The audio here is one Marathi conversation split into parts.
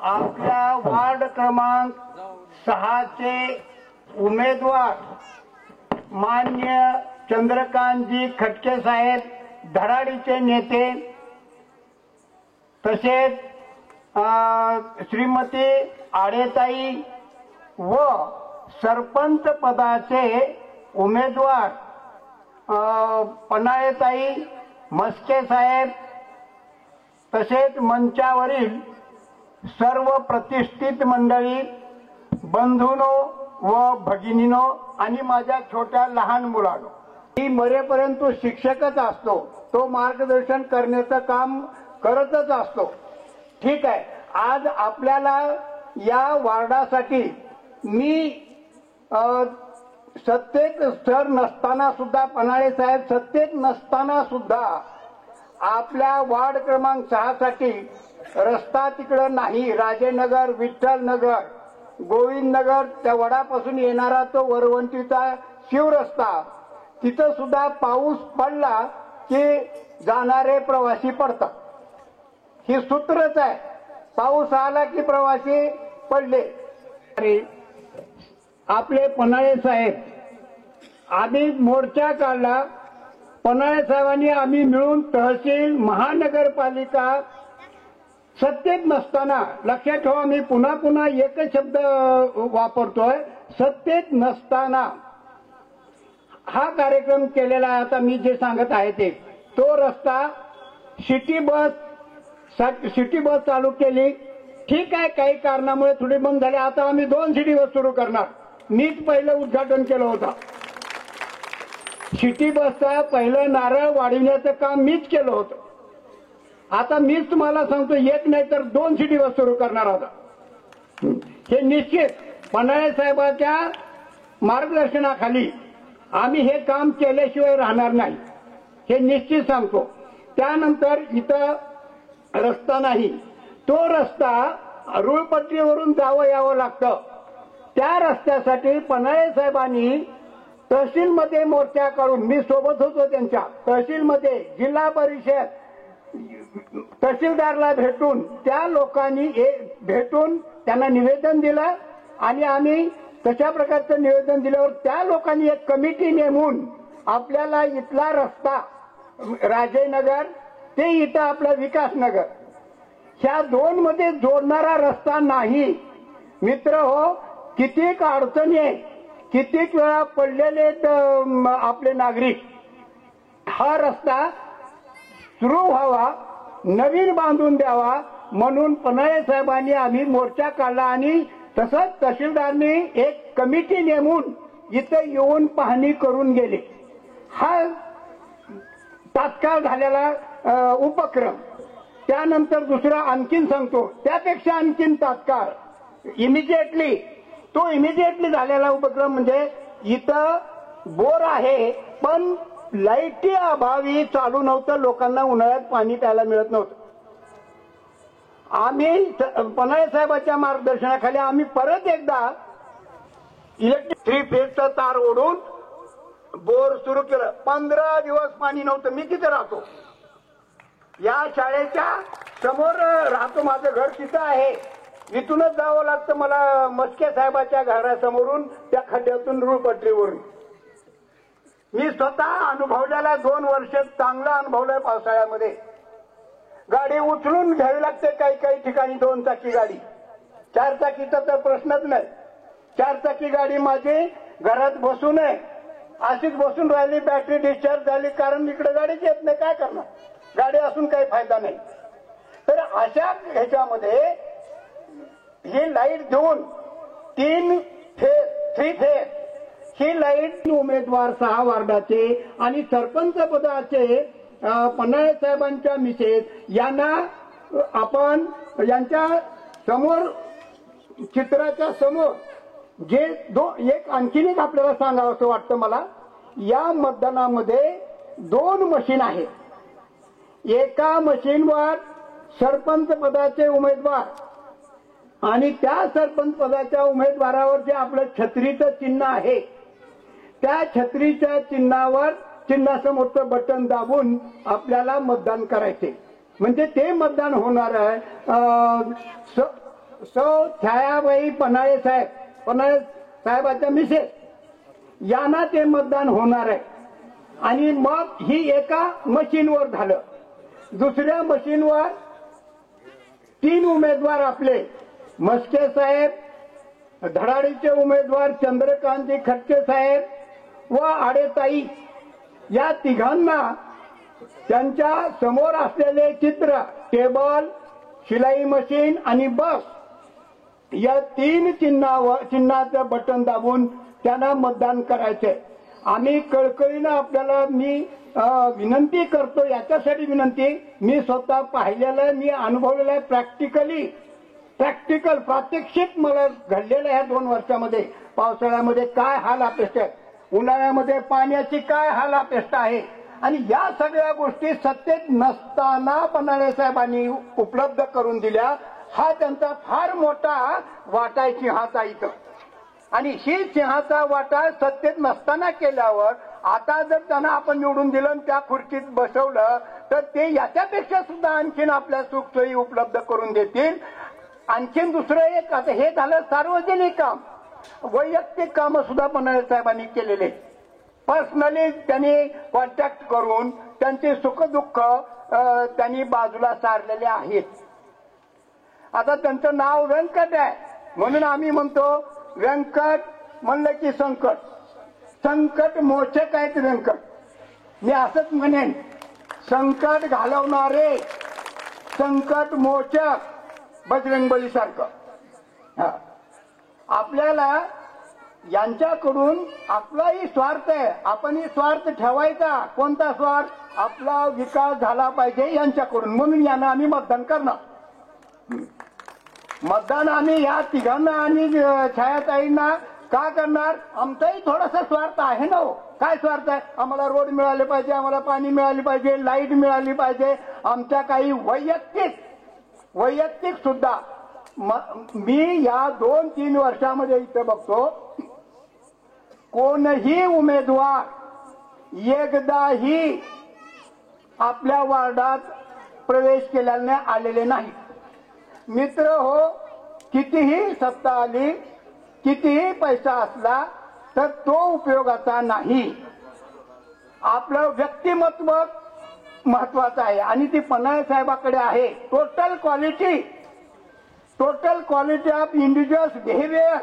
आपल्या वार्ड क्रमांक 6 चे उमेदवार मान्य चंद्रकांतजी खटके साहेब धडाडीचे नेते, तसेच श्रीमती आडेताई व सरपंच पदाचे उमेदवार पन्हाळेताई मस्के साहेब, तसेच मंचावरील सर्व प्रतिष्ठित मंडळी, बंधूंनो व भगिनीनो आणि माझ्या छोट्या लहान मुलांनो, मी मरेपर्यंत शिक्षकच असतो, तो मार्गदर्शन करण्याचं काम करतच असतो. ठीक आहे. आज आपल्याला या वार्डासाठी मी सत्तेत स्तर नसताना सुद्धा, पन्हाळे साहेब सत्तेत नसताना सुद्धा आपल्या वार्ड क्रमांक 6 साठी रस्ता तिकडं नाही, राजेनगर, विठ्ठलनगर, गोविंदनगर त्या वडापासून येणारा तो वरवंटीचा शिवरस्ता, तिथं सुद्धा पाऊस पडला की जाणारे प्रवासी पडतात. ही सूत्रच आहे. पाऊस आला की प्रवासी पडले. आपले पन्हाळे साहेब, आम्ही मोर्चा काढला, पन्हाळे साहेबांनी आम्ही मिळून तहसील, महानगरपालिका सत्तेत नसताना, लक्षात ठेवा मी पुन्हा पुन्हा एकच शब्द वापरतोय, सत्तेत नसताना हा कार्यक्रम केलेला आहे. आता मी जे सांगत आहे ते, तो रस्ता सिटी बस चालू केली. ठीक आहे, काही कारणामुळे थोडी बंद झाली. आता आम्ही 2 सिटी बस सुरू करणार. मीच पहिलं उद्घाटन केलं होतं. सिटी बसचा पहिलं नारळ वाढविण्याचं काम मीच केलं होतं. आता मीच तुम्हाला सांगतो, एक नाही तर 2 सिटी बस सुरू करणार होता. हे निश्चित पन्हाळे साहेबांच्या मार्गदर्शनाखाली आम्ही हे काम केल्याशिवाय राहणार नाही, हे निश्चित सांगतो. त्यानंतर इथं रस्ता नाही, तो रस्ता रुळपट्टीवरून यावं लागतं. त्या रस्त्यासाठी पन्हाळे साहेबांनी तहसीलमध्ये मोर्चा काढून, मी सोबत होतो त्यांच्या तहसीलमध्ये, जिल्हा परिषद तहसीलदारला भेटून, त्या लोकांनी भेटून त्यांना निवेदन दिलं आणि आम्ही तशा प्रकारचं निवेदन दिल्यावर त्या लोकांनी एक कमिटी नेमून आपल्याला इथला रस्ता राजेनगर ते इथं आपला विकासनगर, ह्या 2 मध्ये जोडणारा रस्ता नाही. मित्र हो, कितीक अडचणी आहे, कितीक वेळा पडलेले आपले नागरिक. हा रस्ता सुरू व्हावा, नवीन बांधून द्यावा म्हणून पन्हाळे साहेबांनी आम्ही मोर्चा काढला आणि तसंच तहसीलदारनी एक कमिटी नेमून इथं येऊन पाहणी करून गेले. हा तात्काळ झालेला उपक्रम. त्यानंतर दुसरा आणखीन सांगतो, त्यापेक्षा आणखीन तात्काळ इमिजिएटली झालेला उपक्रम म्हणजे इथं बोर आहे पण लाईटी अभावी चालू नव्हतं, लोकांना उन्हाळ्यात पाणी प्यायला मिळत नव्हतं. आम्ही पन्हाळे साहेबांच्या मार्गदर्शनाखाली आम्ही परत एकदा इलेक्ट्रिक 3 फेजचं तार ओढून बोर सुरू केलं. 15 दिवस पाणी नव्हतं. मी तिथे राहतो, या शाळेच्या समोर राहतो, माझं घर तिथं आहे. इथूनच जावं लागतं मला मस्के साहेबाच्या घरासमोरून, त्या खड्ड्यातून रुळपट्टीवरून. मी स्वतः अनुभवलेला 2 वर्ष चांगला अनुभवलाय. पावसाळ्यामध्ये गाडी उचलून घ्यावी लागते काही ठिकाणी, 2 चाकी गाडी. 4 चाकीचा तर प्रश्नच नाही. 4 चाकी गाडी माझी घरात बसू नये, अशीच बसून राहिली, बॅटरी डिस्चार्ज झाली, कारण इकडे गाडीच येत नाही. काय करणार, गाडी असून काही फायदा नाही. तर अशा ह्याच्यामध्ये ही लाईट देऊन 3 फेज ही लाईट उमेदवार 6 वार्डाचे आणि सरपंच पदाचे पन्हाळे साहेबांच्या मिसेस यांना आपण यांच्या समोर, चित्राच्या समोर जे एक आणखीन एक आपल्याला सांगावं असं वाटतं मला. या मतदानामध्ये 2 मशीन आहेत. एका मशीनवर सरपंच पदाचे उमेदवार आणि त्या सरपंच पदाच्या उमेदवारावर जे आपलं छत्रीचं चिन्ह आहे, त्या छत्रीच्या चिन्हासमोरचं बटन दाबून आपल्याला मतदान करायचे. म्हणजे ते मतदान होणार आहे छायाबाई पन्हाळे साहेबाच्या मिसेस यांना ते मतदान होणार आहे. आणि मग ही एका मशीनवर झालं. दुसऱ्या मशीनवर 3 उमेदवार आपले मस्के साहेब, धडाडीचे उमेदवार चंद्रकांत खटके साहेब व आडेताई या तिघांना त्यांच्या समोर असलेले चित्र, टेबल, शिलाई मशीन आणि बस या 3 चिन्हाचं बटन दाबून त्यांना मतदान करायचंय. आम्ही कळकळीनं आपल्याला मी विनंती करतो, याच्यासाठी विनंती, मी स्वतः पाहिलेलं, मी अनुभवलेलं आहे, प्रॅक्टिकल प्रात्यक्षिक मला घडलेलं आहे 2 वर्षामध्ये. पावसाळ्यामध्ये काय हाल अपेष्ट आहे, उन्हाळ्यामध्ये पाण्याची काय हाल अपेष्ट आहे, आणि या सगळ्या गोष्टी सत्तेत नसताना पन्हाळे साहेबांनी उपलब्ध करून दिल्या. हा त्यांचा फार मोठा वाटा आहे सिंहाचा इथं. आणि ही सिंहाचा वाटा सत्तेत नसताना केल्यावर आता जर त्यांना आपण निवडून दिलं आणि त्या खुर्चीत बसवलं तर ते याच्यापेक्षा सुद्धा आणखीन आपल्या सुखसोयी उपलब्ध करून देतील. आणखीन दुसरं एक, आता हे झालं सार्वजनिक काम, वैयक्तिक काम सुद्धा पन्हाळे साहेबांनी केलेले. पर्सनली त्यांनी कॉन्टॅक्ट करून त्यांचे सुखदुःख त्यांनी बाजूला सारलेले आहेत. आता त्यांचं नाव व्यंकट आहे म्हणून आम्ही म्हणतो व्यंकट म्हणलं की संकट, संकट मोचक आहेत व्यंकट. मी असंच म्हणेन, संकट घालवणारे, संकट मोचक बजरंगबली सारखं. आपल्याला यांच्याकडून आपलाही स्वार्थ आहे, आपणही स्वार्थ ठेवायचा. कोणता स्वार्थ? आपला विकास झाला पाहिजे यांच्याकडून, म्हणून यांना आम्ही मतदान करणार. मतदान आम्ही या तिघांना आणि छायाताईंना का करणार? आमचाही थोडासा स्वार्थ आहे ना हो. काय स्वार्थ आहे? आम्हाला रोड मिळाले पाहिजे, आम्हाला पाणी मिळाली पाहिजे, लाईट मिळाली पाहिजे. आमच्या काही वैयक्तिक सुद्धा मी या 2-3 वर्षामध्ये इथं बघतो, कोणही उमेदवार एकदाही आपल्या वार्डात प्रवेश केल्याने आलेले नाही. मित्र हो, कितीही सत्ता आली, कितीही पैसा असला तर तो उपयोगाचा नाही. आपलं व्यक्तिमत्व महत्वाचं आहे आणि ती पन्हाळे साहेबाकडे आहे. Total quality of individuals behavior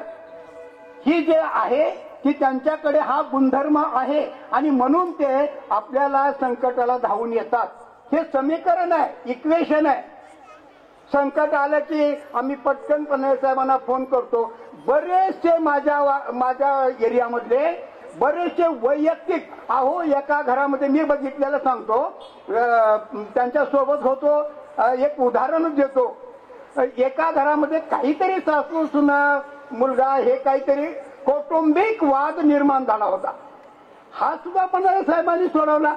ही जे आहे की त्यांच्याकडे हा गुणधर्म आहे आणि म्हणून ते आपल्याला संकटाला धावून येतात. हे समीकरण आहे, इक्वेशन आहे. संकट आलं की आम्ही पटकन पन्हाळे साहेबांना फोन करतो. बरेचसे माझ्या एरियामधले बरेचसे वैयक्तिक, अहो एका घरामध्ये मी बघितलेलं सांगतो, त्यांच्या सोबत होतो, एक उदाहरणच देतो. एका घरामध्ये काहीतरी सासू सुना मुलगा हे काहीतरी कौटुंबिक वाद निर्माण झाला होता. हा सुद्धा पन्हाळे साहेबांनी सोडवला.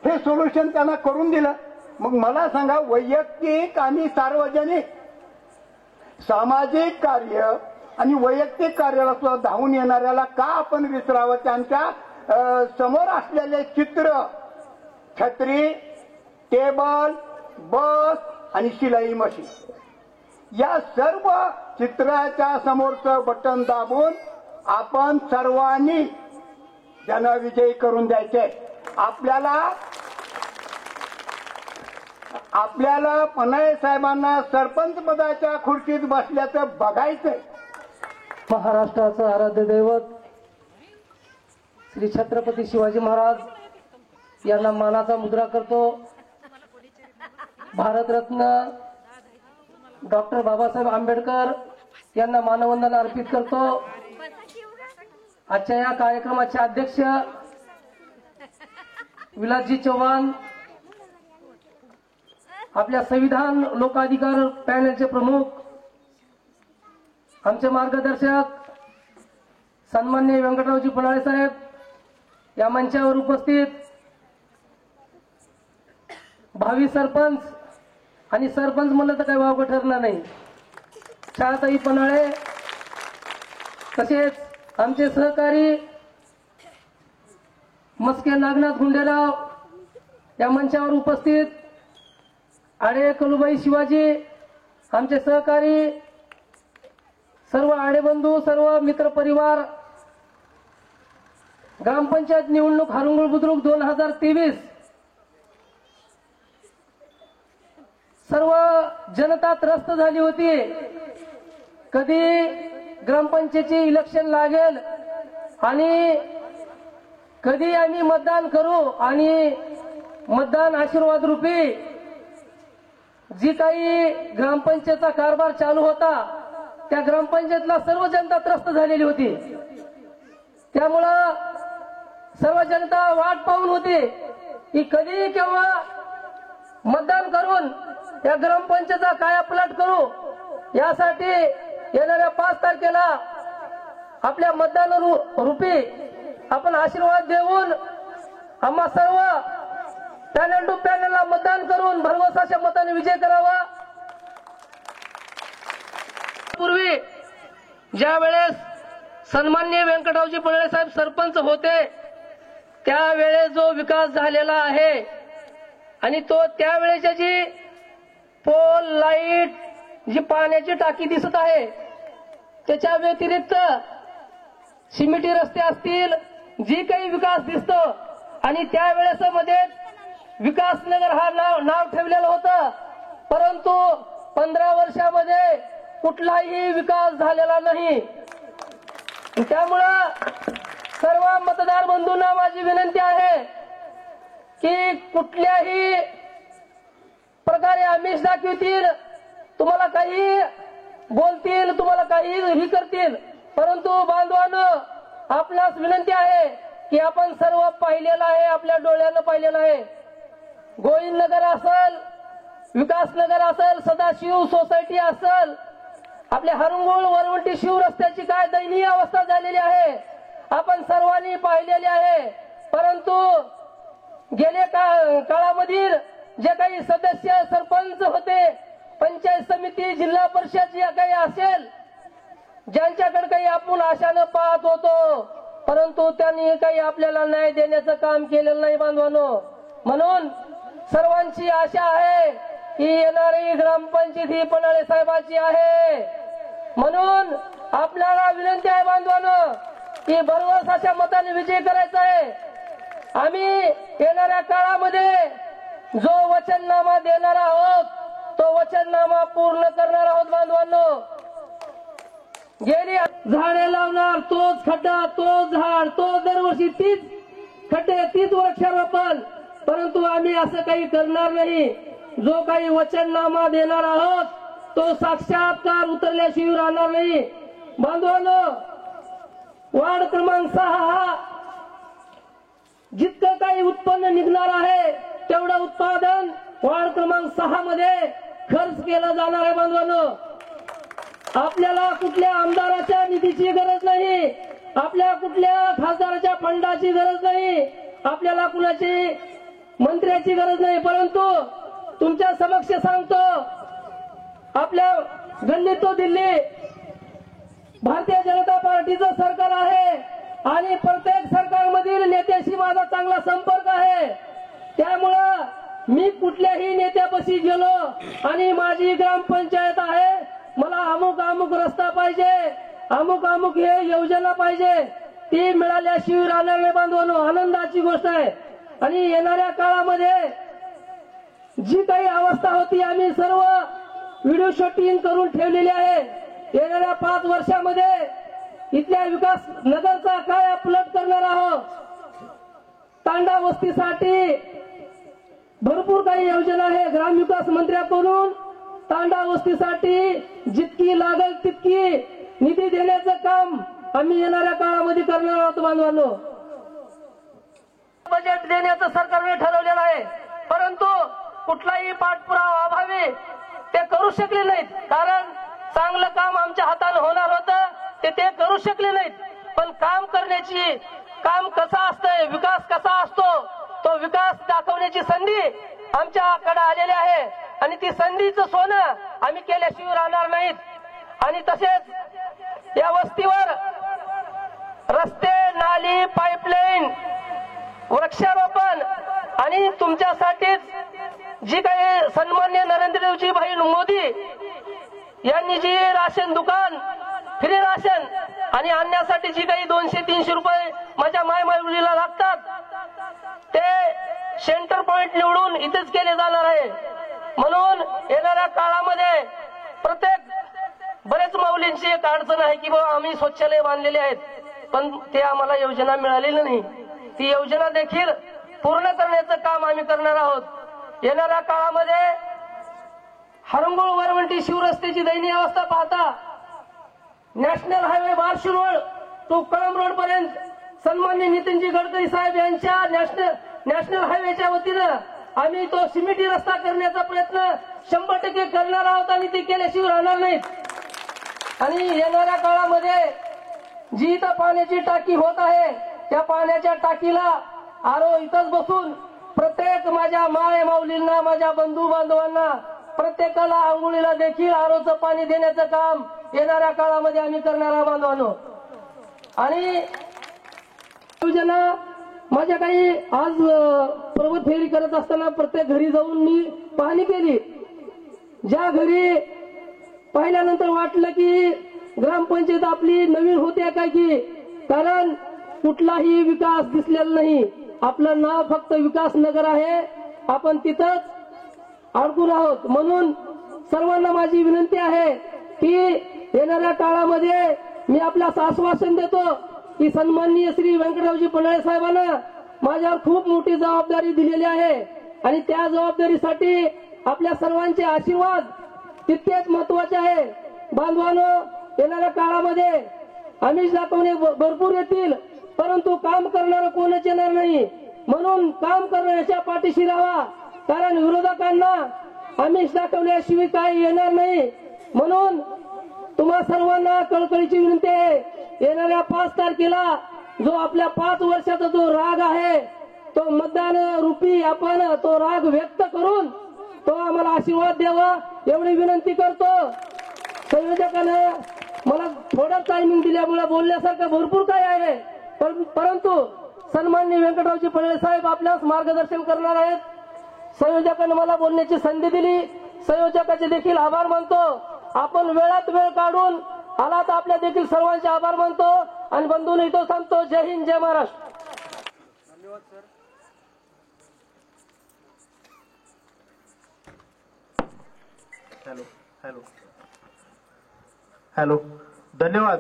हे सोल्युशन त्यांना करून दिलं. मग मला सांगा, वैयक्तिक आणि सार्वजनिक सामाजिक कार्य आणि वैयक्तिक कार्याला सुद्धा धावून येणाऱ्याला का आपण विसरावं? त्यांच्या समोर असलेले चित्र, छत्री, टेबल, बस आणि शिलाई मशीन, या सर्व चित्राच्या समोरचं बटन दाबून आपण सर्वांनी त्यांना विजयी करून द्यायचे. आपल्याला पन्हाळे साहेबांना सरपंच पदाच्या खुर्चीत बसल्याचं बघायचंय. महाराष्ट्राचं आराध्य दैवत श्री छत्रपती शिवाजी महाराज यांना मानाचा मुद्रा करतो. भारतरत्न डॉक्टर बाबासाहेब आंबेडकर यांना मानवंदना अर्पित करतो. आजच्या या कार्यक्रमाचे अध्यक्ष विलासजी चव्हाण, आपल्या संविधान लोकाधिकार पॅनलचे प्रमुख, आमचे मार्गदर्शक सन्माननीय व्यंकटरावजी पन्हाळे साहेब, या मंचावर उपस्थित भावी सरपंच, आणि सरपंच म्हणलं तर काही वावगं ठरणार नाही, छायाताई पन्हाळे, तसेच आमचे सहकारी मस्के नागनाथ गुंडेराव, या मंचावर उपस्थित आडे कलुबाई शिवाजी, आमचे सहकारी सर्व आडेबंधू, सर्व मित्र परिवार, ग्रामपंचायत निवडणूक हारुंगुळ बुद्रुक 2023 सर्व जनता त्रस्त झाली होती. कधी ग्रामपंचायतीचे इलेक्शन लागेल आणि कधी आम्ही मतदान करू आणि मतदान आशीर्वाद रूपी जी काही ग्रामपंचायतचा कारभार चालू होता त्या ग्रामपंचायतला सर्व जनता त्रस्त झालेली होती. त्यामुळं सर्व जनता वाट पाहून होती की कधी केव्हा मतदान करून या ग्रामपंचायतचा कायापालट करू. यासाठी येणाऱ्या 5 तारखेला आपल्या मतदान रूपी आपण आशीर्वाद देऊन आम्हा सर्व पॅनल टू पॅनलला मतदान करून भरवशाच्या मताने विजय करावा. पूर्वी ज्या वेळेस सन्माननीय व्यंकटरावजी पडळे साहेब सरपंच होते त्यावेळेस जो विकास झालेला आहे आणि तो त्यावेळेच्या जी पोल लाईट जी पाण्याची टाकी दिसत आहे त्याच्या व्यतिरिक्त सिमेंटी रस्ते असतील जी काही विकास दिसतो आणि त्यावेळेस मध्ये विकासनगर हा नाव ठेवलेलं होतं. परंतु 15 वर्षामध्ये कुठलाही विकास झालेला नाही. त्यामुळं सर्व मतदार बंधूंना माझी विनंती आहे की कुठल्याही प्रकारे आमिष दाखवतील, तुम्हाला काही बोलतील, तुम्हाला काही ही करतील, परंतु बांधवांनो आपल्यास विनंती आहे की आपण सर्व पाहिलेलं आहे, आपल्या डोळ्यानं पाहिलेलं आहे. गोविंदनगर असेल, विकासनगर असेल, सदाशिव सोसायटी असेल, आपल्या हारुंगुळ वरवंटी शिव रस्त्याची काय दयनीय अवस्था झालेली आहे आपण सर्वांनी पाहिलेली आहे. परंतु गेल्या काळामधील जे काही सदस्य सरपंच होते, पंचायत समिती, जिल्हा परिषद जे काही असेल, ज्यांच्याकडे काही आपण आशानं पाहत होतो परंतु त्यांनी काही आपल्याला न्याय देण्याचं काम केलेलं नाही बांधवांनो. म्हणून सर्वांची आशा आहे की येणारी ग्रामपंचायत ही पन्हाळे साहेबांची आहे. म्हणून आपल्याला विनंती आहे बांधवांनो की भरवशाच्या मताने विजय करायचा आहे. आम्ही येणाऱ्या काळामध्ये जो वचननामा देणार आहोत तो वचननामा पूर्ण करणार आहोत बांधवांनो. गेली झाडे लावणार, तोच खड्डा, तोच झाड, तो दरवर्षी तीच खड्डे, तीच वृक्षारोपण, परंतु आम्ही असं काही करणार नाही. जो काही वचननामा देणार आहोत तो साक्षात्कार उतरल्याशिवाय राहणार नाही. बांधवांनो, वार्ड क्रमांक 6 हा जितकं काही उत्पन्न निघणार आहे तेवढं उत्पादन वार्ड क्रमांक 6 मध्ये खर्च केला जाणार आहे. बांधवांनो, आपल्याला कुठल्या आमदाराच्या निधीची गरज नाही, आपल्या कुठल्या खासदाराच्या फंडाची गरज नाही, आपल्याला कुणाची मंत्र्याची गरज नाही. परंतु तुमच्या समक्ष सांगतो, आपल्या गल्लीत तो दिल्ली भारतीय जनता पार्टीचं सरकार आहे आणि प्रत्येक सरकारमधील नेत्याशी माझा चांगला संपर्क आहे. त्यामुळं मी कुठल्याही नेत्यापाशी गेलो आणि माझी ग्रामपंचायत आहे, मला अमुक अमुक रस्ता पाहिजे, अमुक अमुक हे योजना पाहिजे, ती मिळाल्याशिवाय राहणार नाही बांधवांनो. आनंदाची गोष्ट आहे. आणि येणाऱ्या काळामध्ये जी काही अवस्था होती आम्ही सर्व व्हिडिओ शूटिंग करून ठेवलेली आहे. येणाऱ्या 5 वर्षामध्ये इथल्या विकास नगरचा काय पलट करणार आहोत. तांडा वस्तीसाठी भरपूर काही योजना आहे. ग्रामविकास मंत्र्याकडून तांडा वस्तीसाठी जितकी लागेल तितकी निधी देण्याचं काम आम्ही येणाऱ्या काळामध्ये करणार आहोत बांधवांनो. बजेट देण्याचं सरकारने ठरवलेलं आहे, परंतु कुठलाही पाठपुरावा अभावी ते करू शकले नाहीत. कारण चांगलं काम आमच्या हाताने होणार होतं ते करू शकले नाहीत. पण काम करण्याची, काम कसा असतंय, विकास कसा असतो, तो विकास दाखवण्याची संधी आमच्याकडे आलेली आहे आणि ती संधीचं सोनं आम्ही केल्याशिवाय राहणार नाहीत. आणि तसेच या वस्तीवर रस्ते, नाली, पाईपलाईन, वृक्षारोपण आणि तुमच्यासाठीच जी काही सन्मान्य नरेंद्रजी भाई मोदी यांनी जी राशन दुकान फ्री राशन आणि आणण्यासाठी जी काही 200-300 रुपये माझ्या मायमाऊलीला लागतात ते सेंटर पॉइंट निवडून इथेच केले जाणार आहे. म्हणून येणाऱ्या काळामध्ये बरेच माऊलींची एक अडचण आहे की बाबा आम्ही शौचालय बांधलेले आहेत पण ते आम्हाला योजना मिळालेली नाही. ती योजना देखील पूर्ण करण्याचं काम आम्ही करणार आहोत. येणाऱ्या काळामध्ये हरंगुळ वरवंटी शिवरस्त्याची दयनीय अवस्था पाहता नॅशनल हायवे बार्शी रोड तो कळंब रोड पर्यंत सन्माननीय नितीनजी गडकरी साहेब यांच्या नॅशनल हायवेच्या वतीनं आम्ही तो सिमेंटी रस्ता करण्याचा प्रयत्न 100% करणार आहोत आणि ते केल्याशिवाय राहणार नाहीत. आणि येणाऱ्या काळामध्ये जी इथं पाण्याची टाकी होत आहे त्या पाण्याच्या टाकीला आरो इथंच बसून प्रत्येक माझ्या माय माऊलींना माझ्या बंधू बांधवांना प्रत्येकाला आंघोळीला देखील आरोचं पाणी देण्याचं काम येणाऱ्या काळामध्ये आम्ही करणार आहोत बांधवांनो. आणि योजना माझ्या काही आज पर्वत फेरी करत असताना प्रत्येक घरी जाऊन मी पाहणी केली. ज्या घरी पाहिल्यानंतर वाटलं की ग्रामपंचायत आपली नवीन होते काय की, कारण कुठलाही विकास दिसलेला नाही. आपलं नाव फक्त विकास नगर आहे, आपण तिथंच अडकून आहोत. म्हणून सर्वांना माझी विनंती आहे की येणाऱ्या काळामध्ये मी आपल्यास आश्वासन देतो की सन्माननीय श्री व्यंकटरावजी पनळे साहेबांना माझ्यावर खूप मोठी जबाबदारी दिलेली आहे आणि त्या जबाबदारीसाठी आपल्या सर्वांचे आशीर्वाद तितकेच महत्वाचे आहे. बांधवांनो, येणाऱ्या काळामध्ये आमिष दाखवणे भरपूर येतील परंतु काम करणारं कोणच येणार नाही. म्हणून काम करण्याच्या पाठीशी राहा, कारण विरोधकांना आमिष दाखवल्याशिवाय काही येणार नाही. म्हणून तुम्हा सर्वांना कळकळीची विनंती आहे, येणाऱ्या 5 तारखेला जो आपल्या 5 वर्षाचा जो राग आहे तो मतदान रूपी आपण तो राग व्यक्त करून तो आम्हाला आशीर्वाद द्यावा एवढी विनंती करतो. संयोजकानं मला थोडं टायमिंग दिल्यामुळे बोलण्यासारखं भरपूर काय आहे, परंतु सन्माननीय व्यंकटरावजी पनळे साहेब आपल्यास मार्गदर्शन करणार आहेत. संयोजकांनी मला बोलण्याची संधी दिली, संयोजकाचे देखील आभार मानतो. आपण वेळात वेळ काढून आला तर आपल्या देखील सर्वांचे आभार मानतो आणि बंधूंनो इथं थांबतो. जय हिंद, जय महाराष्ट्र. धन्यवाद सर. हॅलो हॅलो हॅलो धन्यवाद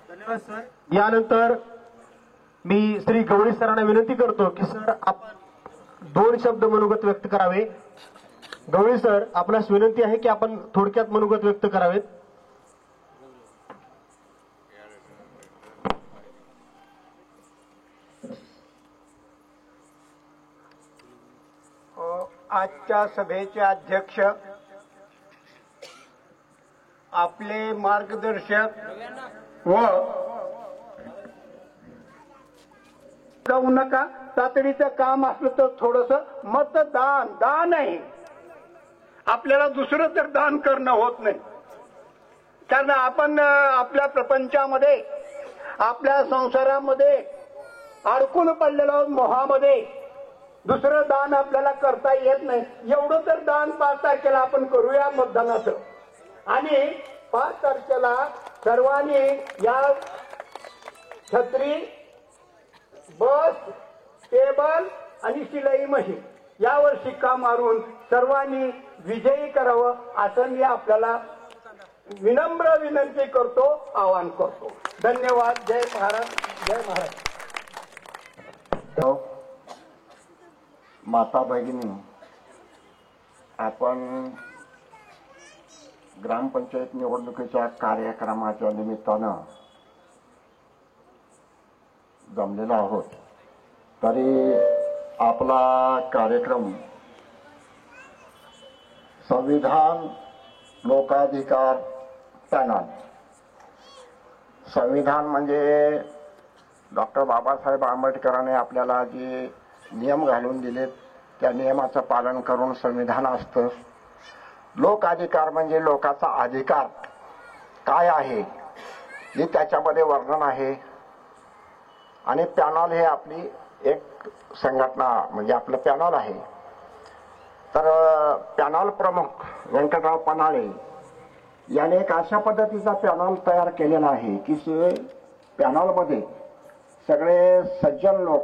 धन्यवाद सर. यानंतर मी श्री गवळी सरांना विनंती करतो की सर आपण 2 शब्द मनोगत व्यक्त करावे. गवळी सर, आपणास विनंती आहे की आपण थोडक्यात मनोगत व्यक्त करावेत. आजच्या सभेचे अध्यक्ष, आपले मार्गदर्शक व जाऊ नका. तातडीचं काम असलं तर थोडस दान आहे. आपल्याला दुसरं तर दान करणं होत नाही, कारण आपण आपल्या प्रपंचामध्ये आपल्या संसारामध्ये अडकून पडलेलो आहोत मोहामध्ये. दुसरं दान आपल्याला करता येत नाही. एवढं तर दान 5 तारखेला आपण करूया मतदानाचं. आणि 5 तारखेला सर्वांनी या छत्री, बस, टेबल आणि शिलाई मशीन यावर शिक्का मारून सर्वांनी विजयी करावं असं मी आपल्याला विनम्र विनंती करतो, आवाहन करतो. धन्यवाद. जय महाराष्ट्र, जय महाराष्ट्र. माता भगिनी, आपण ग्रामपंचायत निवडणुकीच्या कार्यक्रमाच्या निमित्तानं जमलेलो आहोत. तरी आपला कार्यक्रम संविधान लोकाधिकार पॅनल. संविधान म्हणजे डॉक्टर बाबासाहेब आंबेडकरांनी आपल्याला जे नियम घालून दिलेत त्या नियमाचं पालन करून संविधान असतं. लोक अधिकार म्हणजे लोकांचा अधिकार काय आहे हे त्याच्यामध्ये वर्णन आहे. आणि पॅनल हे आपली एक संघटना म्हणजे आपलं पॅनल आहे. तर पॅनल प्रमुख व्यंकटराव पन्हाळे याने एक अशा पद्धतीचा पॅनल तयार केलेला आहे की पॅनलमध्ये सगळे सज्जन लोक,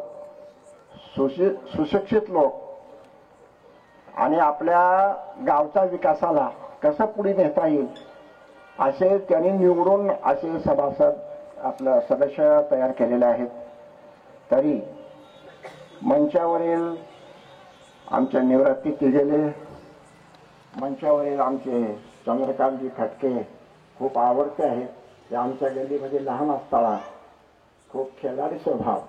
सुशिक्षित लोक आणि आपल्या गावच्या विकासाला कसं पुढे नेता येईल असे त्यांनी निवडून असे सभासद आपलं सदस्य तयार केलेले आहेत. तरी मंचावरील आमचे निवृत्ती तिघेले, मंचावरील आमचे चंद्रकांतजी खटके खूप आवडते आहेत. ते आमच्या गल्लीमध्ये लहान असताना खूप खेळाडी स्वभाव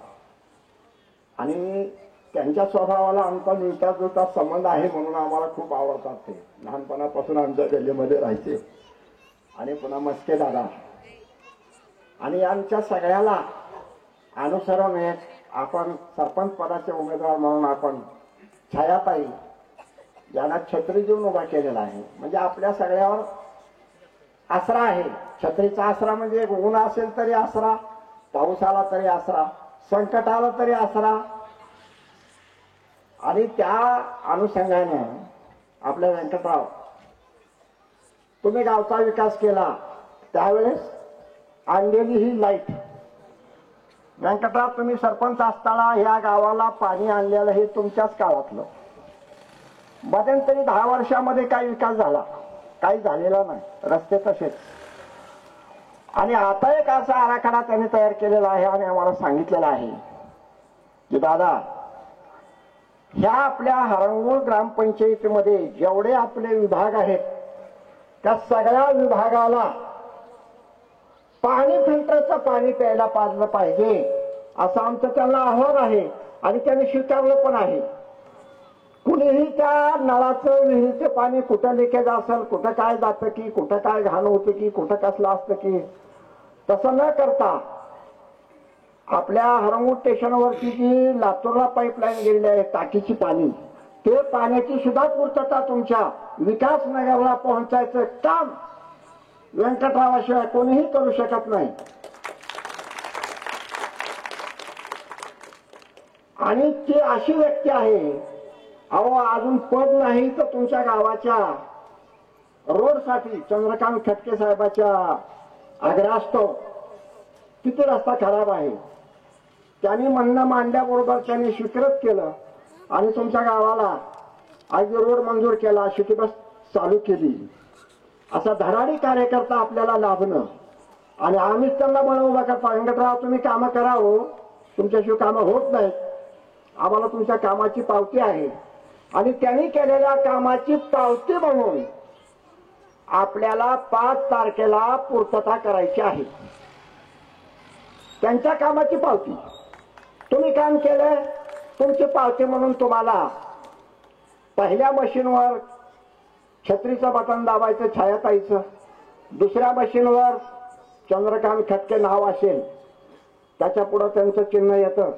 आणि त्यांच्या स्वभावाला आमचा मिळता जुळता संबंध आहे म्हणून आम्हाला खूप आवडतात. ते लहानपणापासून आमच्या गल्लीमध्ये राहायचे. आणि पुन्हा मस्के दादा आणि आमच्या सगळ्याला अनुसरून एक आपण सरपंच पदाचे उमेदवार म्हणून आपण छायाताई यांना छत्री देऊन उभा केलेला आहे. म्हणजे आपल्या सगळ्यावर आसरा आहे. छत्रीचा आसरा म्हणजे ऊन असेल तरी आसरा, पाऊस आला तरी आसरा, संकट आलं तरी आसरा. आणि त्या अनुषंगाने आपल्या व्यंकटराव, तुम्ही गावचा विकास केला त्यावेळेस आणलेली ही लाईट, व्यंकटराव तुम्ही सरपंच असताना या गावाला पाणी आणलेलं हे तुमच्याच काळातलं. मध्यंतरी 10 वर्षामध्ये काही विकास झाला? काही झालेला नाही. रस्ते तसेच. आणि आता एक असा आराखडा त्यांनी तयार केलेला आहे आणि आम्हाला सांगितलेलं आहे की दादा, ह्या आपल्या हरंगुळ ग्रामपंचायतीमध्ये जेवढे आपले विभाग आहेत त्या सगळ्या विभागाला पाणी फिल्टरचं पाणी प्यायला पाजलं पाहिजे असं आमचं त्यांना आव्हान आहे. आणि त्यांनी स्वीकारलं पण आहे. कुणीही त्या नळाचं विहिरीचं पाणी कुठं लिकेज असेल, कुठं काय जातं की, कुठं काय घाण होतं की, कुठं कसलं असतं की, तसं न करता आपल्या हरंगूळ स्टेशनवरती जी लातूरला पाईपलाईन गेलेली आहे टाकीची पाणी, ते पाण्याची सुद्धा पूर्तता तुमच्या विकास नगरला पोहोचायचं काम व्यंकटरावाशिवाय कोणीही करू शकत नाही. आणि ती अशी व्यक्ती आहे, अहो अजून पद नाही तर तुमच्या गावाच्या रोडसाठी चंद्रकांत खटके साहेबाच्या आग्रहास्तव किती रस्ता खराब आहे. त्यांनी म्हणणं मांडल्याबरोबर त्यांनी स्वीकृत केलं आणि तुमच्या गावाला आज रोड मंजूर केला, सिटी बस चालू केली. असा धडाडी कार्यकर्ता आपल्याला लाभणं आणि आम्हीच त्यांना बळ उभा करता. व्यंकटराव तुम्ही कामं करा हो, तुमच्याशिवाय कामं होत नाहीत. आम्हाला तुमच्या कामाची पावती आहे आणि त्यांनी केलेल्या कामाची पावती म्हणून आपल्याला 5 तारखेला पूर्तता करायची आहे. त्यांच्या कामाची पावती तुम्ही काम केलं, तुमची पावती म्हणून तुम्हाला पहिल्या मशीनवर छत्रीचं बटन दाबायचं छायाताईचं, दुसऱ्या मशीनवर चंद्रकांत खटके नाव असेल, त्याच्या पुढं त्यांचं चिन्ह येतं.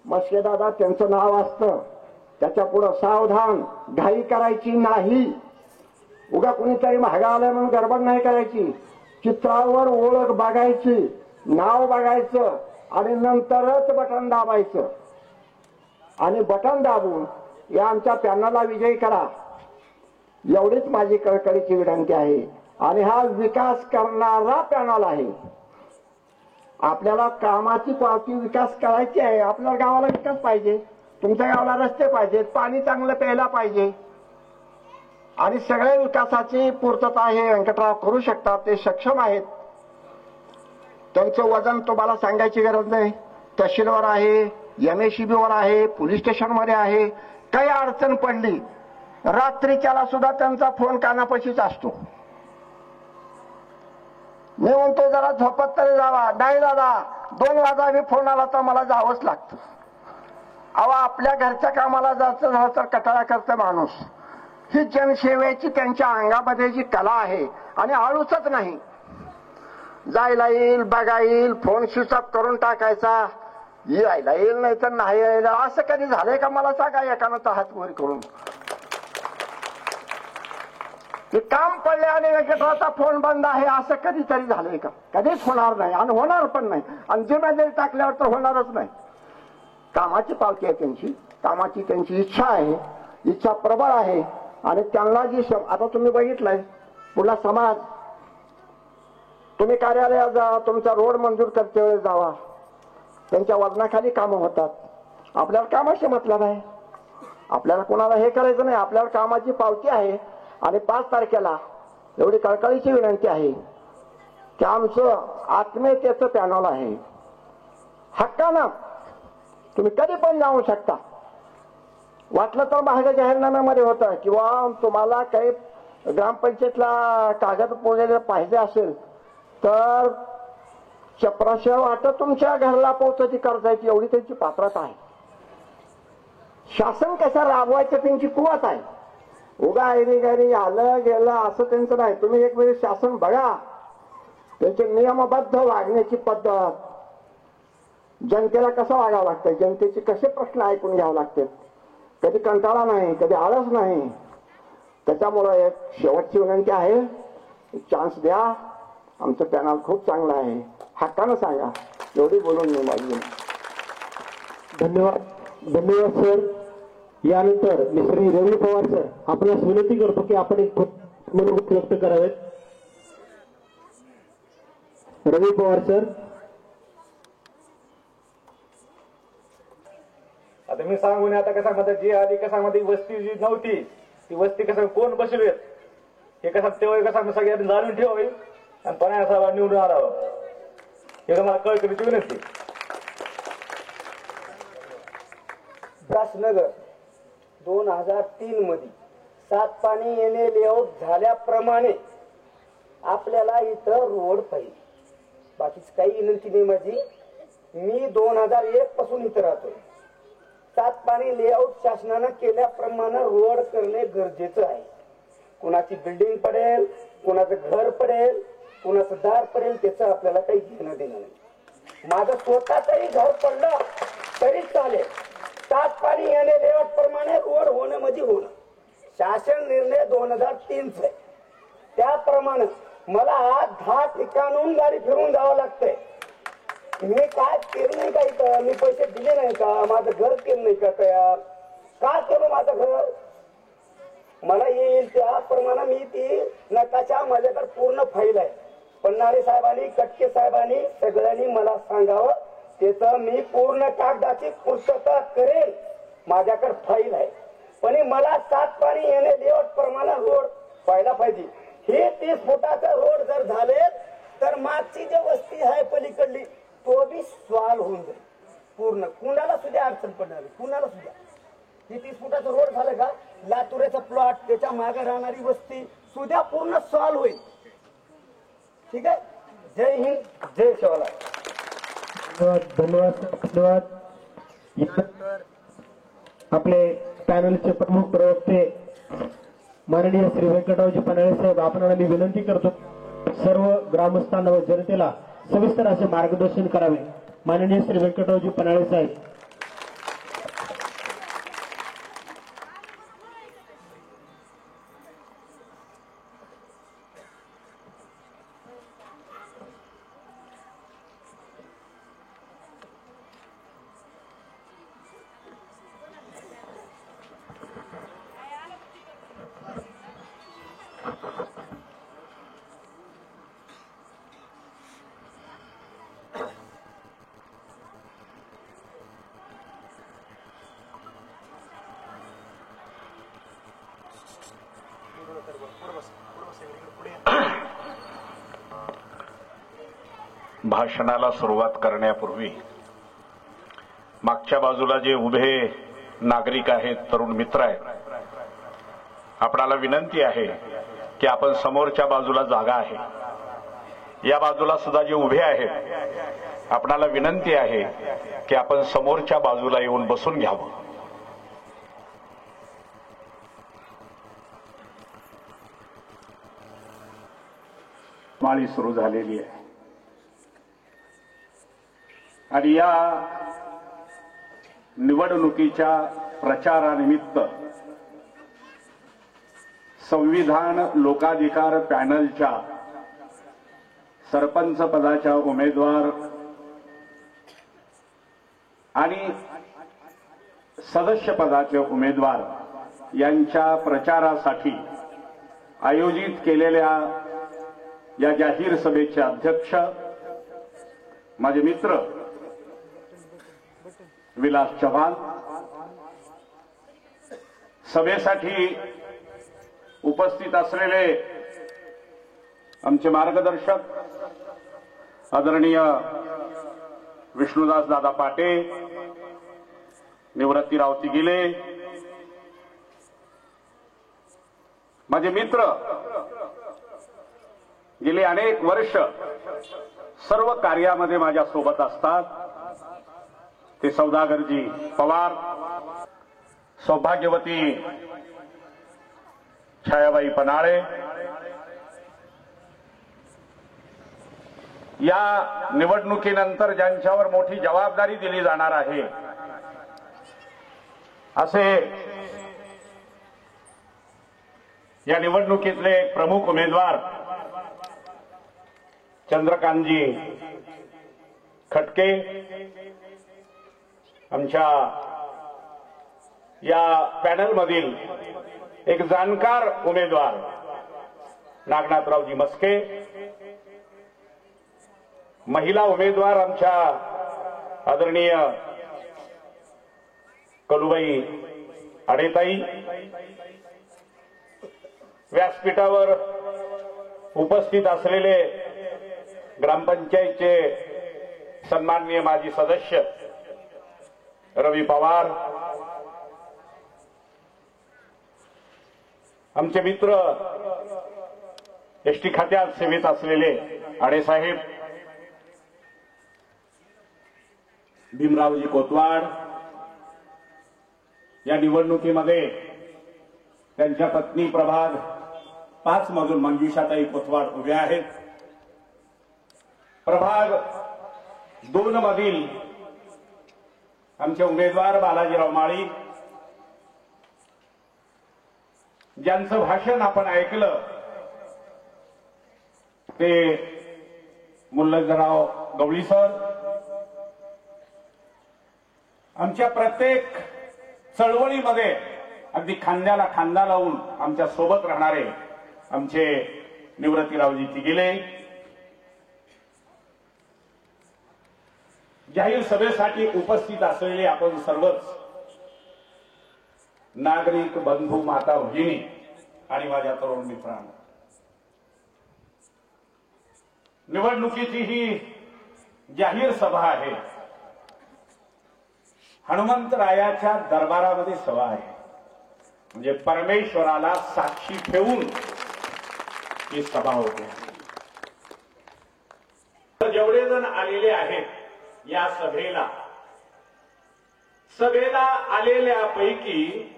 मस्के दादा त्यांचं नाव असतं, त्याच्या पुढं सावधान, घाई करायची नाही. उगा कुणीतरी महागा आलाय म्हणून गडबड नाही करायची. चित्रावर ओळख बघायची, नाव बघायचं आणि नंतरच बटन दाबायचं. आणि बटन दाबून या आमच्या पॅनलला विजयी करा, एवढीच माझी कळकळीची विनंती आहे. आणि हा विकास करणारा पॅनल आहे. आपल्याला कामाची पावती विकास करायची आहे. आपल्या गावाला विकास पाहिजे, तुमच्या गावाला रस्ते पाहिजेत, पाणी चांगलं प्यायला पाहिजे आणि सगळ्या विकासाची पूर्तता हे व्यंकटराव करू शकतात. ते सक्षम आहेत. त्यांचं वजन तुम्हाला सांगायची गरज नाही. तहसीलवर आहे, MACB वर आहे, पोलीस स्टेशनमध्ये आहे. काही अडचण पडली रात्रीच्याला सुद्धा त्यांचा फोन कानापाशीच असतो. मी म्हणतो जरा झोपत तरी जावा. नाही दादा, 2 वाजता मी फोन आला तर मला जावंच लागतं. अहो आपल्या घरच्या कामाला जायचं झालं तर कटाळा करतं माणूस. ही जनसेवेची त्यांच्या अंगामध्ये जी कला आहे आणि आळूचच नाही. जायला येईल, बघा येईल, फोन स्विच ऑफ करून टाकायचा, यायला येईल नाही तर नाही यायला. असं कधी झालंय का मला सांगा एकानं तर हात वर करून. ते काम पडले आणि व्यंकटरावचा फोन बंद आहे असं कधीतरी झालंय का? कधीच होणार नाही आणि होणार पण नाही. आणि जिम्मेदारी टाकल्यावर तर होणारच नाही. कामाची पावती आहे त्यांची, कामाची त्यांची इच्छा आहे, इच्छा प्रबळ आहे. आणि त्यांना जी आता तुम्ही बघितलंय पुढला समाज तुम्ही कार्यालयात जा, तुमचा रोड मंजूर करते वेळेस जावा, त्यांच्या वजनाखाली कामं होतात. आपल्याला कामाशी मतलब आहे, आपल्याला कोणाला हे करायचं नाही. आपल्याला कामाची पावती आहे आणि 5 तारखेला एवढी कळकळीची विनंती आहे की आमचं आत्मीयतेचं पॅनल आहे. हक्कानं तुम्ही कधी पण जाऊ शकता. वाटलं तर मागे जाहीरनाम्यामध्ये होतं किंवा तुम्हाला काही ग्रामपंचायतला कागद पुरवलेलं पाहिजे असेल तर चपराशिवाय वाटत तुमच्या घरला पोहोचती करतायची एवढी त्यांची पात्रता आहे. शासन कशा राबवायचं त्यांची कुवत आहे. उगा ऐरी आलं गेलं असं त्यांचं नाही. तुम्ही एक वेळी शासन बघा, त्याचे नियमबद्ध वागण्याची पद्धत, जनतेला कसं वागावं लागतं, जनतेचे कसे प्रश्न ऐकून घ्यावं लागतात, कधी कंटाळा नाही, कधी आळस नाही. त्याच्यामुळं एक शेवटची विनंती आहे, चान्स द्या. आमचं पॅनल खूप चांगलं आहे, हक्कानं सांगा. एवढी बोलून मी माझी. धन्यवाद सर. यानंतर मी श्री रवी पवार सर आपणास विनंती करतो की आपण एक मनोगत व्यक्त करावेत. रवी पवार सर. आता मी सांगून आता कसा मध्ये जी आधी कसा मध्ये वस्ती जी नव्हती ती वस्ती कसं कोण बसवेत हे कसं तेव्हा कसं सगळ्यांनी जाणून ठेवावी आणि पन्हाळा साहेब निवडून आणावं हे मला कळकळीची विनंती. विकासनगर 2003 मध्ये 7 पाणी येणे लेआउट झाल्याप्रमाणे आपल्याला इथं रोड पाहिजे. बाकीच काही विनंती नाही माझी. मी 2001 पासून इथं राहतोय. 7 पाणी लेआउट शासनानं केल्याप्रमाणे रोड करणे गरजेचं आहे. कुणाची बिल्डिंग पडेल, कुणाचं घर पडेल, कुणाचं दार पडेल, त्याचं आपल्याला काही घेणं देणं नाही. माझं स्वतःचंही घर पडलं तरी चालेल. 7 पाणी येणे लेआउट प्रमाणे रोड होणं म्हणजे होणं. शासन निर्णय 2003 आहे. त्याप्रमाणे मला 10 ठिकाणून गाडी फिरून जावं लागतंय. मी काय केलं नाही का इथं, मी पैसे दिले नाही का, माझं घर केलं नाही का तयार, का केलं माझं घर, मला येईल त्याप्रमाणे मी ती नकाशा माझ्याकडे पूर्ण फाईल आहे. पन्हाळे साहेबांनी, कटके साहेबांनी सगळ्यांनी मला सांगावं, त्याचं मी पूर्ण कागदाची पूर्तता करेन. माझ्याकडे फाईल आहे. पण मला 7 पाणी येणे लेआउट प्रमाणे रोड व्हायला पाहिजे. हे 30 फुटाचा रोड जर झाले तर मागची जी वस्ती आहे पलीकडली तो बी सॉल्व होऊन जाईल पूर्ण. कुणाला सुद्धा अडचण पडणार नाही, कुणाला सुद्धा. हे 30 फुटाचं रोड झालं का लातूरचा प्लॉट, त्याच्या मागे राहणारी वस्ती सुद्धा पूर्ण सॉल्व होईल. ठीक आहे. जय हिंद, जय शिवराय. धन्यवाद. आपले पॅनलचे प्रमुख प्रवक्ते माननीय श्री व्यंकटरावजी पन्हाळे साहेब, आपणाला मी विनंती करतो सर्व ग्रामस्थांना व जनतेला सविस्तर असे मार्गदर्शन करावे. माननीय श्री व्यंकटरावजी पन्हाळे साहेब. भाषणाला सुरुवात करण्यापूर्वी मागच्या बाजूला जे उभे नागरिक आहेत, तरुण मित्र आहेत, आपणाला विनंती आहे की आपण समोरच्या बाजूला जागा आहे, या बाजूला सुद्धा जे उभे आहेत, आपणाला विनंती आहे की आपण समोरच्या बाजूला येऊन बसून घ्यावं. माळी सुरू झालेली आहे आणि या निवडणुकीच्या प्रचारानिमित्त संविधान लोकाधिकार पॅनलच्या सरपंच पदाच्या उमेदवार आणि सदस्य पदाचे उमेदवार यांच्या प्रचारासाठी आयोजित केलेल्या या जाहीर सभेचे अध्यक्ष माझे मित्र विलास चव्हाण, सभेसाठी उपस्थित असलेले आमचे मार्गदर्शक आदरणीय विष्णुदास दादा पाटे, निवृत्तीराव तिगिले, माझे मित्र गेली अनेक वर्ष सर्व कार्यामध्ये माझ्या सोबत असतात ते सौदागरजी पवार, सौभाग्यवती छायाबाई पनाळे, या निवडणुकीनंतर ज्यांच्यावर मोठी जबाबदारी दिली जाणार आहे असे या निवडणुकीतले प्रमुख उमेदवार चंद्रकांतजी खटके, आमच्या या पॅनलमधील एक जाणकार उमेदवार नागनाथरावजी मस्के, महिला उमेदवार आमच्या आदरणीय कलुबाई आडेताई, व्यासपीठावर उपस्थित असलेले ग्रामपंचायतचे सन्माननीय माजी सदस्य रवी पवार, आमचे मित्र एसटी खात्यात सेवेत असलेले आडेसाहेब, भीमरावजी कोतवाड, या निवडणुकीमध्ये त्यांच्या पत्नी प्रभाग 5 मधून मंजुषाताई कोतवाड उभ्या आहेत. प्रभाग 2 मधील आमचे उमेदवार बालाजीराव माळी, ज्यांचं भाषण आपण ऐकलं ते मुल्लधरराव गवळी सर, आमच्या प्रत्येक चळवळीमध्ये अगदी खांद्याला खांदा लावून आमच्या सोबत राहणारे आमचे निवृत्तीरावजी तिगिले, जाहीर सभेसाठी उपस्थित असलेले आपण सर्वच नागरिक बंधू, माता भगिनी आणि माझ्या तरुण मित्रांनो, निवडणुकीची ही जाहीर सभा आहे. हनुमंतरायाच्या दरबारामध्ये सभा आहे, म्हणजे परमेश्वराला साक्षी ठेवून ही सभा होते. जेवढे जण आलेले आहेत या सभेला आलेल्यापैकी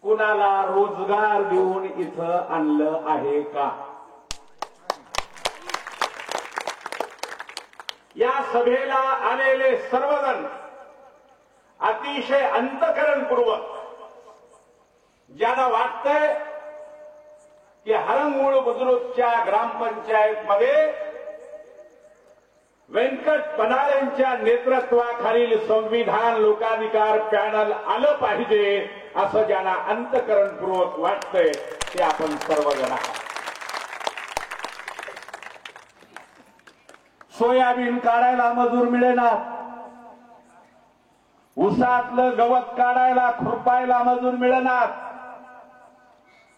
कुणाला रोजगार देऊन इथं आणलं आहे का? या सभेला आलेले सर्वजण अतिशय अंतःकरणपूर्वक ज्यांना वाटतंय की हरंगूळ बुद्रुकच्या ग्रामपंचायतमध्ये व्यंकट पनाळेंच्या नेतृत्वाखालील संविधान लोकाधिकार पॅनल आलं पाहिजे असं ज्यांना अंतःकरणपूर्वक वाटतंय ते आपण सर्वजण आहात. सोयाबीन काढायला मजूर मिळेना, उसातलं गवत काढायला खुरपायला मजूर मिळेनात.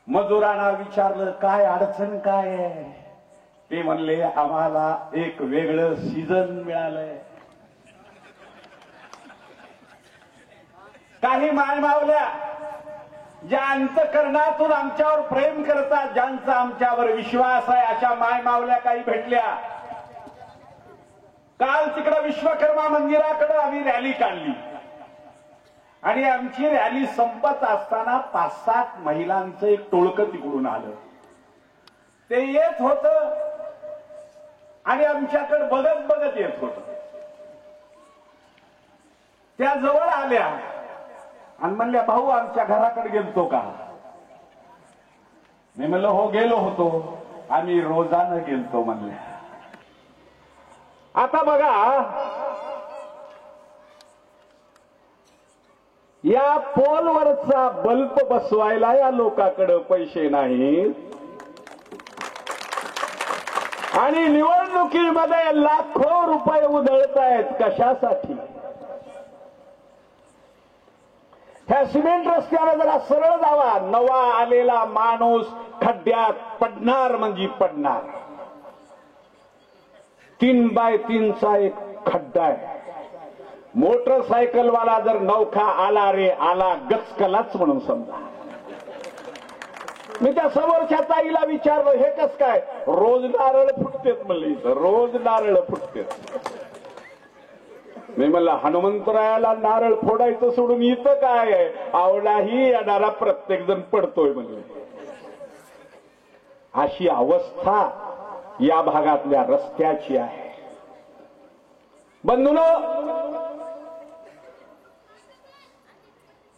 मजुरांना विचारलं काय अडचण काय आहे, ते म्हणले आम्हाला एक वेगळं सीझन मिळालंय. काही मायमावल्या ज्या अंतःकरणातून आमच्यावर प्रेम करतात, ज्यांचा आमच्यावर विश्वास आहे, अशा मायमावल्या काही भेटल्या. काल तिकडं विश्वकर्मा मंदिराकडे आम्ही रॅली काढली आणि आमची रॅली संपत असताना 5-7 महिलांचं एक टोळकं तिकडून आलं. ते येत होतं आणि आमच्याकडे बघत बघत येत होतं. त्या जवळ आल्या आणि म्हणल्या भाऊ आमच्या घराकडे गेलतो का? मी म्हणलं हो गेलो होतो, आम्ही रोजानं गेलतो म्हणल्या. आता बघा या पोलवरचा बल्ब बसवायला या लोकांकडे पैसे नाहीत, आणि निवडणुकीमध्ये लाखो रुपये उधळतायत कशासाठी? ह्या सिमेंट रस्त्याला जरा सरळ जावा, नवा आलेला माणूस खड्ड्यात पडणार म्हणजे पडणार. 3x3चा एक खड्डा आहे. मोटरसायकलवाला जर नौखा आला रे आला गचकलाच म्हणून समजा. मी त्या समोरच्या ताईला विचारलं, हे कस काय? रोज नारळ फुटतेत म्हणलं, इथं रोज नारळ फुटतेत. मी म्हणलं हनुमंतरायाला नारळ फोडायचं सोडून इथं काय आहे? आवडाही येणारा प्रत्येक जण पडतोय म्हणले. अशी अवस्था या भागातल्या रस्त्याची आहे. बंधूंनो,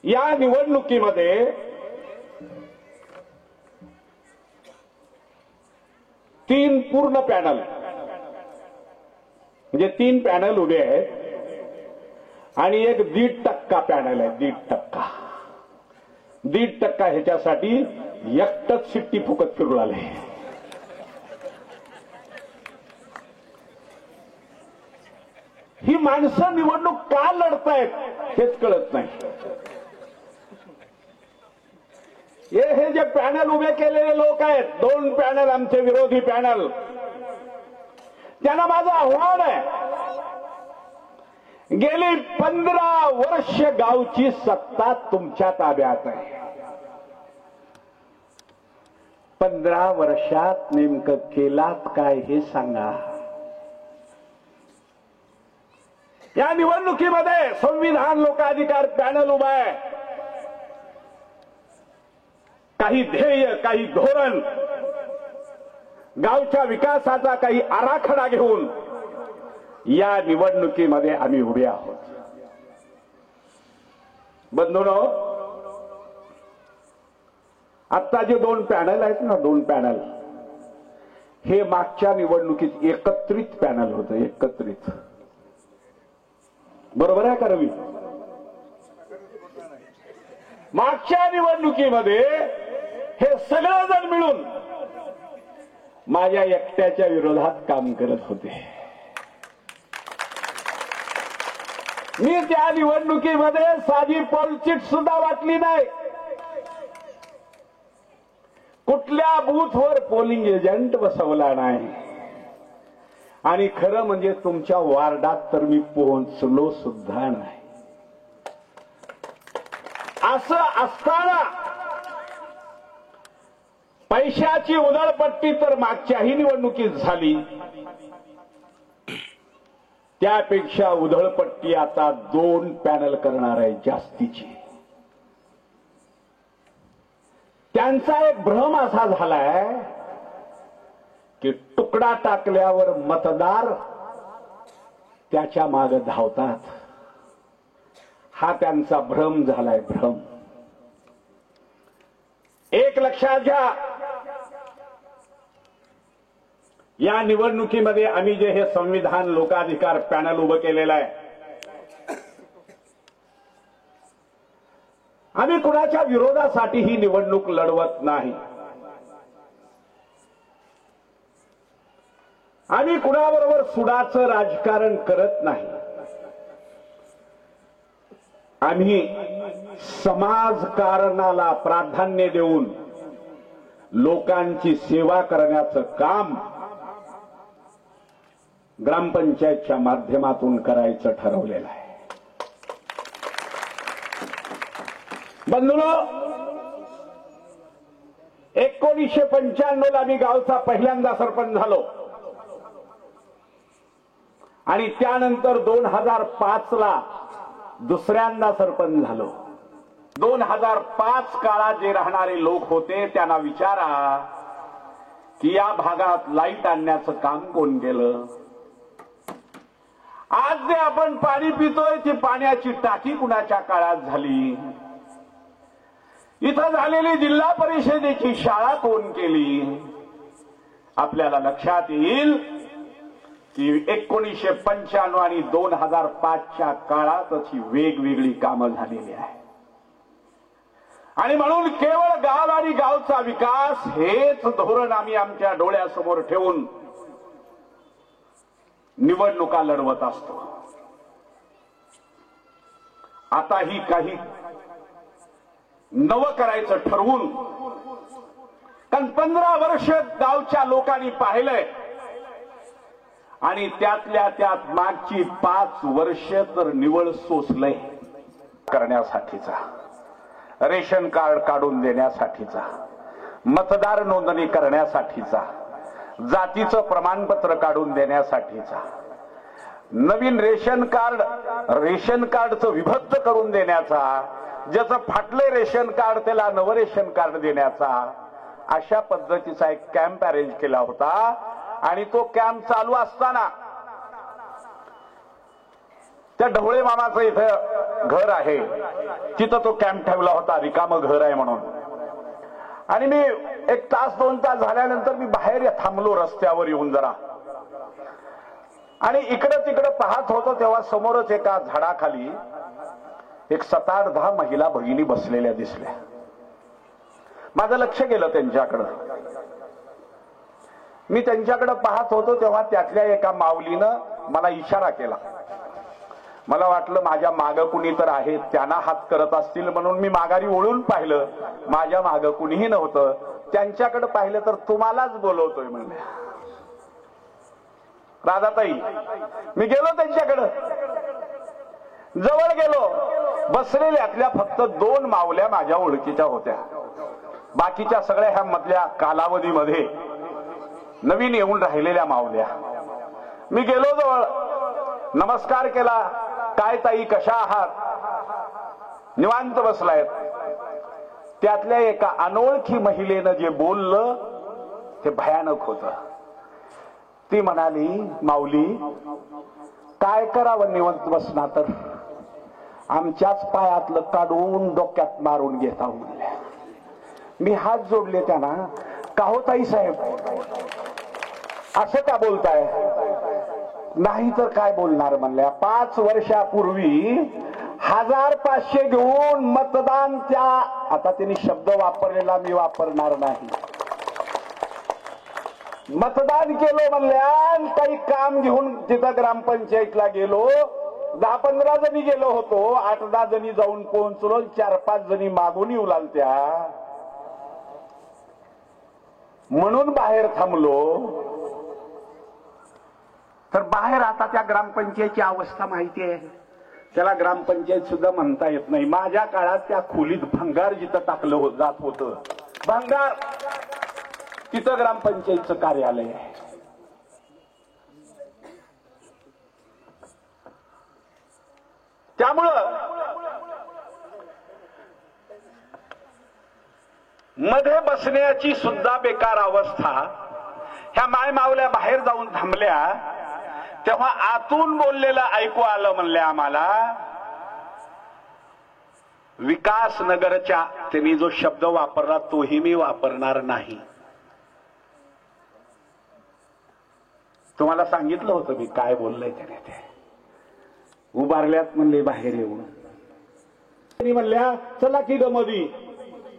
या निवडणुकीमध्ये तीन पूर्ण पॅनल म्हणजे 3 पॅनल उभे आहेत आणि एक 1.5% पॅनल आहे. 1.5% ह्याच्यासाठी एकटच शिट्टी फुकत फिरू आले. ही माणसं निवडणूक का लढतायत हेच कळत नाही. हे जे पॅनल उभे केलेले लोक आहेत, 2 पॅनल आमचे विरोधी पॅनल, त्यांना माझं आव्हान आहे, गेली 15 वर्ष गावची सत्ता तुमच्या ताब्यात आहे. 15 वर्षात नेमकं केलात काय हे सांगा. या निवडणुकीमध्ये संविधान लोकाधिकार पॅनल उभा आहे. काही ध्येय, काही धोरण, गावच्या विकासाचा काही आराखडा घेऊन या निवडणुकीमध्ये आम्ही उभे आहोत. बंधूंनो, आता जे 2 पॅनल आहेत ना, 2 पॅनल, हे मागच्या निवडणुकीत एकत्रित पॅनल होतं. एकत्रित, बरोबर आहे का रवी? मागच्या निवडणुकीमध्ये हे सगळेजण मिळून माझ्या एकट्याच्या विरोधात काम करत होते. मी त्या निवडणुकीमध्ये साधी पॉलिचिट सुद्धा वाटली नाही. कुठल्या बूथवर पोलिंग एजंट बसवला नाही. आणि खरं म्हणजे तुमच्या वार्डात तर मी पोहोचलो सुद्धा नाही. असं असताना पैशाची उधळपट्टी तर मागच्याही निवडणुकीत झाली. त्यापेक्षा उधळपट्टी आता 2 पॅनल करणार आहे जास्तीची. त्यांचा एक भ्रम असा झालाय की तुकडा टाकल्यावर मतदार त्याच्या मागे धावतात. हा त्यांचा भ्रम झालाय, भ्रम. एक लक्षात घ्या, या निवडणुकीमध्ये आम्ही जे हे संविधान लोकाधिकार पॅनल उभं केलेलं आहे, आम्ही कुणाच्या विरोधासाठी ही निवडणूक लढवत नाही. आम्ही कुणाबरोबर सुडाचं राजकारण करत नाही. आम्ही समाजकारणाला प्राधान्य देऊन लोकांची सेवा करण्याचं काम ग्रामपंचायतच्या माध्यमातून करायचं ठरवलेलं आहे. बंधूंनो, 1995 ला मी गावचा पहिल्यांदा सरपंच झालो आणि त्यानंतर 2005 ला दुसऱ्यांदा सरपंच झालो. 2005 काळात जे राहणारे लोक होते त्यांना विचारा की या भागात लाईट आणण्याचं काम कोण केलं. आज जे आपण पाणी पितोय ती पाण्याची टाकी कुणाच्या काळात झाली. इथं झालेली जिल्हा परिषदेची शाळा कोण केली. आपल्याला लक्षात येईल की 1995 आणि 2005च्या काळातच ही वेगवेगळी कामं झालेली आहे. आणि म्हणून केवळ गाव आणि गावचा विकास हेच धोरण आम्ही आमच्या डोळ्यासमोर ठेवून निवडणुका लढवत असतो. आताही काही नवं करायचं ठरवून, कारण 15 वर्ष गावच्या लोकांनी पाहिलंय आणि त्यातल्या त्यात मागची 5 वर्ष तर निवळ सोसलंय. करण्यासाठीचा, रेशन कार्ड काढून देण्यासाठीचा, मतदार नोंदणी करण्यासाठीचा, जातीचं प्रमाणपत्र काढून देण्यासाठीचा, नवीन रेशन कार्डचं विभक्त करून देण्याचा, ज्याचं फाटलंय रेशन कार्ड त्याला नवं रेशन कार्ड देण्याचा, अशा पद्धतीचा एक कॅम्प अरेंज केला होता. आणि तो कॅम्प चालू असताना त्या ढवळे मामाचं इथं घर आहे, तिथं तो कॅम्प ठेवला होता, रिकामं घर आहे म्हणून. आणि मी 1 तास 2 तास झाल्यानंतर मी बाहेर थांबलो रस्त्यावर येऊन जरा, आणि इकडं तिकडं पाहत होतो तेव्हा समोरच एका झाडाखाली एक 7-8-10 महिला भगिनी बसलेल्या दिसल्या. माझं लक्ष गेलं त्यांच्याकडं. मी त्यांच्याकडे पाहत होतो तेव्हा त्यातल्या एका माऊलीनं मला इशारा केला. मला वाटलं माझ्या मागं कुणी तर आहे, त्यांना हात करत असतील म्हणून मी माघारी वळून पाहिलं. माझ्या मागं कुणीही नव्हतं. त्यांच्याकडे पाहिलं तर तुम्हालाच बोलवतोय म्हणले. राधाताई, मी गेलो त्यांच्याकडं, जवळ गेलो. बसलेल्यातल्या फक्त 2 माऊल्या माझ्या ओळखीच्या होत्या. बाकीच्या सगळ्या ह्या मधल्या कालावधीमध्ये नवीन येऊन राहिलेल्या माऊल्या. मी गेलो जवळ, नमस्कार केला. काय ताई, कशा आहात? निवांत बसलायत. त्यातल्या एका अनोळखी महिलेनं जे बोललं ते भयानक होतं. ती म्हणाली, माऊली काय करावं निवांत बसना तर, आमच्याच पायातलं काढून डोक्यात मारून घेता म्हणल्या. मी हात जोडले त्यांना. का हो ताई साहेब, असं का बोलताय? नाही तर काय बोलणार म्हणल्या. 5 वर्षापूर्वी 1500 घेऊन मतदान, त्या आता त्यांनी शब्द वापरलेला मी वापरणार नाही, मतदान केलं म्हणल्या. काही काम घेऊन तिथं ग्रामपंचायतला गेलो. 10-15 जणी गेलो होतो. 8-10 जणी जाऊन पोहोचलो. 4-5 जणी मागून येऊ लागत्या म्हणून बाहेर थांबलो. तर बाहेर आता त्या ग्रामपंचायतची अवस्था माहिती आहे. त्याला ग्रामपंचायत सुद्धा म्हणता येत नाही. माझ्या काळात त्या खोलीत भंगार जिथं टाकलं जात होतं, भंगार, तिथं ग्रामपंचायतचं कार्यालय आहे. त्यामुळं मध्ये बसण्याची सुद्धा बेकार अवस्था. ह्या माय मावल्या बाहेर जाऊन थांबल्या तेव्हा आतून बोललेलं ऐकू आलं. म्हणले आम्हाला विकास नगरच्या, त्यांनी जो शब्द वापरला तोही मी वापरणार नाही. तुम्हाला सांगितलं होतं मी काय बोललंय त्याने. ते उभारल्यात म्हणले बाहेर येऊन. त्यांनी म्हणल्या चला की गमदी.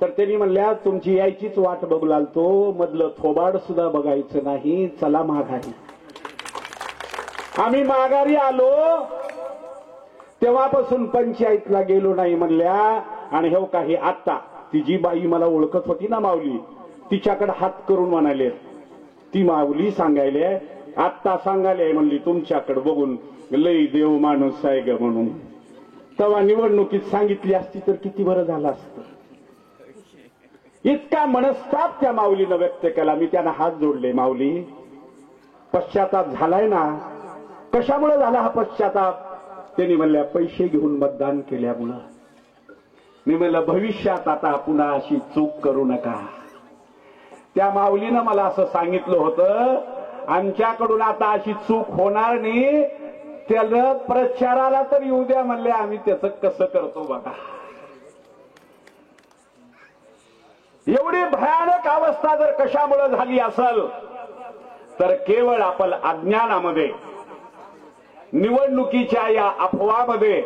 तर त्यांनी म्हणल्या तुमची यायचीच वाट बघू लागतो, मधलं थोबाड सुद्धा बघायचं नाही, चला माघारी. आम्ही माघारी आलो. तेव्हापासून पंचायतला गेलो नाही म्हणल्या. आणि हो काही आता ती जी बाई मला ओळखत होती ना माऊली, तिच्याकडे हात करून म्हणाले, ती माऊली सांगायले, आत्ता सांगायले म्हणली तुमच्याकडे बघून लई देव माणूस आहे ग म्हणून. तेव्हा निवडणुकीत सांगितली असती तर किती बरं झालं असतं. इतका मनस्ताप त्या माऊलीनं व्यक्त केला. मी त्यांना हात जोडले. माऊली, पश्चाताप झालाय ना? कशामुळे झाला हा पश्चाताप? त्यांनी म्हणल्या पैसे घेऊन मतदान केल्यामुळं. मी म्हणलं भविष्यात आता पुन्हा अशी चूक करू नका. त्या माऊलीनं मला असं सांगितलं होतं, आमच्याकडून आता अशी चूक होणार नाही, त्याला प्रचाराला तर येऊ द्या म्हणले, आम्ही त्याचं कसं करतो बघा. एवढी भयानक अवस्था जर कशामुळे झाली असेल तर केवळ आपण अज्ञानामध्ये, निवडणुकीच्या या अफवामध्ये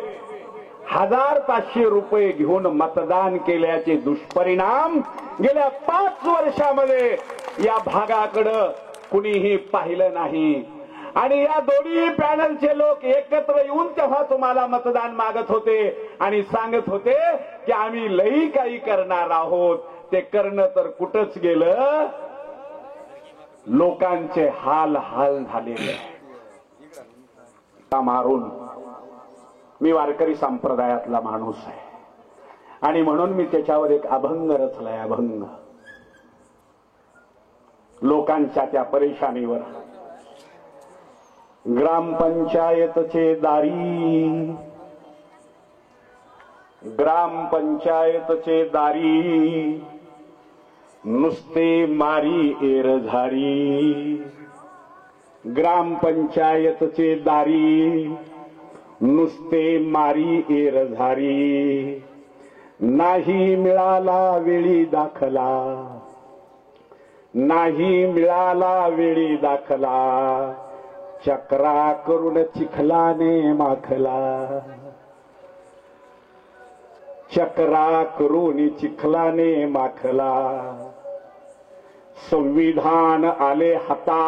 1500 रुपये घेऊन मतदान केल्याचे दुष्परिणाम गेल्या 5 वर्षामध्ये या भागाकडं कुणीही पाहिलं नाही. आणि या दोन्ही पॅनलचे लोक एकत्र येऊन तेव्हा तुम्हाला मतदान मागत होते आणि सांगत होते की आम्ही लई काही करणार आहोत. ते करणं तर कुठंच गेलं. लोकांचे हाल हाल झालेले मारून. मी वारकरी संप्रदायातला माणूस आहे आणि म्हणून मी त्याच्यावर एक अभंग रचलाय. अभंग लोकांच्या त्या परेशानीवर. ग्रामपंचायतचे दारी, ग्रामपंचायतचे दारी, नुसते मारी एरझारी. ग्रामपंचायतचे दारी, नुसते मारी एरझारी. नाही मिळाला वेळी दाखला, नाही मिळाला वेळी दाखला. चक्रा करून चिखलाने माखला, चक्रा करून चिखलाने माखला. संविधान आले हाता,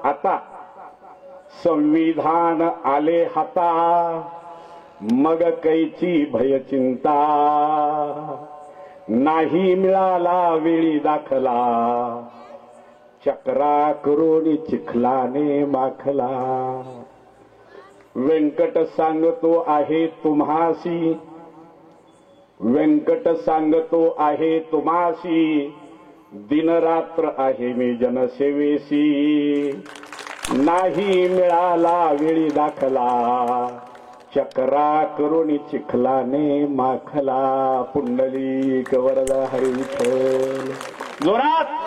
आता संविधान आले हाता. मग कैची भय चिंता. नाही मिळाला वेळी दाखला. चक्रा करून चिखलाने माखला. व्यंकट सांगतो आहे तुम्हासी, व्यंकट सांगतो आहे तुम्हासी. दिनरात्र आहे मी जनसेवेसी. नाही मिळाला वेळी दाखला. चक्रा करून चिखलाने माखला. पुंडलिक वरदा हरी विठ्ठल. जोरात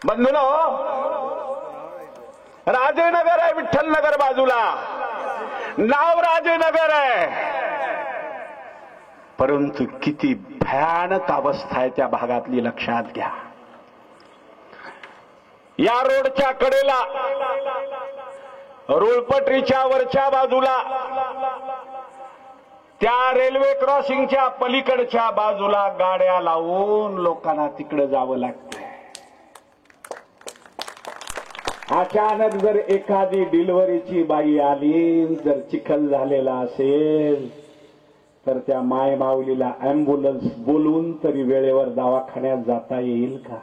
बंधूनो, राजेनगर आहे, विठ्ठल नगर बाजूला. नाव राजेनगर आहे, परंतु किती भयानक अवस्था आहे त्या भागातली लक्षात घ्या. या रोडच्या कडेला, रुळपटरीच्या वरच्या बाजूला, त्या रेल्वे क्रॉसिंगच्या पलीकडच्या बाजूला गाड्या लावून लोकांना तिकडे जावं लागतंय. अचानक जर एखादी डिलिव्हरीची बाई आली, जर चिखल झालेला असेल तर त्या माय माऊलीला अँब्युलन्स बोलवून तरी वेळेवर दवाखान्यात जाता येईल का?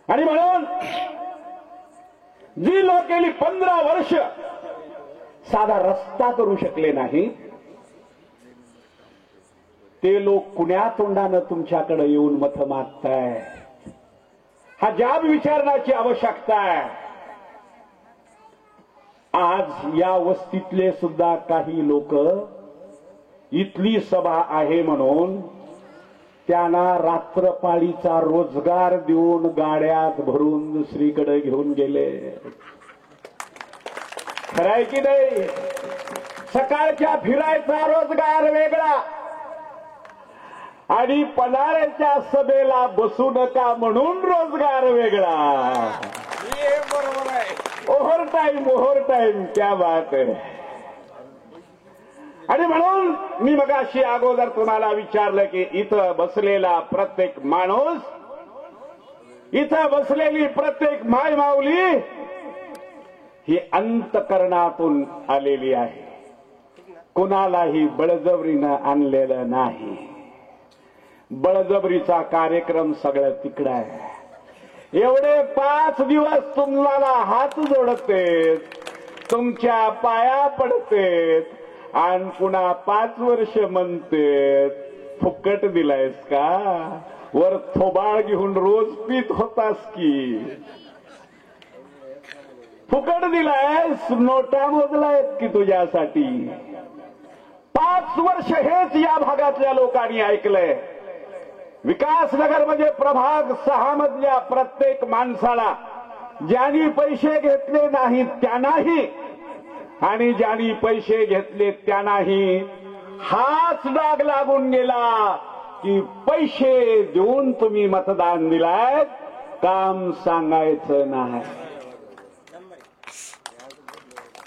आणि म्हणून जी लोक गेली 15 वर्ष साधा रस्ता करू शकले नाही, ते लोक कुण्या तोंडानं तुमच्याकडे येऊन मत मागताय? हा जाब विचारण्याची आवश्यकता आहे. आज या वस्तीतले सुद्धा काही लोक इथली सभा आहे म्हणून त्यांना रात्रपाळीचा रोजगार देऊन गाड्यात भरून दुसरीकडे घेऊन गेले. खरंय की नाही? सकाळच्या फिरायचा रोजगार वेगळा आणि पणाऱ्याच्या सभेला बसू नका म्हणून रोजगार वेगळा. बरोबर आहे. ओव्हर टाइम क्या बात आहे. आणि म्हणून मी मगाशी अगोदर तुम्हाला विचारलं की इथं बसलेला प्रत्येक माणूस, इथं बसलेली प्रत्येक माय माऊली ही अंतकरणातून आलेली आहे. कुणालाही बळजबरीनं आणलेलं नाही. बळजबरीचा कार्यक्रम सगळं तिकडं आहे. एवढे 5 दिवस तुम्हाला हात जोडते, तुमच्या पाया पडते आणि पुन्हा 5 वर्ष म्हणते फुकट दिलायस का? वर थोबाळ घेऊन रोज पीत होतास की फुकट दिलायस? नोटा मोजलायत की तुझ्यासाठी? 5 वर्ष हेच या भागातल्या लोकांनी ऐकलंय. विकासनगर म्हणजे प्रभाग 6 मधल्या प्रत्येक माणसाला ज्यांनी पैसे घेतले नाहीत त्यांनाही आणि ज्यांनी पैसे घेतले त्यांनाही हाच डाग लागून गेला की पैसे देऊन तुम्ही मतदान दिलाय, काम सांगायचं नाही.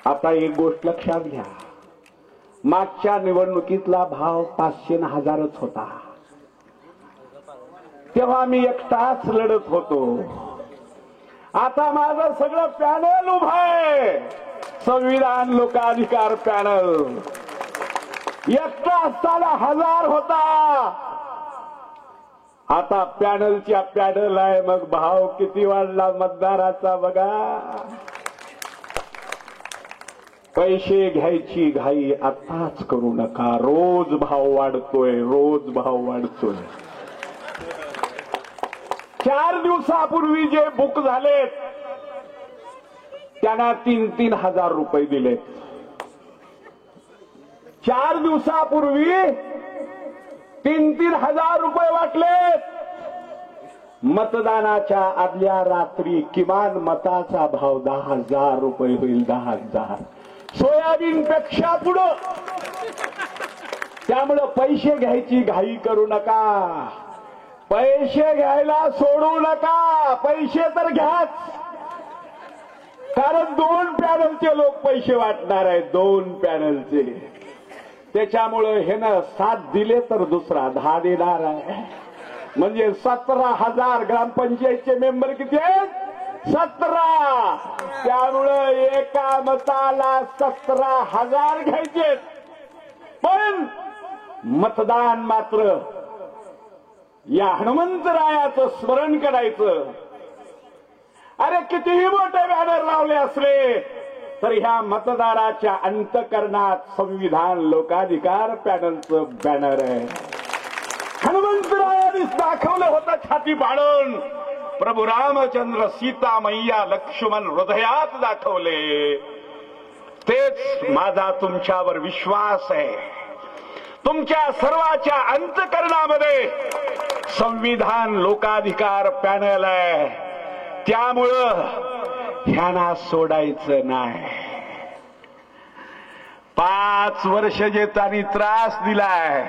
आता एक गोष्ट लक्षात घ्या, मागच्या निवडणुकीतला भाव 500 न 1000च होता. तेव्हा मी एकटाच लढत होतो. आता माझं सगळं पॅनल उभं आहे, संविधान लोकाधिकार पॅनल. एकटा असताना 1000 होता, आता पॅनलच्या पॅनल आहे. मग भाव किती वाढला मतदाराचा बघा. पैसे घ्यायची घाई आताच करू नका. रोज भाव वाढतोय, रोज भाव वाढतोय. 4 दिवसापूर्वी जे बुक झालेत त्यांना 3-3 हजार रुपये दिलेत. 4 दिवसापूर्वी 3-3 हजार रुपये वाटलेत. मतदानाच्या आदल्या रात्री किमान मताचा भाव 10,000 रुपये होईल. 10,000 सोयाबीन पेक्षा पुढं. त्यामुळं पैसे घ्यायची घाई करू नका. पैसे घ्यायला सोडू नका. पैसे तर घ्याच, कारण 2 पॅनलचे लोक पैसे वाटणार आहेत. 2 पॅनलचे. त्याच्यामुळे हे ना 7 दिले तर दुसरा 10 देणार आहे. म्हणजे 17,000. ग्रामपंचायतचे मेंबर किती आहेत? 17. त्यामुळं एका मताला 17,000 घ्यायचे. पण मतदान मात्र या हनुमंतरायाचं स्मरण करायचं. अरे कितीही मोठे बॅनर लावले असले तर ह्या मतदाराच्या अंतःकरणात संविधान लोकाधिकार पॅनलचं बॅनर आहे. हनुमंतरायानेच दाखवलं होतं छाती पाडून. प्रभू रामचंद्र, सीता मैया, लक्ष्मण हृदयात दाखवले. तेच माझा तुमच्यावर विश्वास आहे. तुमच्या सर्वाच्या अंतःकरणामध्ये संविधान लोकाधिकार पॅनल आहे. त्यामुळं ह्यांना सोडायचं नाही. 5 वर्ष जे त्यांनी त्रास दिलाय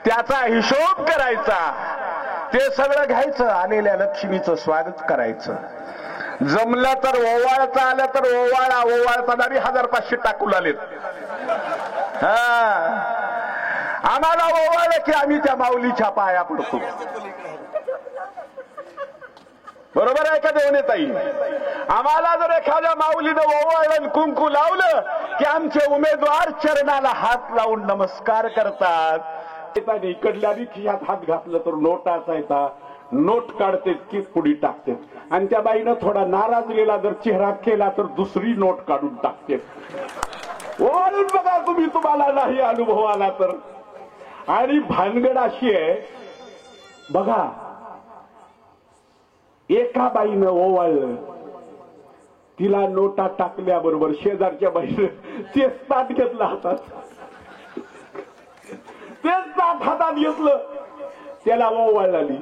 त्याचा हिशोब करायचा. ते सगळं घ्यायचं. आलेल्या लक्ष्मीचं स्वागत करायचं. जमलं तर ओवाळता आलं तर ओवाळताना 1,500 टाकून आलेत. आम्हाला ओवाळलं की आम्ही त्या माऊलीच्या पाया पडतो. बरोबर आहे का देवनेताई? आम्हाला जर एखाद्या माऊलीनं ओवाळलं, कुंकू लावलं की आमचे उमेदवार चरणाला हात लावून नमस्कार करतात. इकडल्या खिशात हात घातलं तर नोटाचा येता. नोट काढते की पुढी टाकते. आणि त्या बाईनं थोडा नाराजलेला जर चेहरा केला तर दुसरी नोट काढून टाकते. ओवाळून बघा तुम्ही, तुम्हाला नाही अनुभव आला तर. आणि भानगड अशी आहे बघा, एका बाईनं ओवाळलं, तिला नोटा टाकल्याबरोबर शेजारच्या बाईनं तेच ताट घेतलं हातात. तेच ताट हातात घेतलं, त्याला ओवाळली.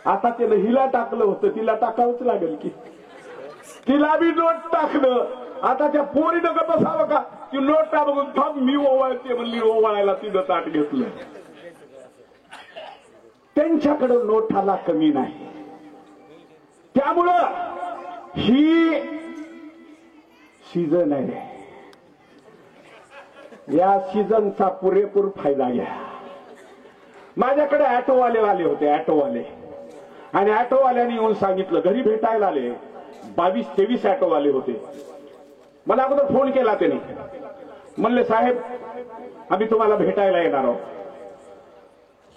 आता त्यानं हिला टाकलं होतं, तिला टाकावंच लागेल की. तिला बी नोट टाकलं. आता त्या पोरीनं का बसावं का? ती नोटा बघून थांब मी ओवाळते म्हणली. ओवाळायला तिनं ताट घेतलं. त्यांच्याकडं नोटाला कमी नाही. त्यामुळं ही सीझन आहे. या सीझनचा पुरेपूर फायदा घ्या. माझ्याकडे ऑटोवाले होते, ऑटोवाले. आणि ऑटोवाल्यांनी येऊन सांगितलं, घरी भेटायला आले. 22-23 ऑटोवाले होते. मला अगोदर फोन केला त्यांनी. म्हणले साहेब आम्ही तुम्हाला भेटायला येणार आहोत.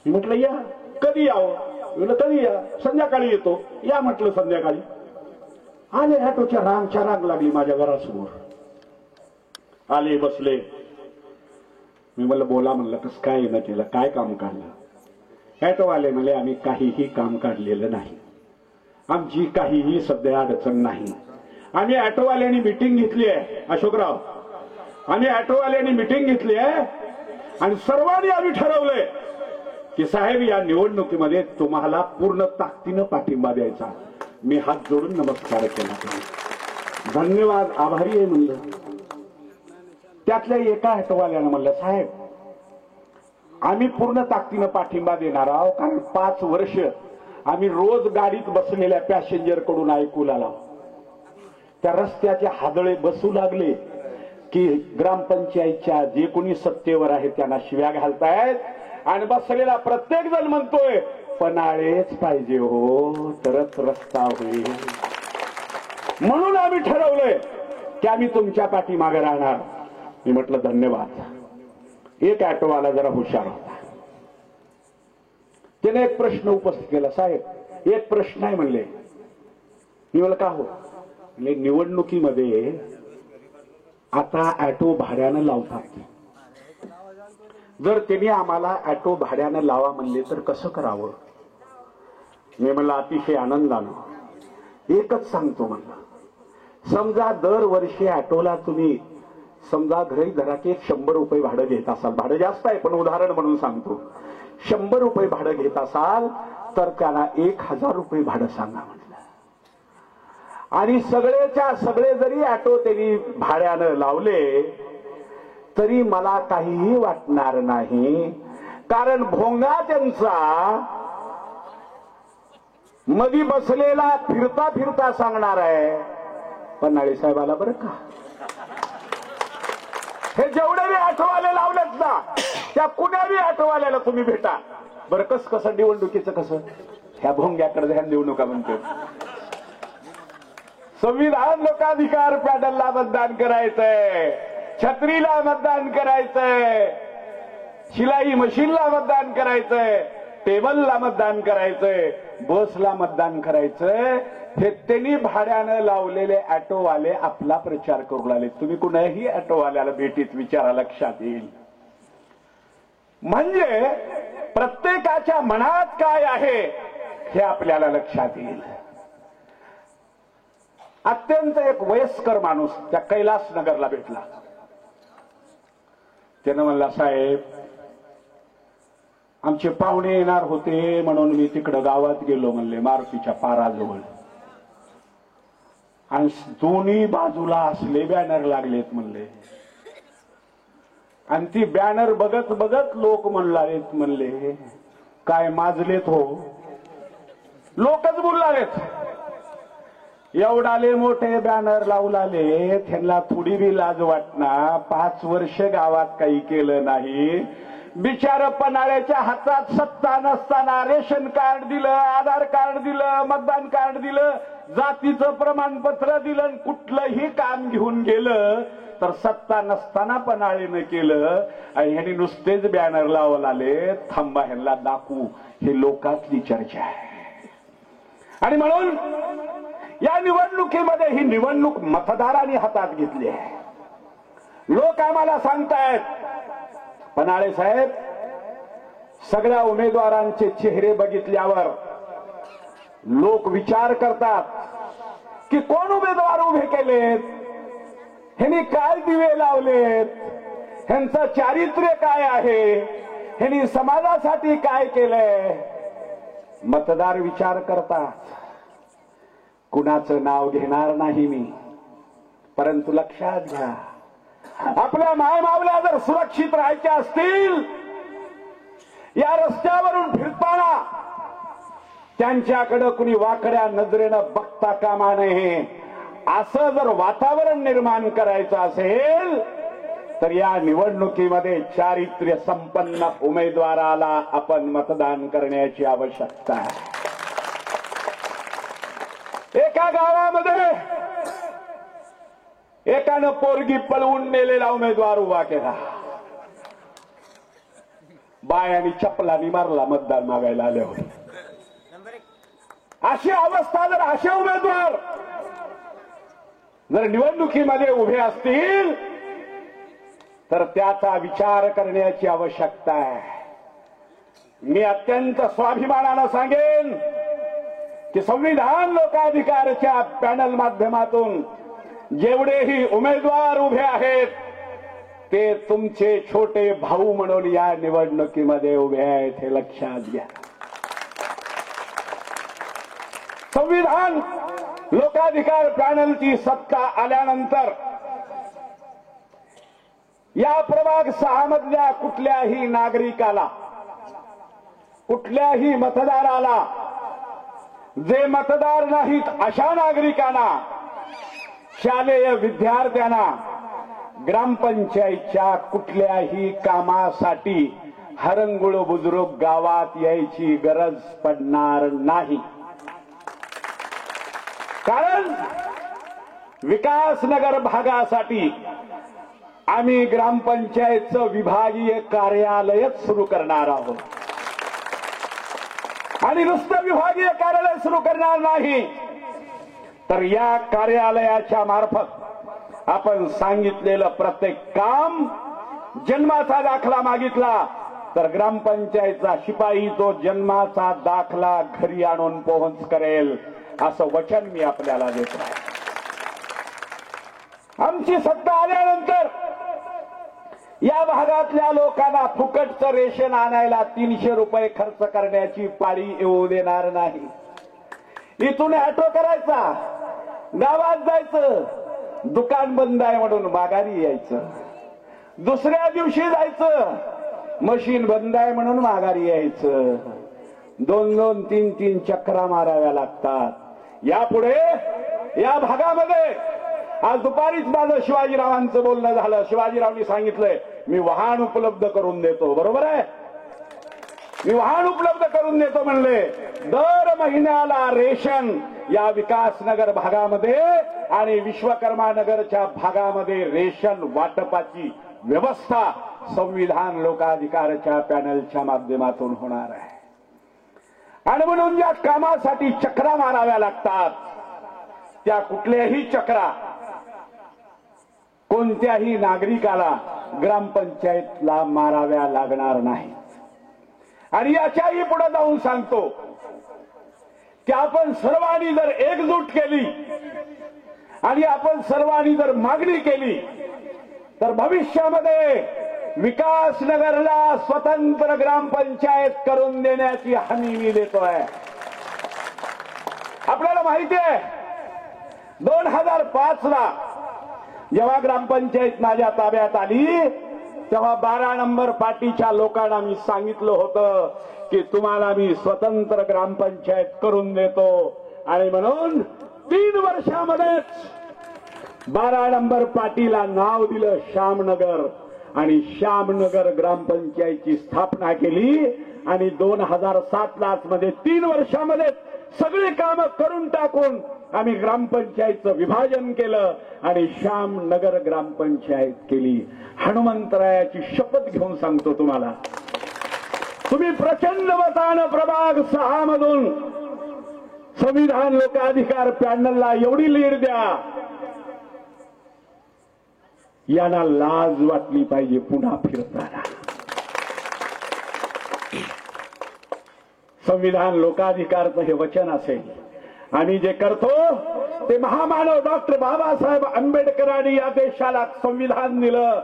मी म्हटलं या. कधी यावं? म्हणलं कधी या? संध्याकाळी येतो. या म्हटलं संध्याकाळी. आले. ऑटोच्या रांग लागली माझ्या घरासमोर. आले, बसले. मी म्हणलं बोला. म्हणलं कसं काय येणं केलं, काय काम काढलं? ऑटोवाले म्हणले आम्ही काहीही काम काढलेलं नाही. आमची काहीही सध्या अडचण नाही. आम्ही ऑटोवाल्यांनी मिटिंग घेतली आहे अशोकराव. आम्ही ऑटोवाल्यांनी मिटिंग घेतली आहे आणि सर्वांनी आम्ही ठरवलंय की साहेब या निवडणुकीमध्ये तुम्हाला पूर्ण ताकदीनं पाठिंबा द्यायचा. मी हात जोडून नमस्कार केला. धन्यवाद, आभारी आहे म्हणलं. त्यातल्या एका ऑटोवाल्यानं म्हणलं साहेब आम्ही पूर्ण ताकदीनं पाठिंबा देणार आहोत, कारण 5 वर्ष आम्ही रोज गाडीत बसलेल्या पॅसेंजर कडून ऐकू आलो. त्या रस्त्याचे हादळे बसू लागले की ग्रामपंचायतच्या जे कोणी सत्तेवर आहेत त्यांना शिव्या घालतायत. आणि बसलेला प्रत्येक जण म्हणतोय पन्हाळेच पाहिजे हो, तरच रस्ता होईल. म्हणून आम्ही ठरवलंय की आम्ही तुमच्या पाठीमागे राहणार. मी म्हटलं धन्यवाद. एक ऑटोवाला जरा हुशार होता. त्याने एक प्रश्न उपस्थित केला, साहेब एक प्रश्न आहे म्हणले. मी म्हणलं का हो? म्हणजे निवडणुकीमध्ये आता ऑटो भाड्यानं लावतात. जर त्यांनी आम्हाला ऑटो भाड्यानं लावा म्हणले तर कसं करावं? मी म्हणलं अतिशय आनंदानं एकच सांगतो म्हणलं, समजा दरवर्षी ऑटोला तुम्ही समजा घरी धरा की 100 रुपये भाडं घेत असाल, भाडं जास्त आहे पण उदाहरण म्हणून सांगतो, 100 रुपये भाडं घेत असाल तर त्यांना 1000 रुपये भाडं सांगा म्हटलं. आणि सगळेच्या सगळे जरी ऑटो त्यांनी भाड्यानं लावले तरी मला काहीही वाटणार नाही, कारण भोंगा त्यांचा मधी बसलेला फिरता फिरता सांगणार आहे, पन्हाळे साहेबाला बरं का, हे जेवढे बी ऑटोवाले लावलेत ना त्या कुण्याही ऑटोवाल्याला तुम्ही भेटा बरं. कसं निवडणुकीचं कसं ह्या भोंग्याकडे ध्यान देऊ नका म्हणतो. संविधान लोकाधिकार पॅनलला मतदान करायचंय, छत्रीला मतदान करायचंय, शिलाई मशीनला मतदान करायचंय, टेबलला मतदान करायचंय, बसला मतदान करायचंय. हे त्यांनी भाड्यानं लावलेले ऑटोवाले आपला प्रचार करू लागले. तुम्ही कुणाही ऑटोवाल्याला भेटीत विचारा, लक्षात येईल. म्हणजे प्रत्येकाच्या मनात काय आहे हे आपल्याला लक्षात येईल. अत्यंत एक वयस्कर माणूस त्या कैलास नगरला भेटला. त्यानं म्हणला, साहेब आमचे पाहुणे येणार होते म्हणून मी तिकडं गावात गेलो म्हणले, मारुतीच्या पाराजवळ, आणि दोन्ही बाजूला असले बॅनर लागलेत म्हणले, आणि ती बॅनर बघत बघत लोक म्हणलात म्हणले, काय माजलेत हो, लोकच बोललात. एवढाले मोठे बॅनर लावलाले, त्यांना थोडी बी लाज वाटणार. 5 वर्ष गावात काही केलं नाही. बिचार पन्हाळ्याच्या हातात सत्ता नसताना रेशन कार्ड दिलं, आधार कार्ड दिलं, मतदान कार्ड दिलं, जातीचं प्रमाणपत्र दिलं, कुठलंही काम घेऊन गेलं तर सत्ता नसताना पन्हाळेनं केलं. आणि ह्यांनी नुसतेच बॅनर लावलाले, थांबा ह्यांना दाखवू, हे लोकातली चर्चा आहे. आणि म्हणून या निवडणुकीमध्ये ही निवडणूक मतदारांनी हातात घेतली आहे. लोक आम्हाला सांगतायत, पन्हाळे साहेब सगळ्या उमेदवारांचे चेहरे बघितल्यावर लोक विचार करतात की कोण उमेदवार उभे केलेत, ह्यांनी काय दिवे लावलेत, ह्यांचं चारित्र्य काय आहे, ह्यांनी समाजासाठी काय केलंय. मतदार विचार करतात. कुणाचं नाव घेणार नाही मी, परंतु लक्षात घ्या, आपल्या मायमावल्या जर सुरक्षित राहायच्या असतील, या रस्त्यावरून फिरताना त्यांच्याकडे कुणी वाकड्या नजरेनं बघता कामा नये. असं जर वातावरण निर्माण करायचं असेल तर या निवडणुकीमध्ये चारित्र्य संपन्न उमेदवाराला आपण मतदान करण्याची आवश्यकता आहे. एका गावामध्ये एकानं पोरगी पळवून नेलेला उमेदवार उभा केला. बायानी चपलानी मारला मतदान मागायला आले होते. अशी अवस्था जर असे उमेदवार जर निवडणुकीमध्ये उभे असतील तर त्याचा विचार करण्याची आवश्यकता आहे. मी अत्यंत स्वाभिमानानं सांगेन की संविधान लोकाधिकारच्या पॅनल माध्यमातून जेवढेही उमेदवार उभे आहेत ते तुमचे छोटे भाऊ म्हणून या निवडणुकीमध्ये उभे आहेत, हे लक्षात घ्या. संविधान लोकाधिकार पॅनलची सत्ता आल्यानंतर या प्रभाग 6 मधल्या कुठल्याही नागरिकाला, कुठल्याही मतदाराला, जे मतदार नाहीत अशा नागरिकांना, शालेय विद्यार्थ्यांना ग्रामपंचायतच्या कुठल्याही कामासाठी हरंगुळ बुजुर्ग गावात यायची गरज पडणार नाही. कारण विकासनगर भागासाठी आम्ही ग्रामपंचायतचं विभागीय कार्यालयच सुरू करणार आहोत. आणि नुसतं विभागीय कार्यालय सुरू करणार नाही, तर या कार्यालयाच्या मार्फत आपण सांगितलेलं प्रत्येक काम, जन्माचा दाखला मागितला तर ग्रामपंचायतचा शिपाई तो जन्माचा दाखला घरी आणून पोहोच करेल, असं वचन मी आपल्याला देतो आहे. आमची सत्ता आल्यानंतर या भागातल्या लोकांना फुकटचं रेशन आणायला 300 रुपये खर्च करण्याची पाळी येऊ देणार नाही. इथून ऑटो करायचा, गावात जायचं, दुकान बंद आहे म्हणून माघारी यायचं, दुसऱ्या दिवशी जायचं, मशीन बंद आहे म्हणून माघारी यायचं. 2-2, 3-3 चक्रा माराव्या लागतात. यापुढे या भागामध्ये आज दुपारीच माझं शिवाजीरावांचं बोलणं झालं. शिवाजीरावांनी सांगितलंय मी वाहन उपलब्ध करून देतो. बरोबर आहे, मी वाहन उपलब्ध करून देतो म्हणले. दर महिन्याला रेशन या विकासनगर भागामध्ये आणि विश्वकर्मा नगरच्या भागामध्ये रेशन वाटपाची व्यवस्था संविधान लोकाधिकारच्या पॅनलच्या माध्यमातून होणार आहे. आणि म्हणून ज्या कामासाठी चक्रा माराव्या लागतात त्या कुठल्याही चक्रा कोणत्याही नागरिकाला ग्रामपंचायतला माराव्या लागणार नाही. आणि याच्याही पुढे जाऊन सांगतो की आपण सर्वांनी जर एकजूट केली आणि आपण सर्वांनी जर मागणी केली तर भविष्यामध्ये विकासनगरला स्वतंत्र ग्रामपंचायत करून देण्याची हमी मी देतोय. आपल्याला माहिती आहे 2005 ला जेव्हा ग्रामपंचायत माझ्या ताब्यात आली तेव्हा 12 नंबर पाटीच्या लोकांना मी सांगितलं होतं की तुम्हाला मी स्वतंत्र ग्रामपंचायत करून देतो. आणि म्हणून 3 वर्षामध्येच 12 नंबर पाटीला नाव दिलं श्यामनगर आणि श्यामनगर ग्रामपंचायतची स्थापना केली. आणि 2007 ला मध्ये 3 वर्षामध्ये सगळे कामं करून टाकून आम्ही ग्रामपंचायतचं विभाजन केलं आणि श्यामनगर ग्रामपंचायत केली. हनुमंतरायाची शपथ घेऊन सांगतो तुम्हाला, तुम्ही प्रचंड मतानं प्रभाग 6 मधून संविधान लोकाधिकार पॅनलला एवढी लीड द्या, यांना लाज वाटली पाहिजे पुन्हा फिरताना. संविधान लोकाधिकारचं हे वचन असेल. आम्ही जे करतो ते महामानव डॉक्टर बाबासाहेब आंबेडकरांनी या देशाला संविधान दिलं.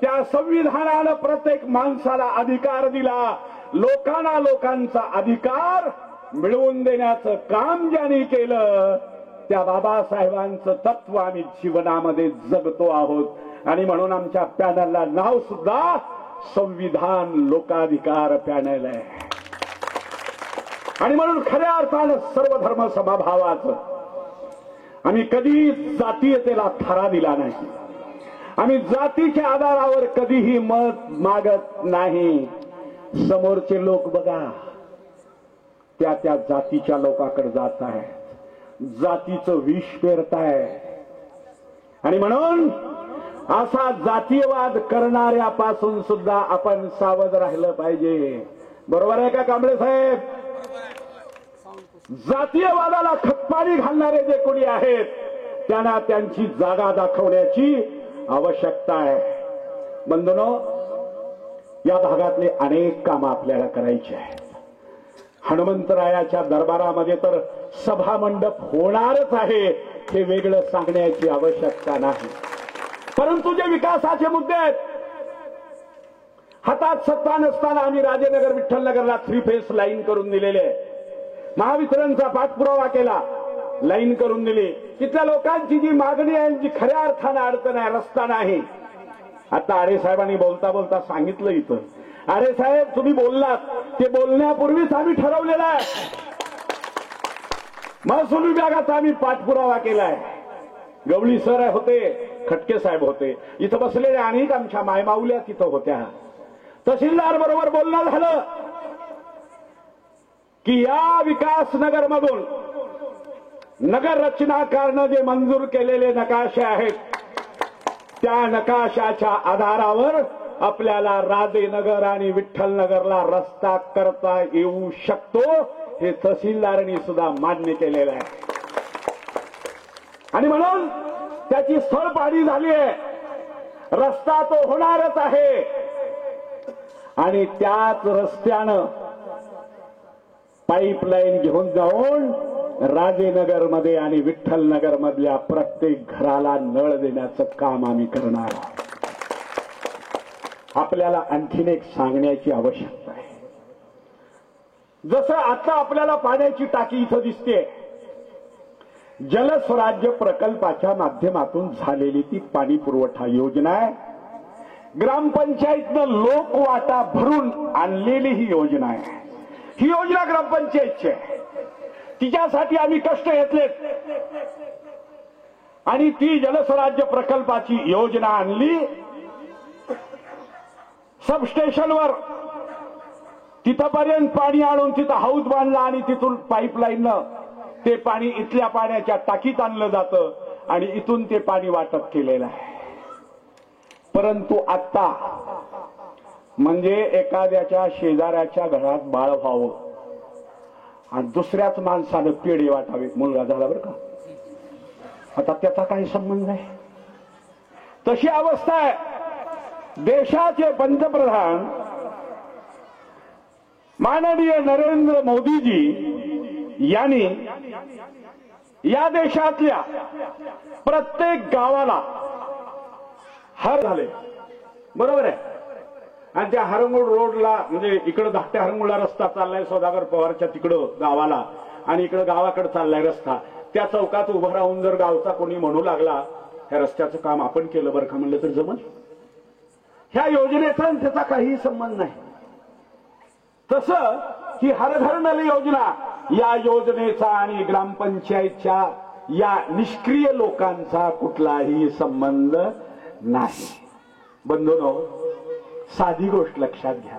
त्या संविधानानं प्रत्येक माणसाला अधिकार दिला. लोकांना लोकांचा अधिकार मिळवून देण्याचं काम ज्यांनी केलं त्या बाबासाहेबांचं तत्व आम्ही जीवनामध्ये जगतो आहोत. आणि म्हणून आमच्या पॅनलला नाव सुद्धा संविधान लोकाधिकार पॅनल आहे. आणि म्हणून खऱ्या अर्थानं सर्व धर्म समभावाचं आम्ही कधी जातीयतेला थारा दिला नाही. आम्ही जातीच्या आधारावर कधीही मत मागत नाही. समोरचे लोक बघा त्या त्या जातीच्या लोकांकडे जात आहे, जातीचं विष पेरताय. आणि म्हणून असा जातीयवाद करणाऱ्यापासून सुद्धा आपण सावध राहिलं पाहिजे. बरोबर आहे का कांबळे साहेब? जातीयवादाला खतपाणी घालणारे जे कोणी आहेत त्यांना त्यांची जागा दाखवण्याची आवश्यकता आहे. बंधूंनो, या भागातले अनेक कामं आपल्याला करायची आहेत. हनुमंतरायाच्या दरबारामध्ये तर सभा मंडप होणारच आहे, हे वेगळं सांगण्याची आवश्यकता नाही. परंतु जे विकासाचे मुद्दे आहेत, हातात सत्ता नसताना आम्ही राजेनगर विठ्ठलनगरला 3 फेस लाईन करून दिलेले, महावितरणचा पाठपुरावा केला, लाईन करून दिली. तिथल्या लोकांची जी मागणी आहे, जी खऱ्या अर्थानं अडचण आहे, रस्ता नाही. आता आरे साहेबांनी बोलता बोलता सांगितलं इथं, आरे साहेब तुम्ही बोललात ते बोलण्यापूर्वीच आम्ही ठरवलेलं आहे. महसूल विभागाचा आम्ही पाठपुरावा केलाय. गवळी सर होते, खटके साहेब होते, इथं बसलेले अनेक आमच्या मायमाऊल्या तिथं होत्या. तहसीलदार बरोबर बोलणं झालं की या विकास नगर मधून नगर रचनाकारनं जे मंजूर केलेले नकाशे आहेत त्या नकाशाच्या आधारावर आपल्याला राजेनगर आणि विठ्ठलनगरला रस्ता करता येऊ शकतो, हे तहसीलदारांनी सुद्धा मान्य केलेलं आहे. आणि म्हणून त्याची स्थळपाहणी झाली आहे. रस्ता तो होणारच आहे आणि त्याच रस्त्यानं पाईपलाईन घेऊन जाऊन राजेनगर मध्ये आणि विठ्ठलनगर मधल्या प्रत्येक घराला नळ देण्याचं काम आम्ही करणार आहोत. आपल्याला आणखीन एक सांगण्याची आवश्यकता आहे. जसं आता आपल्याला पाण्याची टाकी इथं दिसते, जलस्वराज्य प्रकल्पाच्या माध्यमातून झालेली ती पाणी पुरवठा योजना आहे. ग्रामपंचायतनं लोकवाटा भरून आणलेली ही योजना आहे. ही योजना ग्रामपंचायतची आहे. तिच्यासाठी आम्ही कष्ट घेतलेत आणि ती जलस्वराज्य प्रकल्पाची योजना आणली. सबस्टेशनवर तिथपर्यंत पाणी आणून तिथं हाऊस बांधला आणि तिथून पाईपलाईननं ते पाणी इथल्या पाण्याच्या टाकीत आणलं जातं आणि इथून ते पाणी वाटप केलेलं आहे. परंतु आता म्हणजे एखाद्याच्या शेजाऱ्याच्या घरात बाळ व्हावं आणि दुसऱ्याच माणसानं पेढे वाटावे, मुलगा झाला बरं का, आता त्याचा काही संबंध नाही. तशी अवस्था आहे. देशाचे पंतप्रधान माननीय नरेंद्र मोदीजी यांनी या देशातल्या प्रत्येक गावाला हर झाले, बरोबर आहे. आणि त्या हरंगुळ रोडला म्हणजे इकडं धाकट्या हरंगुळला रस्ता चाललाय सौदागर पवारच्या तिकडं गावाला आणि इकडं गावाकडे चाललाय रस्ता. त्या चौकात उभं राहून जर गावचा कोणी म्हणू लागला ह्या रस्त्याचं काम आपण केलं बरं का म्हणलं तर जमल? ह्या योजनेचा त्याचा काहीही संबंध नाही. तसं ही हर घर नल योजना, या योजनेचा आणि ग्रामपंचायतच्या या निष्क्रिय लोकांचा कुठलाही संबंध नाही. बंधूंनो, साधी गोष्ट लक्षात घ्या.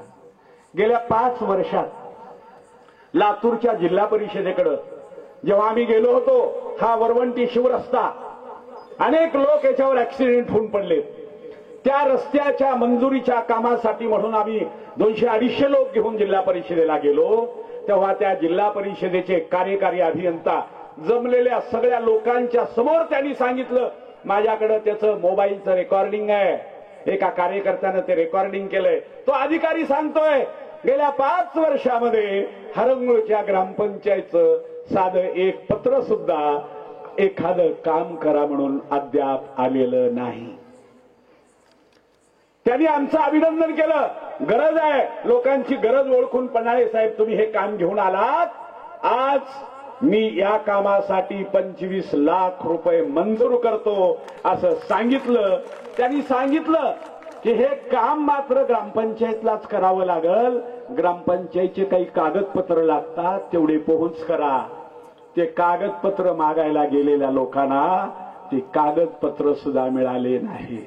गेल्या 5 वर्षात लातूरच्या जिल्हा परिषदेकडे जेव्हा आम्ही गेलो होतो, हा वरवंटी शिवरस्ता, अनेक लोक याच्यावर ऍक्सिडेंट होऊन पडले. त्या रस्त्याच्या मंजुरीच्या कामासाठी म्हणून आम्ही 200-250 लोक घेऊन जिल्हा परिषदेला गेलो. तेव्हा त्या जिल्हा परिषदेचे कार्यकारी अभियंता जमलेल्या सगळ्या लोकांच्या समोर त्यांनी सांगितलं, माझ्याकडे त्याचं मोबाईलचं रेकॉर्डिंग आहे. एका कार्यकर्त्यानं ते रेकॉर्डिंग केलंय. तो अधिकारी सांगतोय गेल्या 5 वर्षामध्ये हरंगुळच्या ग्रामपंचायतचं साधं एक पत्र सुद्धा एखादं काम करा म्हणून अद्याप आलेलं नाही. त्यांनी आमचं अभिनंदन केलं. गरज आहे, लोकांची गरज ओळखून पन्हाळे साहेब तुम्ही हे काम घेऊन आलात. आज मी या कामासाठी 25 लाख रुपये मंजूर करतो असं सांगितलं. त्यांनी सांगितलं की हे काम मात्र ग्रामपंचायतलाच करावं लागल. ग्रामपंचायतचे काही कागदपत्र लागतात तेवढे पोहोच करा. ते कागदपत्र मागायला गेलेल्या लोकांना ते कागदपत्र सुद्धा मिळाले नाही.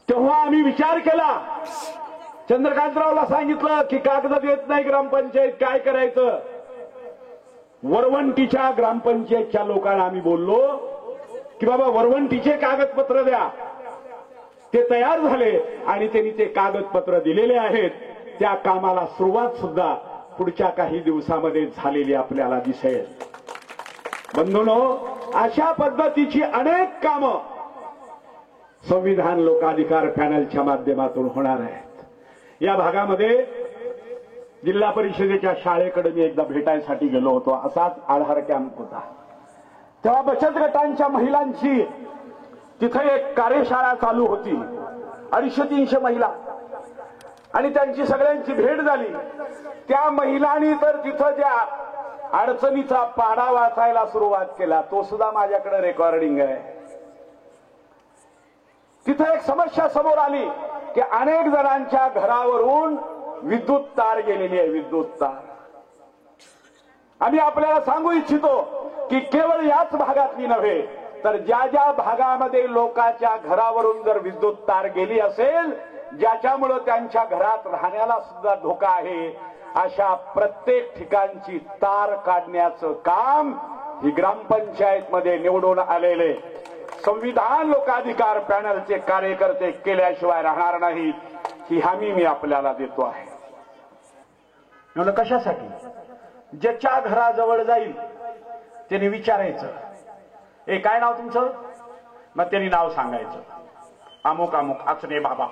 तेव्हा आम्ही विचार केला. चंद्रकांतरावला सांगितलं की कागद देत नाही ग्रामपंचायत, काय करायचं? वरवंटीच्या ग्रामपंचायतच्या लोकांना आम्ही बोललो की बाबा वरवंटीचे कागदपत्र द्या. ते तयार झाले आणि त्यांनी ते कागदपत्र दिलेले आहेत. त्या कामाला सुरुवात सुद्धा पुढच्या काही दिवसामध्ये झालेली आपल्याला दिसेल. बंधूंनो, अशा पद्धतीची अनेक कामं संविधान लोकाधिकार पॅनलच्या माध्यमातून होणार आहेत. या भागामध्ये जिल्हा परिषदेच्या शाळेकडे मी एकदा भेटायसाठी गेलो होतो. असाच आधार कॅम्प होता. तेव्हा बचत गटांच्या महिलांची तिथे एक कार्यशाळा चालू होती. 250-300 महिला आणि त्यांची सगळ्यांची भेट झाली. त्या महिलांनी तर तिथं ज्या अडचणीचा पाढा वाचायला सुरुवात केला तो सुद्धा माझ्याकडे रेकॉर्डिंग आहे. तिथे एक समस्या समोर आली की अनेक जणांच्या घरावरून विद्युत तार गेलेली आहे. विद्युत तार आम्ही आपल्याला सांगू इच्छितो की केवळ याच भागातली नव्हे तर ज्या ज्या भागामध्ये लोकांच्या घरावरून जर विद्युत तार गेली असेल ज्याच्यामुळं त्यांच्या घरात राहण्याला सुद्धा धोका आहे, अशा प्रत्येक ठिकाणची तार काढण्याचं काम ही ग्रामपंचायत मध्ये निवडून आलेले संविधान लोकाधिकार पॅनलचे कार्यकर्ते केल्याशिवाय राहणार नाही, ही हमी मी आपल्याला देतो आहे. म्हणून कशासाठी? ज्याच्या घराजवळ जाईल त्याने विचारायचं, ए काय नाव तुमचं? मग त्यांनी नाव सांगायचं, अमुक अमुक अचने बाबा.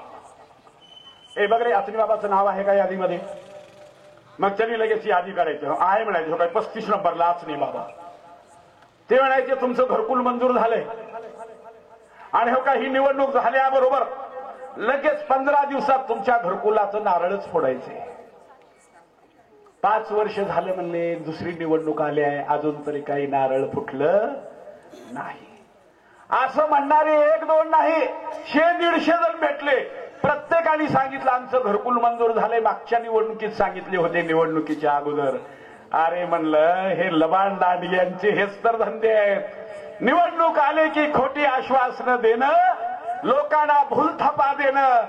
ए बघ रे, अचने बाबाचं नाव आहे का यादीमध्ये? मग त्यांनी लगेच यादी काढायचं, आहे म्हणायचं, काय 35 नंबरला अचने बाबा. ते म्हणायचे तुमचं घरकुल मंजूर झालंय, आणि हो का ही निवडणूक झाल्याबरोबर लगेच 15 दिवसात तुमच्या घरकुलाचं नारळच फोडायचे. 5 वर्ष झालं म्हणले, दुसरी निवडणूक आली आहे, अजून तरी काही नारळ फुटलं नाही. असं म्हणणारे 1-2 नाही, 100-150 जण भेटले. प्रत्येकाने सांगितलं आमचं घरकुल मंजूर झालंय. मागच्या निवडणुकीत सांगितले होते, निवडणुकीच्या अगोदर. अरे म्हणलं, हे लबाड दांडग्यांचे हेच तर धंदे आहेत. निवडणूक आले की खोटी आश्वासनं देणं, लोकांना भूलथापा देणं,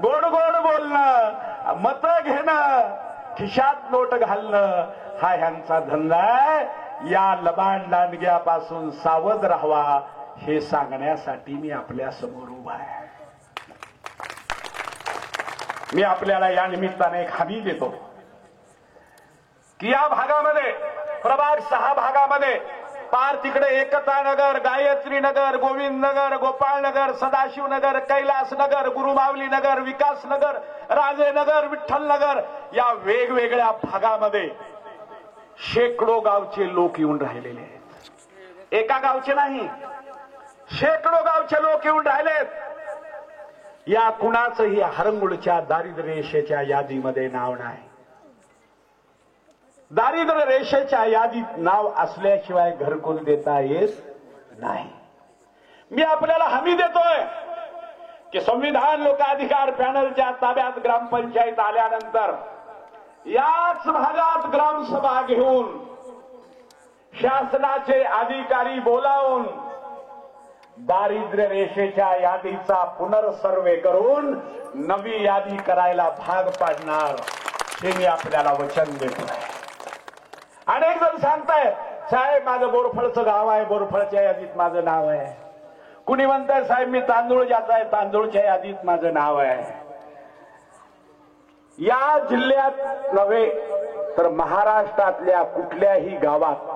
गोड गोड बोलणं, मतं घेणं, खिशात नोट घालणं, हा ह्यांचा धंदा आहे. या लबाड दांडग्यापासून सावध राहावा, हे सांगण्यासाठी मी आपल्या समोर उभा आहे. मी आपल्याला या निमित्ताने एक हमी देतो की या भागामध्ये, प्रभाग 6 भागामध्ये, पार तिकडे एकता नगर, गायत्री नगर, गोविंद नगर, गोपाळ नगर, सदाशिव नगर, कैलास नगर, गुरुमावली नगर, विकास नगर, राजे नगर, विठ्ठल नगर, या वेगवेगळ्या भागामध्ये शेकडो गावचे लोक येऊन राहिलेले आहेत. एका गावचे नाही, शेकडो गावचे लोक येऊन राहिलेत. या कुणाचंही हरंगुळच्या दारिद्र्य रेषेच्या यादीमध्ये नाव नाही. दारिद्र्य रेषेच्या यादीत नाव असल्याशिवाय घरकुल देता येत नाही. मी आपल्याला हमी देतोय की संविधान लोकाधिकार पॅनलच्या ताब्यात ग्रामपंचायत आल्यानंतर याच भागात ग्रामसभा घेऊन शासनाचे अधिकारी बोलावून दारिद्र्य रेषेच्या यादीचा पुनर्सर्वे करून नवी यादी करायला भाग पाडणार, हे मी आपल्याला वचन देतोय. अनेक जण सांगताय, साहेब माझं बोरफळचं गाव आहे, बोरफळच्या यादीत माझं नाव आहे. कुणी म्हणताय साहेब मी तांदूळ जात आहे, तांदूळच्या यादीत माझं नाव आहे. या जिल्ह्यात नव्हे तर महाराष्ट्रातल्या कुठल्याही गावात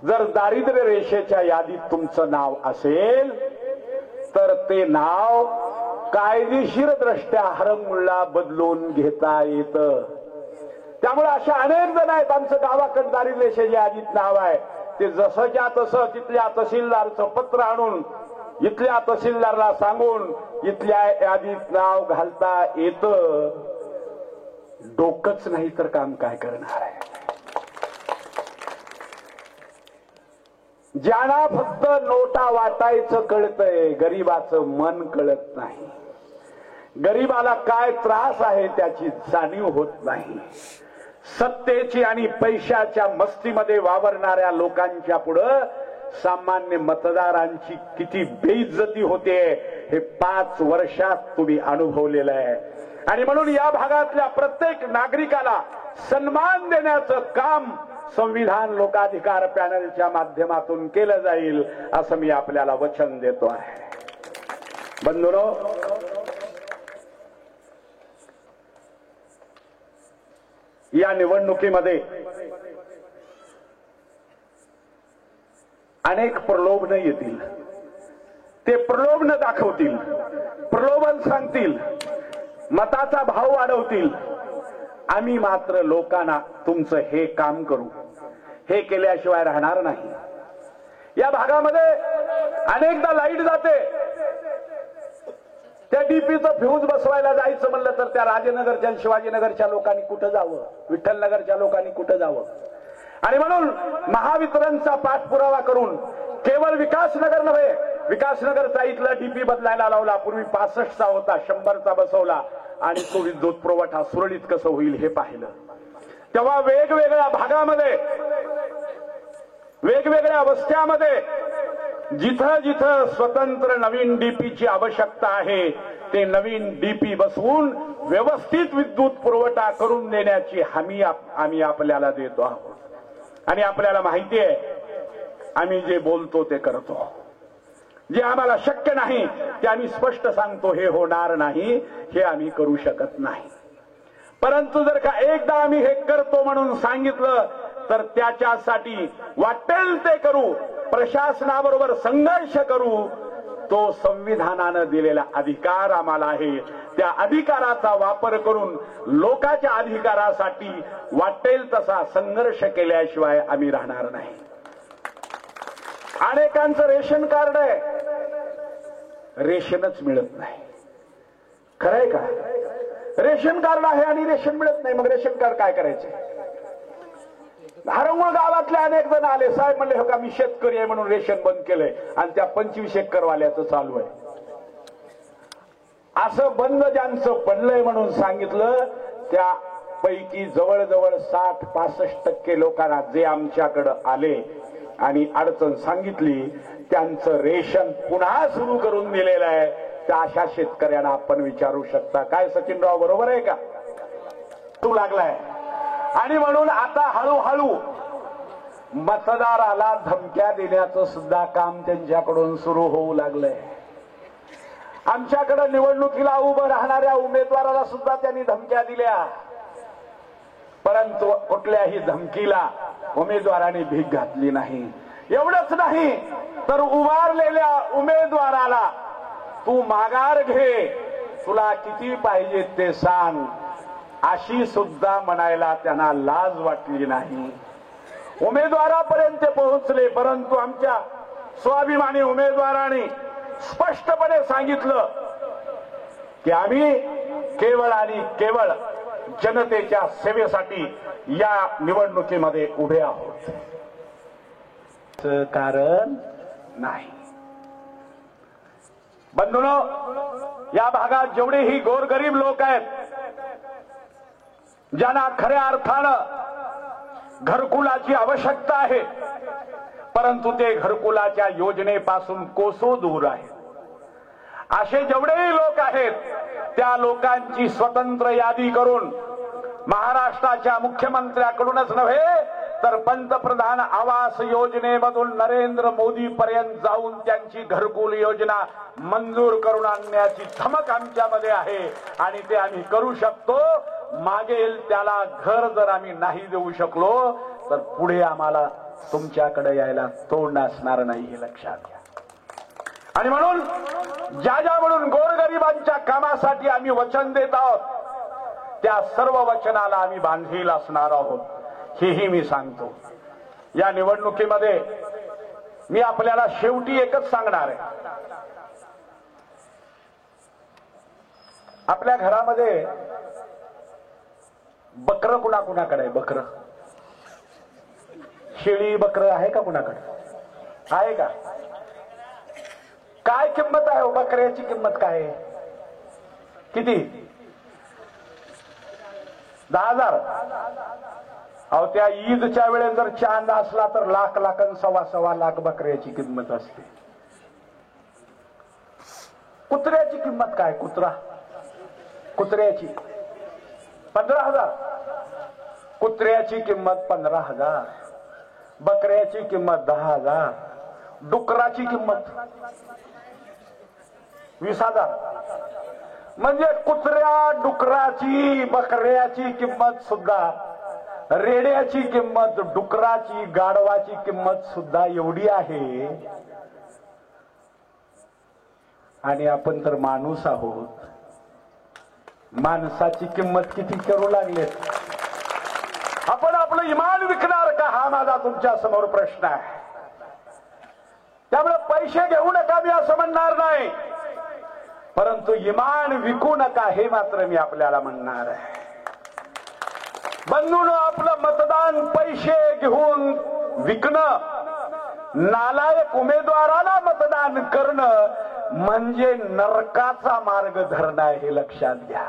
जर दारिद्र्य रेषेच्या यादीत तुमचं नाव असेल तर ते नाव कायदेशीर दृष्ट्या हरंगुळला बदलून घेता येतं. त्यामुळे अशा अनेक जण आहेत, आमचं गावाकडे दारिद्र्य रेषेच्या यादीत नाव आहे, ते जसंच्या तसं तिथल्या तहसीलदारचं पत्र आणून इथल्या तहसीलदारला सांगून इथल्या यादीत नाव घालता येतं. डोकंच नाही तर काम काय करणार आहे. ज्यांना फक्त नोटा वाटायचं कळतंय, गरीबाचं मन कळत नाही. गरीबाला काय त्रास आहे त्याची जाणीव होत नाही. सत्तेची आणि पैशाच्या मस्तीमध्ये वावरणाऱ्या लोकांच्या पुढं सामान्य मतदारांची किती बेइज्जती होते हे 5 वर्षात तुम्ही अनुभवलेलं आहे. आणि म्हणून या भागातल्या प्रत्येक नागरिकाला सन्मान देण्याचं काम संविधान लोकाधिकार पॅनलच्या माध्यमातून केलं जाईल, असं मी आपल्याला वचन देतो आहे. बंधूंनो, या निवडणुकीमध्ये अनेक प्रलोभन येतील. ते प्रलोभन दाखवतील, प्रलोभन सांगतील, मताचा भाव वाढवतील. आम्ही मात्र लोकांना तुमचं हे काम करू, हे केल्याशिवाय राहणार नाही. या भागामध्ये अनेकदा लाईट जाते, त्या डीपीचं फ्यूज बसवायला जायचं म्हणलं तर त्या राजेनगरच्या शिवाजीनगरच्या लोकांनी कुठं जावं, विठ्ठलनगरच्या लोकांनी कुठं जावं. आणि म्हणून महावितरणचा पाठपुरावा करून केवळ विकासनगर नव्हे, विकासनगरचा इथला डीपी बदलायला लावला. पूर्वी 65चा होता, 100चा बसवला आणि तो विद्युत पुरवठा सुरळीत कसं होईल हे पाहिलं. तेव्हा वेगवेगळ्या भागामध्ये, वेगवेगळ्या वस्त्यामध्ये जिथं जिथं स्वतंत्र नवीन डीपीची आवश्यकता आहे ते नवीन डीपी बसवून व्यवस्थित विद्युत पुरवठा करून देण्याची हमी आम्ही आपल्याला देतो आहोत. आणि आपल्याला माहिती आहे आम्ही जे बोलतो ते करतो. जे आम्हाला शक्य नाही ते आम्ही स्पष्ट सांगतो, हे होणार नाही, हे आम्ही करू शकत नाही. परंतु जर का एकदा आम्ही हे करतो म्हणून सांगितलं तर त्याच्यासाठी वाटेल ते करू, प्रशासनाबरोबर संघर्ष करू. तो संविधानानं दिलेला अधिकार आम्हाला आहे. त्या अधिकाराचा वापर करून लोकांच्या अधिकारासाठी वाटेल तसा संघर्ष केल्याशिवाय आम्ही राहणार नाही. अनेकांचं रेशन कार्ड आहे, रेशनच मिळत नाही. खरंय का? रेशन कार्ड आहे आणि रेशन मिळत नाही, मग रेशन कार्ड काय करायचे? हरंगुळ गावातले अनेक जण आले, साहेब म्हणले हो का मी शेतकरी आहे म्हणून रेशन बंद केलंय आणि त्या 25 एकरवाल्याचं चालू आहे. असं बंद ज्यांचं पडलंय म्हणून सांगितलं त्यापैकी जवळजवळ 60-65% लोकांना जे आमच्याकडं आले आणि अडचण सांगितली त्यांचं रेशन पुन्हा सुरू करून दिलेलं आहे. त्या अशा शेतकऱ्यांना आपण विचारू शकता. काय सचिनराव बरोबर आहे का? तू लागलाय. आणि म्हणून आता हळूहळू मतदाराला धमक्या देण्याचं सुद्धा काम त्यांच्याकडून सुरू होऊ लागलंय. आमच्याकडे निवडणुकीला उभं राहणाऱ्या उमेदवाराला सुद्धा त्यांनी धमक्या दिल्या, परंतु कुठल्याही धमकीला उमेदवाराने भीक घातली नाही. एवढंच नाही तर उभारलेल्या उमेदवाराला तू माघार घे, तुला किती पाहिजे ते सांग, अशी सुद्धा म्हणायला त्यांना लाज वाटली नाही. उमेदवारापर्यंत पोहोचले, परंतु आमच्या स्वाभिमानी उमेदवारांनी स्पष्टपणे सांगितलं की आम्ही केवळ आणि केवळ जनतेच्या सेवेसाठी या निवडणुकीमध्ये उभे आहोत. कारण नाही. बंधूंनो, या भागात जेवढेही गोरगरीब लोक आहेत ज्यांना खऱ्या अर्थानं घरकुलाची आवश्यकता आहे, परंतु ते घरकुलाच्या योजनेपासून कोसो दूर आहेत, असे जेवढेही लोक आहेत त्या लोकांची स्वतंत्र यादी करून महाराष्ट्राच्या मुख्यमंत्र्याकडूनच नव्हे तर पंतप्रधान आवास योजनेमधून नरेंद्र मोदी पर्यंत जाऊन त्यांची घरकुल योजना मंजूर करून आणण्याची धमक आमच्यामध्ये आहे आणि ते आम्ही करू शकतो. मागेल त्याला घर जर आम्ही नाही देऊ शकलो तर पुढे आम्हाला तुमच्याकडे यायला तोंड असणार नाही, हे लक्षात घ्या. आणि म्हणून ज्या म्हणून गोरगरिबांच्या कामासाठी आम्ही वचन देत आहोत त्या सर्व वचनाला आम्ही बांधील असणार आहोत, हेही मी सांगतो. या निवडणुकीमध्ये मी आपल्याला शेवटी एकच सांगणार आहे. आपल्या घरामध्ये बकरं कुणाकुणाकडे आहे? बकरं, शेळी बकरं आहे का कुणाकडे? आहे का? काय किंमत आहे बकऱ्याची? किंमत काय आहे? किती? 10,000. अहो त्या ईदच्या वेळेस जर चांद असला तर लाख आणि 1.25 लाख बकऱ्याची किंमत असते. कुत्र्याची किंमत काय? कुत्र्याची 15,000. कुत्र्याची किंमत 15,000, बकऱ्याची किंमत 10,000, डुकराची किंमत 20,000. म्हणजे कुत्र्या, डुकराची, बकऱ्याची किंमत सुद्धा, रेड्याची किंमत, डुकराची, गाढवाची किंमत सुद्धा एवढी आहे. आणि आपण तर माणूस आहोत, माणसाची किंमत किती करू लागले? आपण आपलं इमान विकणार का? हा माझा तुमच्या समोर प्रश्न आहे. त्यामुळे पैसे घेऊ नका मी असं म्हणणार नाही, परंतु इमान विकू नका हे मात्र मी आपल्याला म्हणणार आहे. बंधूंनो, आपलं मतदान पैसे घेऊन विकणं, नालायक उमेदवाराला मतदान करणं म्हणजे नरकाचा मार्ग धरणं आहे, हे लक्षात घ्या.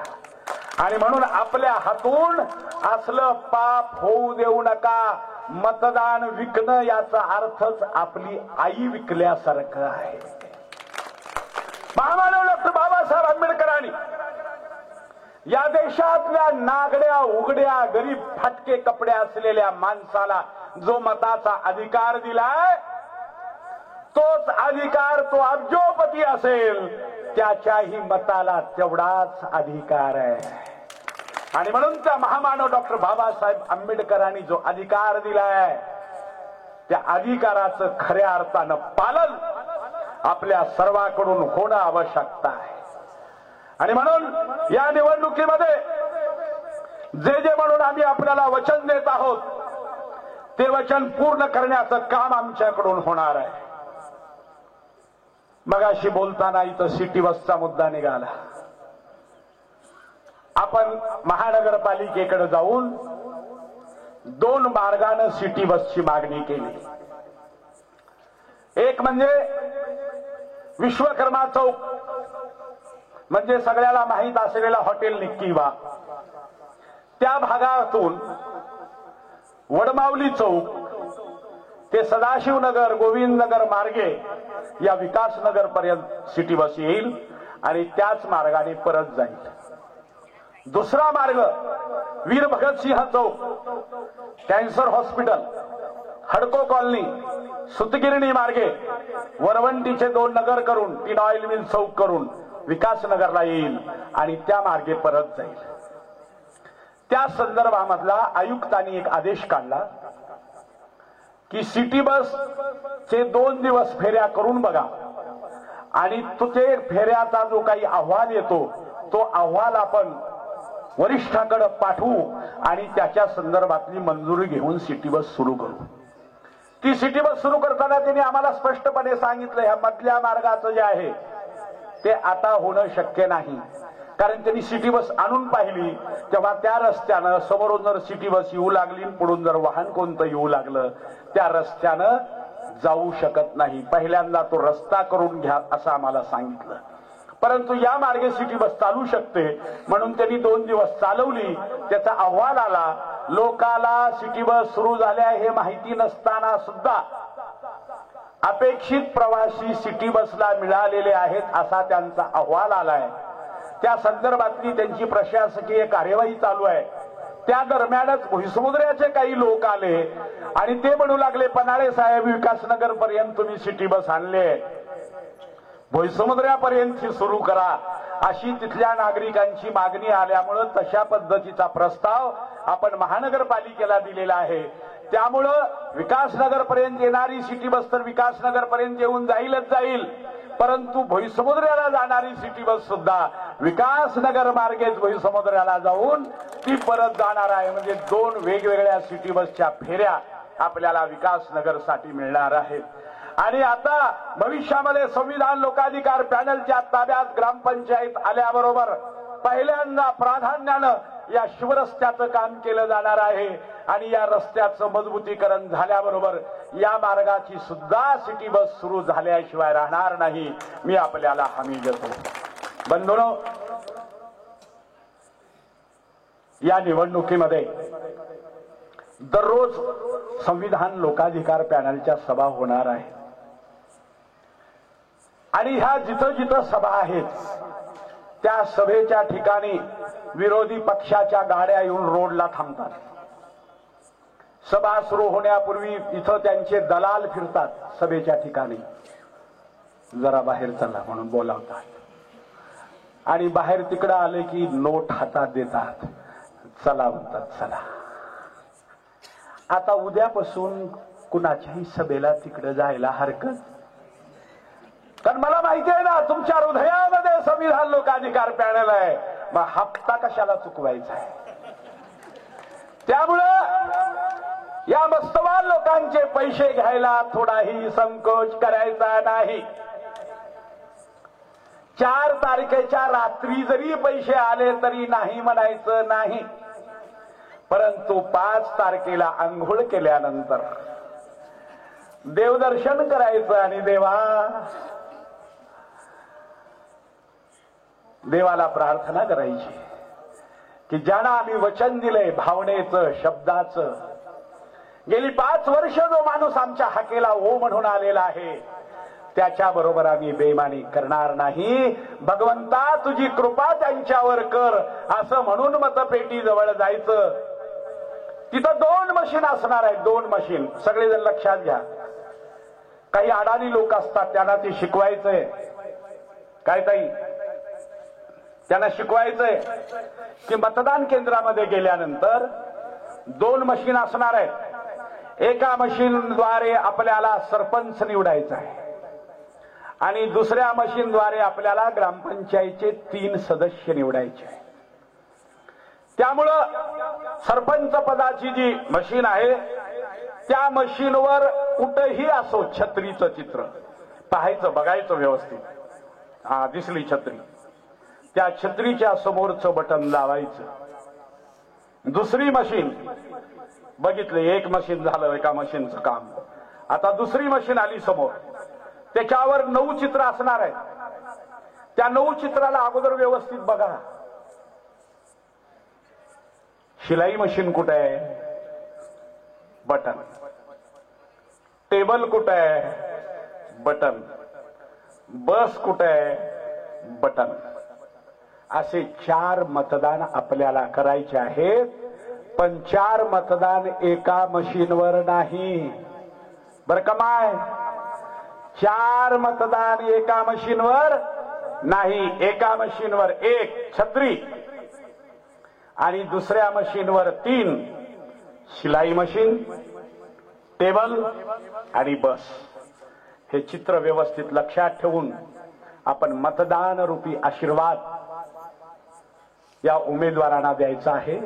आणि म्हणून आपल्या हातून असलं पाप होऊ देऊ नका. मतदान विकणं याचा अर्थच आपली आई विकल्यासारखं आहे. महामानव डॉक्टर बाबासाहेब आंबेडकरांनी या देशातल्या नागड्या उघड्या गरीब फाटके कपडे असलेल्या माणसाला जो मताचा अधिकार दिलाय, तोच अधिकार तो अब्जोपती असेल त्याच्याही मताला तेवढाच अधिकार आहे. आणि म्हणून त्या महामानव डॉक्टर बाबासाहेब आंबेडकरांनी जो अधिकार दिलाय त्या अधिकाराचं खऱ्या अर्थानं पालन आपल्या सर्वांकडून होणं आवश्यकता आहे. आणि म्हणून या निवडणुकीमध्ये जे म्हणून आम्ही आपल्याला वचन देत आहोत ते वचन पूर्ण करण्याचं काम आमच्याकडून होणार आहे. मगाशी बोलताना इथं सिटी बसचा मुद्दा निघाला. आपण महानगरपालिकेकडे जाऊन 2 मार्गाने सिटी बसची मागणी केली. एक म्हणजे विश्वकर्मा चौक, म्हणजे सगळ्याला माहीत असलेला हॉटेल निक्कीवा, त्या भागातून वडमावली चौक ते सदाशिवनगर गोविंदनगर मार्गे या विकासनगर पर्यंत सिटी बस येईल आणि त्याच मार्गाने परत जाईल. दुसरा मार्ग वीर भगतसिंह चौक, कॅन्सर हॉस्पिटल, हडको कॉलनी, सुतगिरणी मार्गे वरवंटीचे 2 नगर करून 3 ऑइल मिल चौक करून विकासनगरला येईल आणि त्या मार्गे परत जाईल. त्या संदर्भामधला आयुक्तांनी एक आदेश काढला की सिटी बस चे 2 दिवस फेऱ्या करून बघा आणि तुझे फेऱ्याचा जो काही अहवाल येतो तो अहवाल आपण वरिष्ठांकडे पाठवू आणि त्याच्या संदर्भातली मंजुरी घेऊन सिटी बस सुरू करू. ती सिटी बस सुरू करताना त्यांनी आम्हाला स्पष्टपणे सांगितलं ह्या मधल्या मार्गाचं जे आहे ते आता होणं शक्य नाही. कारण त्यांनी सिटी बस आणून पाहिली तेव्हा त्या रस्त्यानं समोरून जर सिटी बस येऊ लागली, पुढून जर वाहन कोणतं येऊ लागलं त्या रस्त्यानं जाऊ शकत नाही. पहिल्यांदा तो रस्ता करून घ्या असं आम्हाला सांगितलं. परंतु या मार्गे सिटी बस चालू शकते म्हणून त्यांनी 2 दिवस चालवली. त्याचा अहवाल आला. लोकाला सिटी बस सुरू झाल्या हे माहिती नसताना सुद्धा अपेक्षित प्रवासी सिटी बसला मिळालेले आहेत असा त्यांचा अहवाल आलाय. त्या संदर्भातली त्यांची प्रशासकीय कार्यवाही चालू आहे. त्या दरम्यानच भुईसमुद्राचे काही लोक आले आणि ते म्हणू लागले पन्हाळे साहेब विकासनगर पर्यंत तुम्ही सिटी बस आणले, भुईसमुद्रापर्यंत सुरू करा अशी तिथल्या नागरिकांची मागणी आल्यामुळं तशा पद्धतीचा प्रस्ताव आपण महानगरपालिकेला दिलेला आहे. त्यामुळं विकासनगर पर्यंत येणारी सिटी बस तर विकासनगर पर्यंत येऊन जाईलच जाईल, परंतु भुईसमुद्राला जाणारी सिटी बस सुद्धा विकासनगर मार्गेच भुईसमुद्राला जाऊन ती परत जाणार आहे. म्हणजे 2 वेगवेगळ्या सिटी बसच्या फेऱ्या आपल्याला विकासनगरसाठी मिळणार आहेत. आणि आता भविष्यामध्ये संविधान लोकाधिकार पॅनलच्या ताब्यात ग्रामपंचायत आल्याबरोबर पहिल्यांदा प्राधान्यानं या शिवरस्त्याचं काम केलं जाणार आहे आणि या रस्त्याचं मजबूतीकरण झाल्याबरोबर या मार्गाची सुद्धा सिटी बस सुरू झाल्याशिवाय राहणार नाही. मी आपल्याला हमी देतो. बंधूंनो, या निवडणुकीमध्ये दररोज संविधान लोकाधिकार पॅनलच्या सभा होणार आहे आणि ह्या जिथं जिथं सभा आहेत त्या सभेच्या ठिकाणी विरोधी पक्षाच्या गाड्या येऊन रोडला थांबतात. सभा सुरू होण्यापूर्वी इथं त्यांचे दलाल फिरतात सभेच्या ठिकाणी, जरा बाहेर चला म्हणून बोलावतात आणि बाहेर तिकडं आले की नोट हातात देतात, चला म्हणतात चला. आता उद्यापासून कुणाच्याही सभेला तिकडे जायला हरकत, कारण मला माहिती आहे ना तुमच्या हृदयामध्ये संविधान लोकाधिकार पॅनल आहे, मग हप्ता कशाला चुकवायचा आहे. त्यामुळं या मस्तवान लोकांचे पैसे घ्यायला थोडाही संकोच करायचा नाही. 4 तारखेच्या रात्री जरी पैसे आले तरी नाही म्हणायचं नाही, परंतु 5 तारखेला आंघोळ केल्यानंतर देवदर्शन करायचं आणि देवाला प्रार्थना करायची की ज्यांना आम्ही वचन दिलंय भावनेचं शब्दाचं गेली 5 वर्ष जो माणूस आमच्या हाकेला ओ म्हणून आलेला आहे त्याच्या बरोबर आम्ही बेईमानी करणार नाही. भगवंता तुझी कृपा त्यांच्यावर कर असं म्हणून मतपेटी जवळ जायचं. तिथं 2 मशीन असणार आहेत. 2 मशीन सगळेजण लक्षात घ्या. काही अडाणी लोक असतात त्यांना ते शिकवायचंय. काय ताई त्यांना शिकवायचंय की मतदान केंद्रामध्ये गेल्यानंतर 2 मशीन असणार आहेत. एका मशीनद्वारे आपल्याला सरपंच निवडायचा आहे आणि दुसऱ्या मशीनद्वारे आपल्याला ग्रामपंचायतीचे 3 सदस्य निवडायचे आहे. त्यामुळं सरपंच पदाची जी मशीन आहे त्या मशीनवर कुठेही असो छत्रीचं चित्र पाहायचं, बघायचं व्यवस्थित. हा दिसली छत्री, त्या छत्रीच्या समोरचं बटन दाबायचं. दुसरी मशीन बघितले, एक मशीन झालं एका मशीनचं काम. आता दुसरी मशीन आली समोर, त्याच्यावर 9 चित्र असणार आहेत. त्या 9 चित्राला अगोदर व्यवस्थित बघा. शिलाई मशीन कुठे आहे? बटन. टेबल कुठे आहे? बटन. बस कुठे आहे? बटन. असे 4 मतदान आपल्याला करायचे आहेत. पण 4 मतदान एका मशीनवर नाही बर का माय. 4 मतदान एका मशीनवर नाही. एका मशीनवर 1 छत्री आणि दुसऱ्या मशीनवर 3 शिलाई मशीन, टेबल आणि बस. हे चित्र व्यवस्थित लक्षात ठेवून आपण मतदान रूपी आशीर्वाद या उमेदवारांना द्यायचा आहे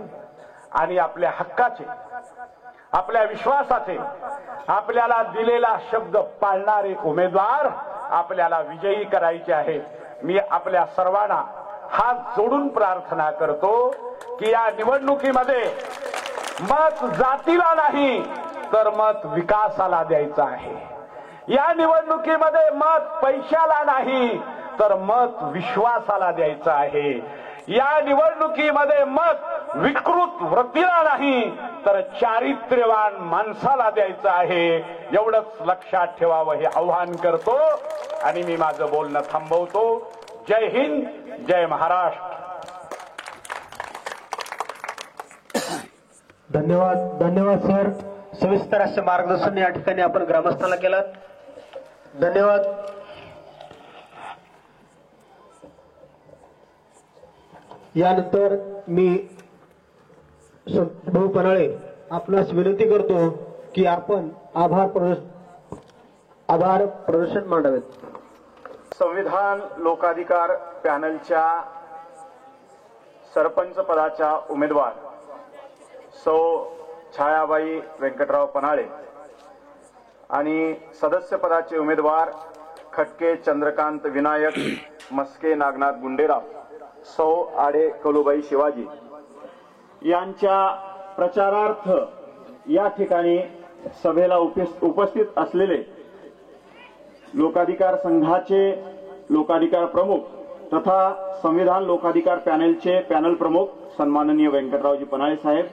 आणि आपल्या हक्काचे, आपल्या विश्वासाचे, आपल्याला दिलेला शब्द पाळणारे उमेदवार आपल्याला विजयी करायचे आहेत. मी आपल्या सर्वांना हात जोडून प्रार्थना करतो की या निवडणुकीमध्ये मत जातीला नाही तर मत विकासाला द्यायचं आहे. या निवडणुकीमध्ये मत पैशाला नाही तर मत विश्वासाला द्यायचं आहे. या निवडणुकीमध्ये मत विकृत वृत्तीला नाही तर चारित्र्यवान माणसाला द्यायचं आहे. एवढंच लक्षात ठेवावं हे आव्हान करतो आणि मी माझं बोलणं थांबवतो. जय हिंद, जय महाराष्ट्र. धन्यवाद. धन्यवाद सर. सविस्तर असे मार्गदर्शन या ठिकाणी आपण ग्रामस्थांना केलं. धन्यवाद. यानंतर मी भाऊ पन्हाळे आपणास विनंती करतो की आपण आभार प्रदर्शन मांडावेत. संविधान लोकाधिकार पॅनलच्या सरपंच पदाच्या उमेदवार सौ छायाबाई व्यंकटराव पन्हाळे आणि सदस्य पदाचे उमेदवार खटके चंद्रकांत विनायक मस्के नागनाथ गुंडेराव सौ आडे कलुबाई शिवाजी यांच्या प्रचारार्थ या ठिकाणी सभेला उपस्थित असलेले लोकाधिकार संघाचे लोकाधिकार प्रमुख तथा संविधान लोकाधिकार पॅनलचे पॅनल प्रमुख सन्माननीय व्यंकटरावजी पन्हाळे साहेब,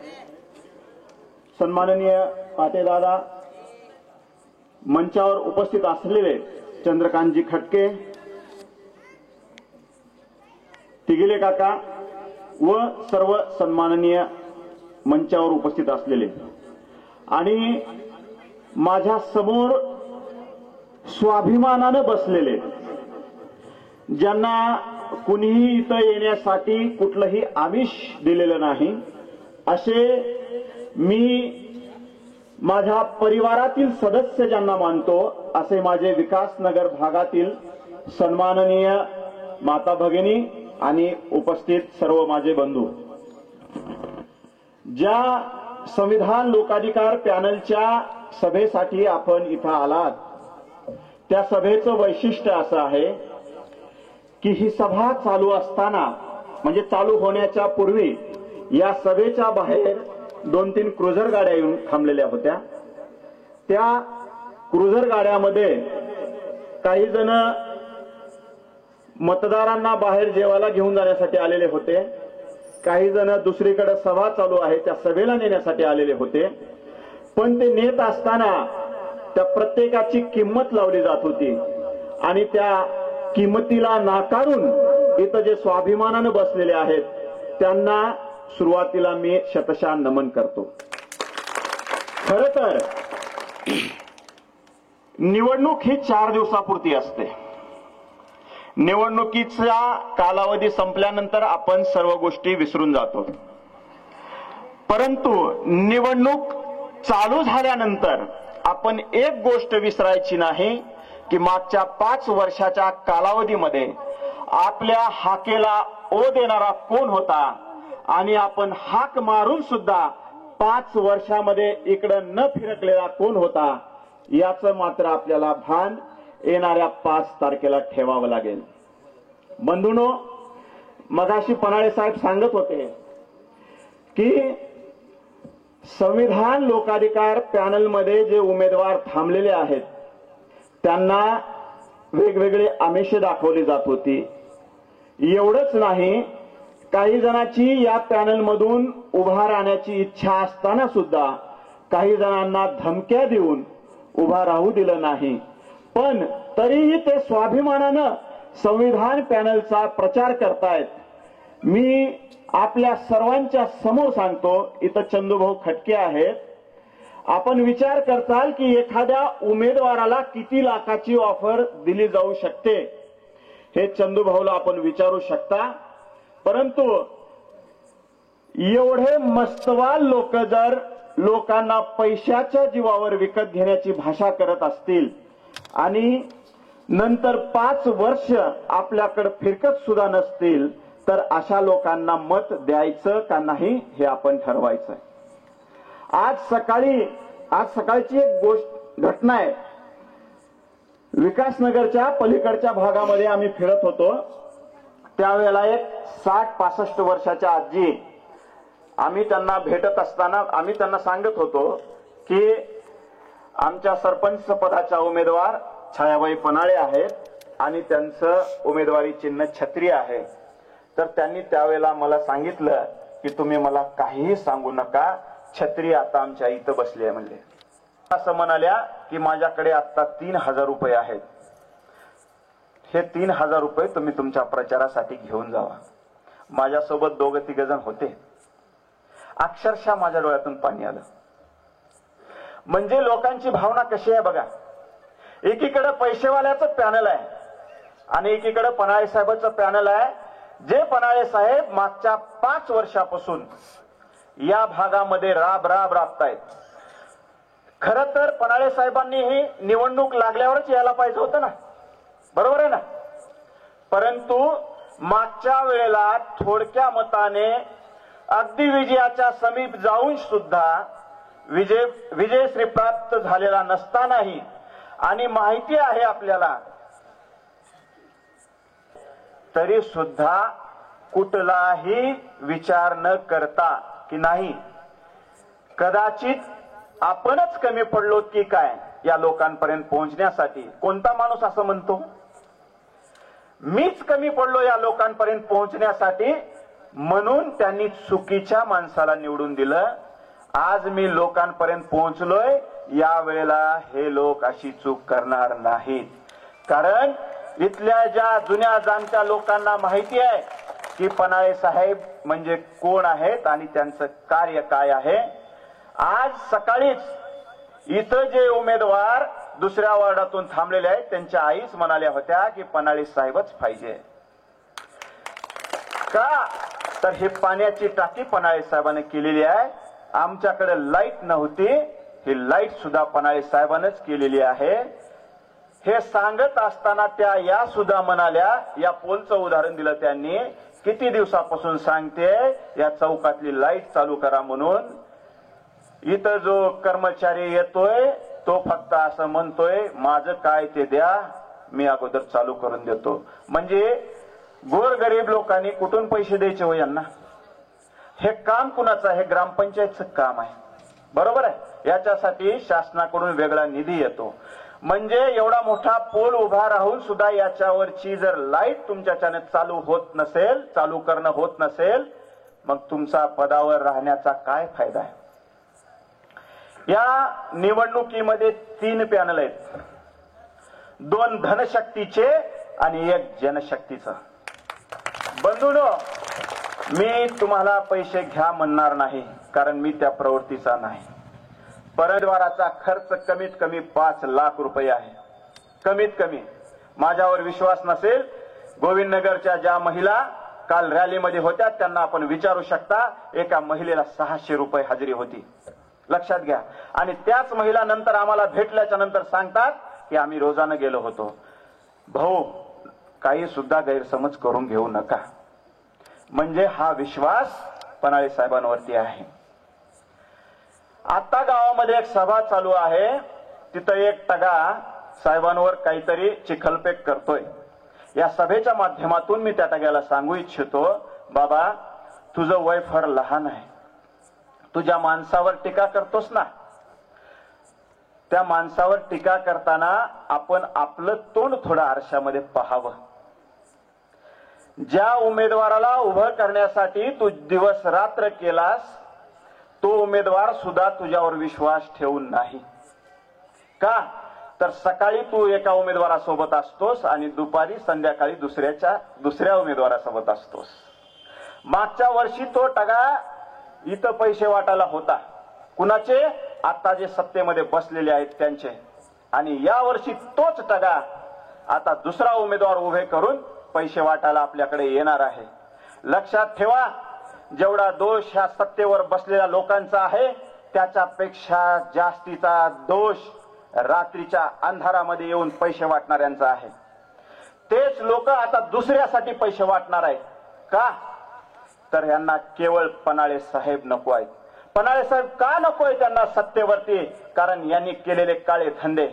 सन्माननीय पाटेदादा, मंचावर उपस्थित असलेले चंद्रकांतजी खटके, तिगिले काका व सर्व सन्माननीय मंचावर उपस्थित असलेले आणि माझ्या समोर स्वाभिमानाने बसलेले, ज्यांना कुणीही इथं येण्यासाठी कुठलंही आमिष दिलेलं नाही, असे मी माझ्या परिवारातील सदस्य ज्यांना मानतो असे माझे विकासनगर भागातील सन्माननीय माता भगिनी आणि उपस्थित सर्व माझे बंधू, ज्या संविधान लोकाधिकार पॅनलच्या सभेसाठी आपण इथं आलात त्या सभेचं वैशिष्ट्य असं आहे की ही सभा चालू असताना म्हणजे चालू होण्याच्या पूर्वी या सभेच्या बाहेर 2-3 क्रुझर गाड्या येऊन थांबलेल्या होत्या. त्या क्रुझर गाड्यामध्ये काही जण मतदारांना बाहेर जेवायला घेऊन जाण्यासाठी आलेले होते, काही जण दुसरीकडे सभा चालू आहे त्या सभेला नेण्यासाठी आलेले होते. पण ते नेत असताना त्या प्रत्येकाची किंमत लावली जात होती आणि त्या किंमतीला नाकारून इथं जे स्वाभिमानानं बसलेले आहेत त्यांना सुरुवातीला मी शतशः नमन करतो. खर तर निवडणूक ही 4 दिवसापुरती असते. निवडणुकीचा कालावधी संपल्यानंतर आपण सर्व गोष्टी विसरून जातो. परंतु निवडणूक चालू झाल्यानंतर आपण एक गोष्ट विसरायची नाही की मागच्या 5 वर्षाच्या कालावधीमध्ये आपल्या हाकेला ओ देणारा कोण होता आणि आपण हाक मारून सुद्धा 5 वर्षामध्ये इकडं न फिरकलेला कोण होता याचं मात्र आपल्याला भान येणाऱ्या 5 तारखेला ठेवावं लागेल. बंधूंनो, मगाशी पनाळे साहेब सांगत होते की संविधान लोकाधिकार पॅनलमध्ये जे उमेदवार थांबलेले आहेत त्यांना वेगवेगळे आमिषे दाखवली जात होती. एवढंच नाही, काही जणांची या पॅनलमधून उभा राहण्याची इच्छा असताना सुद्धा काही जणांना धमक्या देऊन उभा राहू दिलं नाही. पण तरीही ते स्वाभिमानानं संविधान पॅनलचा प्रचार करतायत. मी आपल्या सर्वांच्या समोर सांगतो, इथं चंदूभाऊ खटके आहेत. आपण विचार करताल की एखाद्या उमेदवाराला किती लाखाची ऑफर दिली जाऊ शकते, हे चंदूभाऊला आपण विचारू शकता. परंतु एवढे मस्तवाल लोक जर लोकांना पैशाच्या जीवावर विकत घेण्याची भाषा करत असतील आणि नंतर 5 वर्ष आपल्याकडे फिरकत सुद्धा नसतील तर अशा लोकांना मत द्यायचं का नाही हे आपण ठरवायचं. आज सकाळची एक घटना आहे. विकासनगरच्या पलीकडच्या भागामध्ये आम्ही फिरत होतो. त्यावेळेला एक 60-65 वर्षाच्या आजी, आम्ही त्यांना भेटत असताना आम्ही त्यांना सांगत होतो की आमच्या सरपंच पदाच्या उमेदवार छायाबाई पनाळे आहेत आणि त्यांचं उमेदवारी चिन्ह छत्री आहे. तर त्यांनी त्यावेळेला मला सांगितलं की तुम्ही मला काहीही सांगू नका, छत्री आता आमच्या इथं बसली आहे म्हणले. असं म्हणाल्या की माझ्याकडे आता 3,000 रुपये आहेत, हे 3,000 रुपये तुम्ही तुमच्या प्रचारासाठी घेऊन जावा. माझ्यासोबत 2-3 जण होते. अक्षरशः माझ्या डोळ्यातून पाणी आलं. म्हणजे लोकांची भावना कशी आहे बघा. एकीकडे पैसेवाल्याचं पॅनल आहे आणि एकीकडे पनाळे साहेबांचं पॅनल आहे. जे पनाळे साहेब मागच्या 5 वर्षापासून या भागामध्ये राबतायत. खरं तर पनाळे साहेबांनी ही निवडणूक लागल्यावरच यायला पाहिजे होतं ना, बरोबर आहे ना. परंतु मागच्या वेळेला थोडक्या मताने अगदी विजयाच्या समीप जाऊन सुद्धा विजयश्री प्राप्त झालेला नसतानाही आणि माहिती आहे आपल्याला तरी सुद्धा कुठलाही विचार न करता की नाही कदाचित आपणच कमी पडलो की काय या लोकांपर्यंत पोहोचण्यासाठी. कोणता माणूस असं म्हणतो मीच कमी पडलो या लोकांपर्यंत पोहोचण्यासाठी, म्हणून त्यांनी चुकीच्या माणसाला निवडून दिलं. आज मी लोकांपर्यंत पोहोचलोय, या वेळेला हे लोक अशी चूक करणार नाहीत. कारण इथल्या ज्या जुन्या जाणत्या लोकांना माहिती आहे की पनाळे साहेब म्हणजे कोण आहेत आणि त्यांचं कार्य काय आहे. आज सकाळीच इथं जे उमेदवार दुसऱ्या वॉर्डातून थांबलेले आहेत त्यांच्या आईच म्हणाल्या होत्या की पनाळे साहेबच पाहिजे. का तर हे पाण्याची टाकी पनाळे साहेबांनी केलेली आहे. आमच्याकडे लाईट नव्हती, ही लाईट सुद्धा पनाळे साहेबांनीच केलेली आहे. हे सांगत असताना त्या या सुद्धा म्हणाल्या, या पोलचं उदाहरण दिलं त्यांनी, किती दिवसापासून सांगते या चौकातली लाईट चालू करा म्हणून. इथं जो कर्मचारी येतोय तो फक्त असं म्हणतोय माझं काय ते द्या, मी अगोदर चालू करून देतो. म्हणजे गोरगरीब लोकांनी कुठून पैसे द्यायचे हो यांना. हे काम कुणाचं आहे, ग्रामपंचायतचं काम आहे, बरोबर आहे. याच्यासाठी शासनाकडून वेगळा निधी येतो. म्हणजे एवढा मोठा पोल उभा राहून सुद्धा याच्यावरची जर लाईट तुमच्याच्याने चालू होत नसेल, चालू करणं होत नसेल, मग तुमचा पदावर राहण्याचा काय फायदा आहे. या निवडणुकीमध्ये 3 पॅनल आहेत, 2 धनशक्तीचे आणि 1 जनशक्तीचं. बंधूंनो, मी तुम्हाला पैसे घ्या म्हणणार नाही, कारण मी त्या प्रवृत्तीचा नाही. परद्वाराचा खर्च कमीत कमी 5 लाख रुपये आहे, कमीत कमी. माझ्यावर विश्वास नसेल, गोविंदनगरच्या ज्या महिला काल रॅलीमध्ये होत्या त्यांना आपण विचारू शकता. एका महिलेला 600 रुपये हजेरी होती, लक्षात घ्या. आणि त्याच महिला नंतर आम्हाला भेटल्याच्या नंतर सांगतात की आम्ही रोजानं गेलो होतो. भाऊ, काही सुद्धा गैरसमज करून घेऊ नका. म्हणजे हा विश्वास पन्हाळे साहेबांवरती आहे. आता गावामध्ये एक सभा चालू आहे, तिथं एक टगा साहेबांवर काहीतरी चिखलफेक करतोय. या सभेच्या माध्यमातून मी त्या टग्याला सांगू इच्छितो, बाबा तुझं वय फार लहान आहे, तुझ्या माणसावर टीका करतोस ना, त्या माणसावर टीका करताना आपण आपलं तोंड थोडं आरशामध्ये पाहावं. ज्या उमेदवाराला उभं करण्यासाठी तू दिवस रात्र केलास, तो उमेदवार सुद्धा तुझ्यावर विश्वास ठेवून नाही. का तर सकाळी तू एका उमेदवारासोबत असतोस आणि दुपारी संध्याकाळी दुसऱ्या उमेदवारासोबत असतोस. मागच्या वर्षी तो टगा इथं पैसे वाटायला होता. कुणाचे? आता जे सत्तेमध्ये बसलेले आहेत त्यांचे. आणि या वर्षी तोच टगा आता दुसरा उमेदवार उभे करून पैसे वाटायला आपल्याकडे येणार आहे. लक्षात ठेवा, जेवढा दोष ह्या सत्तेवर बसलेल्या लोकांचा आहे त्याच्यापेक्षा जास्तीचा दोष रात्रीच्या अंधारामध्ये येऊन पैसे वाटणाऱ्यांचा आहे. तेच लोक आता दुसऱ्यासाठी पैसे वाटणार आहेत. का तर यांना केवळ पन्हाळे साहेब नको आहेत. पन्हाळे साहेब का नको आहे त्यांना सत्तेवरती? कारण यांनी केलेले काळे धंदे,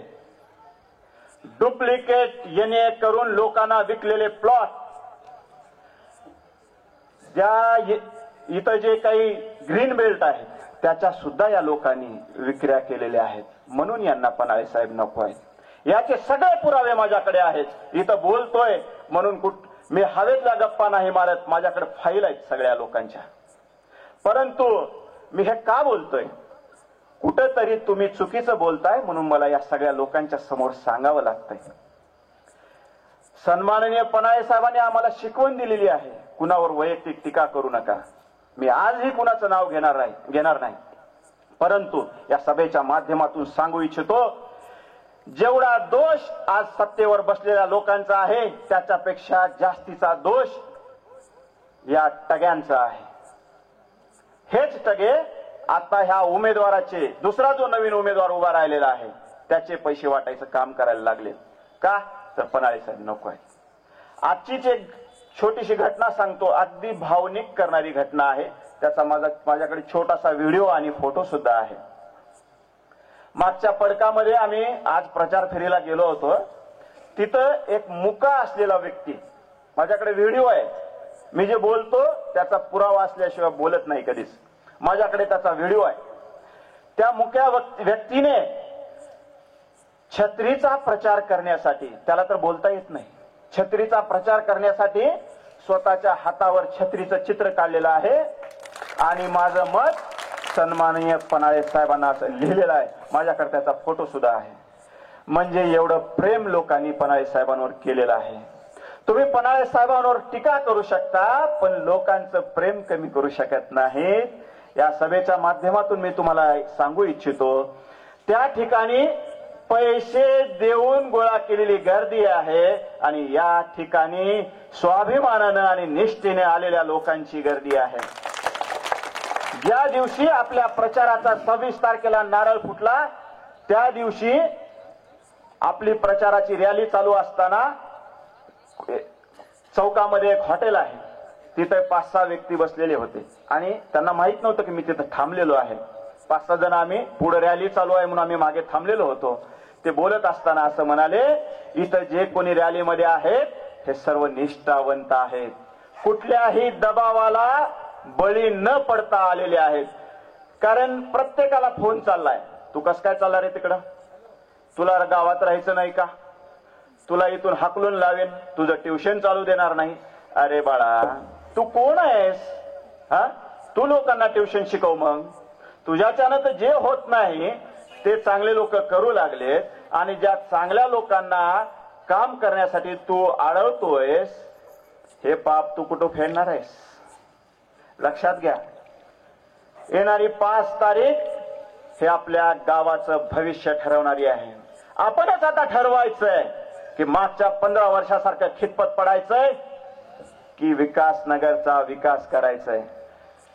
डुप्लिकेट येणे करून लोकांना विकलेले प्लॉट, ज्या इथं जे काही ग्रीन बेल्ट आहेत त्याच्या सुद्धा या लोकांनी विक्र्या केलेल्या आहेत. म्हणून यांना पन्हाळे साहेब नको आहेत. याचे सगळे पुरावे माझ्याकडे आहेत. इथं बोलतोय म्हणून मी हवेतल्या गप्पा नाही मारत, माझ्याकडे फाईल आहेत सगळ्या लोकांच्या. परंतु मी हे का बोलतोय? कुठेतरी तुम्ही चुकीचं बोलताय म्हणून मला या सगळ्या लोकांच्या समोर सांगावं लागतंय. सन्माननीय पन्हाळे साहेबांनी आम्हाला शिकवण दिलेली आहे, कुणावर वैयक्तिक टीका करू नका. मी आजही कुणाचं नाव घेणार नाही. परंतु या सभेच्या माध्यमातून सांगू इच्छितो, जेवढा दोष आज सत्तेवर बसलेल्या लोकांचा आहे त्याच्यापेक्षा जास्तीचा दोष या टग्यांचा आहे. हेच टगे आता ह्या उमेदवाराचे, दुसरा जो नवीन उमेदवार उभा राहिलेला आहे त्याचे पैसे वाटायचं काम करायला लागले. का तर पन्हाळे साहेब नको आहे. आजचीच एक छोटीशी घटना सांगतो, अगदी भावनिक करणारी घटना आहे. त्याचा माझ्याकडे छोटासा व्हिडिओ आणि फोटो सुद्धा आहे. मागच्या पडकामध्ये आम्ही आज प्रचार फेरीला गेलो होतो. तिथं एक मुका असलेला व्यक्ती, माझ्याकडे व्हिडिओ आहे, मी जे बोलतो त्याचा पुरावा असल्याशिवाय बोलत नाही कधीच, माझ्याकडे त्याचा व्हिडिओ आहे. त्या मुक्या व्यक्तीने छत्रीचा प्रचार करण्यासाठी, त्याला तर बोलता येत नाही, छत्रीचा प्रचार करण्यासाठी स्वतःच्या हातावर छत्रीचं चित्र काढलेलं आहे आणि माझं मत सन्माननीय पन्हाळे साहेबांना असं लिहिलेलं आहे. माझ्याकडे त्याचा फोटो सुद्धा आहे. म्हणजे एवढं प्रेम लोकांनी पन्हाळे साहेबांवर केलेलं आहे. तुम्ही पन्हाळे साहेबांवर टीका करू शकता पण लोकांचं प्रेम कमी करू शकत नाहीत. या सभेच्या माध्यमातून मी तुम्हाला सांगू इच्छितो, त्या ठिकाणी पैसे देऊन गोळा केलेली गर्दी आहे आणि या ठिकाणी स्वाभिमानानं आणि निष्ठेने आलेल्या लोकांची गर्दी आहे. ज्या दिवशी आपल्या प्रचाराचा 26 तारखेला नारळ फुटला त्या दिवशी आपली प्रचाराची रॅली चालू असताना चौकामध्ये एक हॉटेल आहे, तिथे 5-6 व्यक्ती बसलेले होते आणि त्यांना माहित नव्हतं की मी तिथे थांबलेलो आहे. 5-6 जण आम्ही पुढे रॅली चालू आहे म्हणून आम्ही मागे थांबलेलो होतो. ते बोलत असताना असं म्हणाले, इथं जे कोणी रॅलीमध्ये आहेत हे सर्व निष्ठावंत आहेत, कुठल्याही दबावाला बळी न पडता आलेले आहेत. कारण प्रत्येकाला फोन चाललाय, तू कस काय चालला रे तिकडं, तुला गावात राहायचं नाही का, तुला इथून हाकलून लावेन, तुझं ट्युशन चालू देणार नाही. अरे बाळा तू कोण आहेस? तू लोकांना ट्युशन शिकव, मग तुझ्याच्यानं तर जे होत नाही ते चांगले लोक करू लागलेत आणि ज्या चांगल्या लोकांना काम करण्यासाठी तू अडवतोयस हे पाप तू कुठं फेडणार आहेस? लक्षात घ्या, येणारी 5 तारीख हे आपल्या गावाचं भविष्य ठरवणारी आहे. आपणच आता ठरवायचंय की मागच्या 15 वर्षासारखं खितपत पडायचंय की विकासनगरचा विकास करायचाय.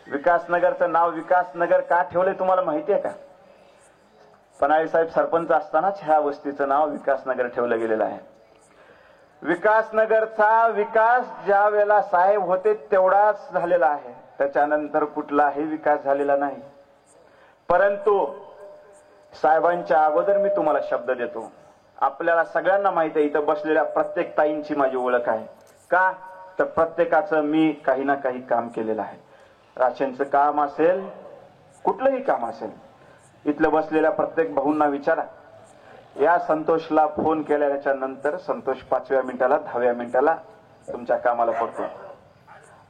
विकासनगरचं नाव विकासनगर का ठेवलंय तुम्हाला माहिती आहे का? पनाळे साहेब सरपंच असतानाच ह्या वस्तीचं नाव विकासनगर ठेवलं गेलेलं आहे. विकासनगरचा विकास ज्या वेळेला साहेब होते तेवढाच झालेला आहे, त्याच्यानंतर कुठलाही विकास झालेला नाही. परंतु साहेबांच्या अगोदर मी तुम्हाला शब्द देतो, आपल्याला सगळ्यांना माहिती आहे, इथं बसलेल्या प्रत्येक ताईंची माझी ओळख आहे. का तर प्रत्येकाचं मी काही ना काही काम केलेलं आहे. राशनचं काम असेल, कुठलंही काम असेल, इथलं बसलेल्या प्रत्येक भाऊंना विचारा. या संतोषला फोन केल्याच्या नंतर संतोष 5व्या मिनिटाला 10व्या मिनिटाला तुमच्या कामाला पडतो.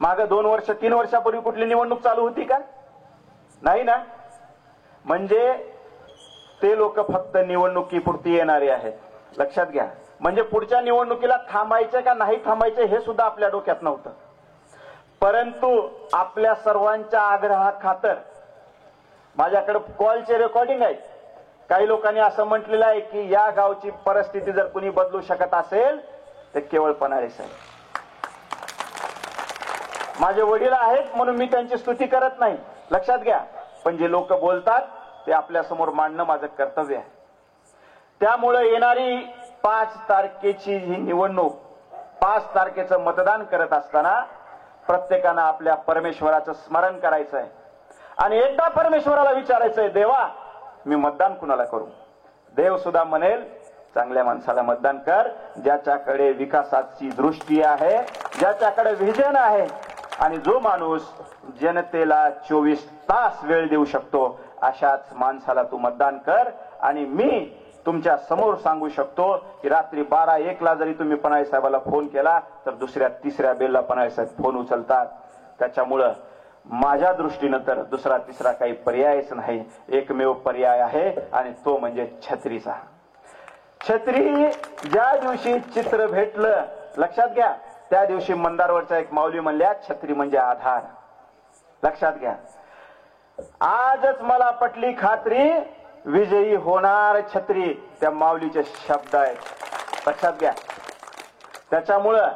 मागे 2 वर्ष 3 वर्षापूर्वी कुठली निवडणूक चालू होती का? नाही ना. म्हणजे ते लोक फक्त निवडणुकीपुरती येणारे आहेत. लक्षात घ्या, म्हणजे पुढच्या निवडणुकीला थांबायचे का नाही थांबायचे हे सुद्धा आपल्या डोक्यात नव्हतं. परंतु आपल्या सर्वांच्या आग्रहाखातर माझ्याकडे कॉलचे रेकॉर्डिंग आहेत. काही लोकांनी असं म्हटलेलं आहे की या गावची परिस्थिती जर कुणी बदलू शकत असेल तर केवळ पनाळे साहेब. माझे वडील आहेत म्हणून मी त्यांची स्तुती करत नाही, लक्षात घ्या. पण जे लोक बोलतात ते आपल्या समोर मांडणं माझं कर्तव्य आहे. त्यामुळे येणारी 5 तारखेची ही निवडणूक, 5 तारखेचं मतदान करत असताना प्रत्येकानं आपल्या परमेश्वराचं स्मरण करायचं आहे आणि एकदा परमेश्वराला विचारायचंय, देवा मी मतदान कुणाला करू? देव सुद्धा म्हणेल चांगल्या माणसाला मतदान कर, ज्याच्याकडे विकासाची दृष्टी आहे, ज्याच्याकडे व्हिजन आहे आणि जो माणूस जनतेला 24 तास वेळ देऊ शकतो अशाच माणसाला तू मतदान कर. आणि मी तुमच्या समोर सांगू शकतो की रात्री 12-1ला जरी तुम्ही पनाळे साहेबाला फोन केला तर 2ऱ्या-3ऱ्या बेलला पनाळे साहेब फोन उचलतात. त्याच्यामुळं माझ्या दृष्टीनं तर 2रा-3रा काही पर्यायच नाही, एकमेव पर्याय आहे आणि तो म्हणजे छत्रीचा. छत्री ज्या दिवशी चित्र भेटलं, लक्षात घ्या, त्या दिवशी मंदारवरच्या एक माऊली म्हणल्या छत्री म्हणजे आधार. लक्षात घ्या, आजच मला पटली खात्री, विजयी होणार छत्री. त्या माऊलीचे शब्द आहेत, लक्षात घ्या. त्याच्यामुळं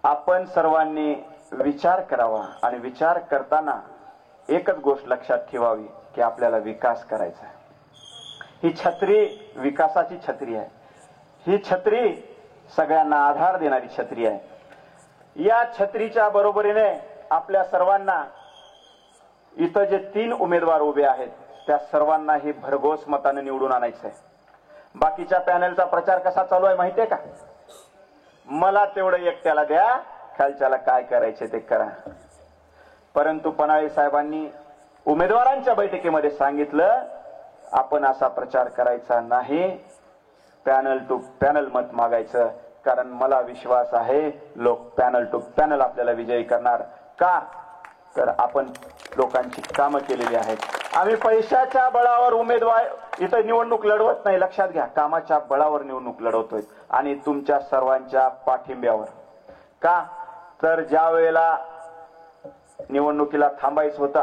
आपण सर्वांनी विचार करावा आणि विचार करताना एकच गोष्ट लक्षात ठेवावी की आपल्याला विकास करायचा आहे. ही छत्री विकासाची छत्री आहे. ही छत्री सगळ्यांना आधार देणारी छत्री आहे. या छत्रीच्या बरोबरीने आपल्या सर्वांना इथं जे 3 उमेदवार उभे आहेत त्या सर्वांनाही भरघोस मताने निवडून आणायचं आहे. बाकीच्या पॅनलचा प्रचार कसा चालू आहे माहितीये का? मला तेवढं एकट्याला द्या, खालच्याला काय करायचे ते करा. परंतु पनाळे साहेबांनी उमेदवारांच्या बैठकीमध्ये सांगितलं आपण असा प्रचार करायचा नाही, पॅनल टू पॅनल मत मागायचं. कारण मला विश्वास आहे लोक पॅनल टू पॅनल आपल्याला विजयी करणार. का तर आपण लोकांची कामं केलेली आहेत. आम्ही पैशाच्या बळावर उमेदवार इथं निवडणूक लढवत नाही, लक्षात घ्या. कामाच्या बळावर निवडणूक लढवतोय आणि तुमच्या सर्वांच्या पाठिंब्यावर. का तर ज्या वेळेला निवडणुकीला थांबायचं होतं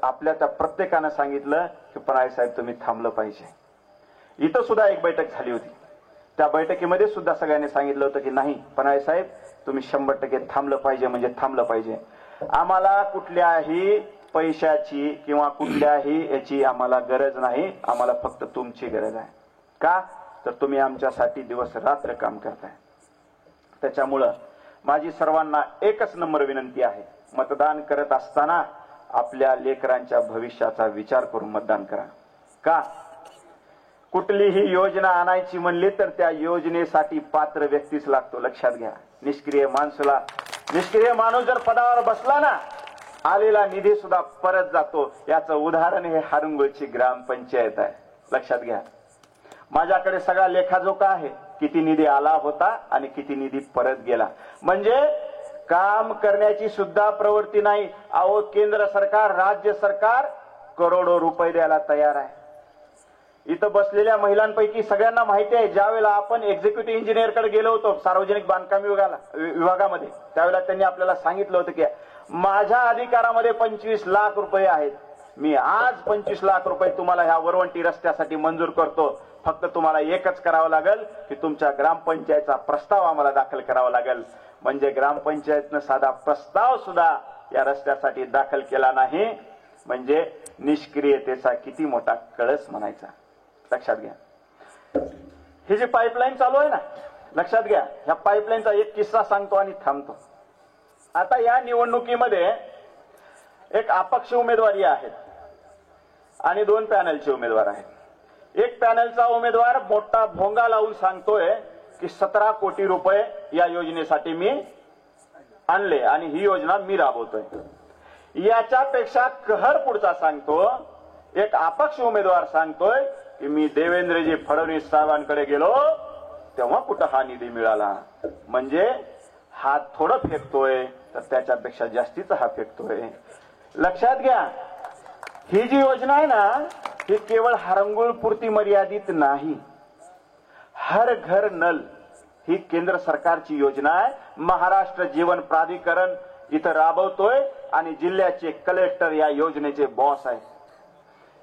आपल्या त्या प्रत्येकानं सांगितलं की पनाळे साहेब तुम्ही थांबलं पाहिजे. इथं सुद्धा एक बैठक झाली होती, त्या बैठकीमध्ये सुद्धा सगळ्यांनी सांगितलं होतं की नाही पनाळे साहेब तुम्ही 100% थांबलं पाहिजे, म्हणजे थांबलं पाहिजे. आम्हाला कुठल्याही पैशाची किंवा कुठल्याही याची आम्हाला गरज नाही, आम्हाला फक्त तुमची गरज आहे. का तर तुम्ही आमच्यासाठी दिवस रात्र काम करताय. त्याच्यामुळं माझी सर्वांना एकच नम्र विनंती आहे, मतदान करत असताना आपल्या लेकरांच्या भविष्याचा विचार करून मतदान करा. का कुठलीही योजना आणायची म्हणली तर त्या योजनेसाठी पात्र व्यक्तीच लागतो, लक्षात घ्या. निष्क्रिय माणूस जर पदावर बसला ना, आलेला निधी सुद्धा परत जातो. याचं उदाहरण हे हारुंगळची ग्रामपंचायत आहे, लक्षात घ्या. माझ्याकडे सगळा लेखाजोखा आहे, किती निधी आला होता आणि किती निधी परत गेला. म्हणजे काम करण्याची सुद्धा प्रवृत्ती नाही. अहो केंद्र सरकार, राज्य सरकार करोडो रुपये द्यायला तयार आहे. इथं बसलेल्या महिलांपैकी सगळ्यांना माहिती आहे, ज्यावेळेला आपण एक्झिक्युटिव्ह इंजिनियरकडे गेलो होतो सार्वजनिक बांधकाम विभागामध्ये, त्यावेळेला त्यांनी आपल्याला सांगितलं होतं की माझ्या अधिकारामध्ये 25 लाख रुपये आहेत, मी आज 25 लाख रुपये तुम्हाला ह्या वरवंटी रस्त्यासाठी मंजूर करतो. फक्त तुम्हाला एकच करावं लागेल की तुमच्या ग्रामपंचायतचा प्रस्ताव आम्हाला दाखल करावा लागेल. म्हणजे ग्रामपंचायतनं साधा प्रस्ताव सुद्धा या रस्त्यासाठी दाखल केला नाही, म्हणजे निष्क्रियतेचा किती मोठा कळस म्हणायचा. लक्षात घ्या. ही जी पाईपलाईन चालू आहे ना, लक्षात घ्या, ह्या पाईपलाईनचा एक किस्सा सांगतो आणि थांबतो. आता या निवडणुकीमध्ये एक अपक्ष उमेदवारी आहेत आणि 2 पॅनलचे उमेदवार आहेत. एक पॅनलचा उमेदवार मोठा भोंगा लावून सांगतोय की 17 कोटी रुपये या योजनेसाठी मी आणले आणि ही योजना मी राबवतोय. याच्यापेक्षा कहर पुढचा सांगतो, एक अपक्ष उमेदवार सांगतोय की मी देवेंद्रजी फडणवीस साहेबांकडे गेलो तेव्हा कुठं हा निधी मिळाला. म्हणजे हा थोडं फेकतोय तर त्याच्यापेक्षा जास्तीचा हा फेकतोय. लक्षात घ्या, ही जी योजना आहे ना, ही केवळ हरंगुळ पुरती मर्यादित नाही. हर घर नल ही केंद्र सरकारची योजना आहे. महाराष्ट्र जीवन प्राधिकरण इथं राबवतोय आणि जिल्ह्याचे कलेक्टर या योजनेचे बॉस आहेत.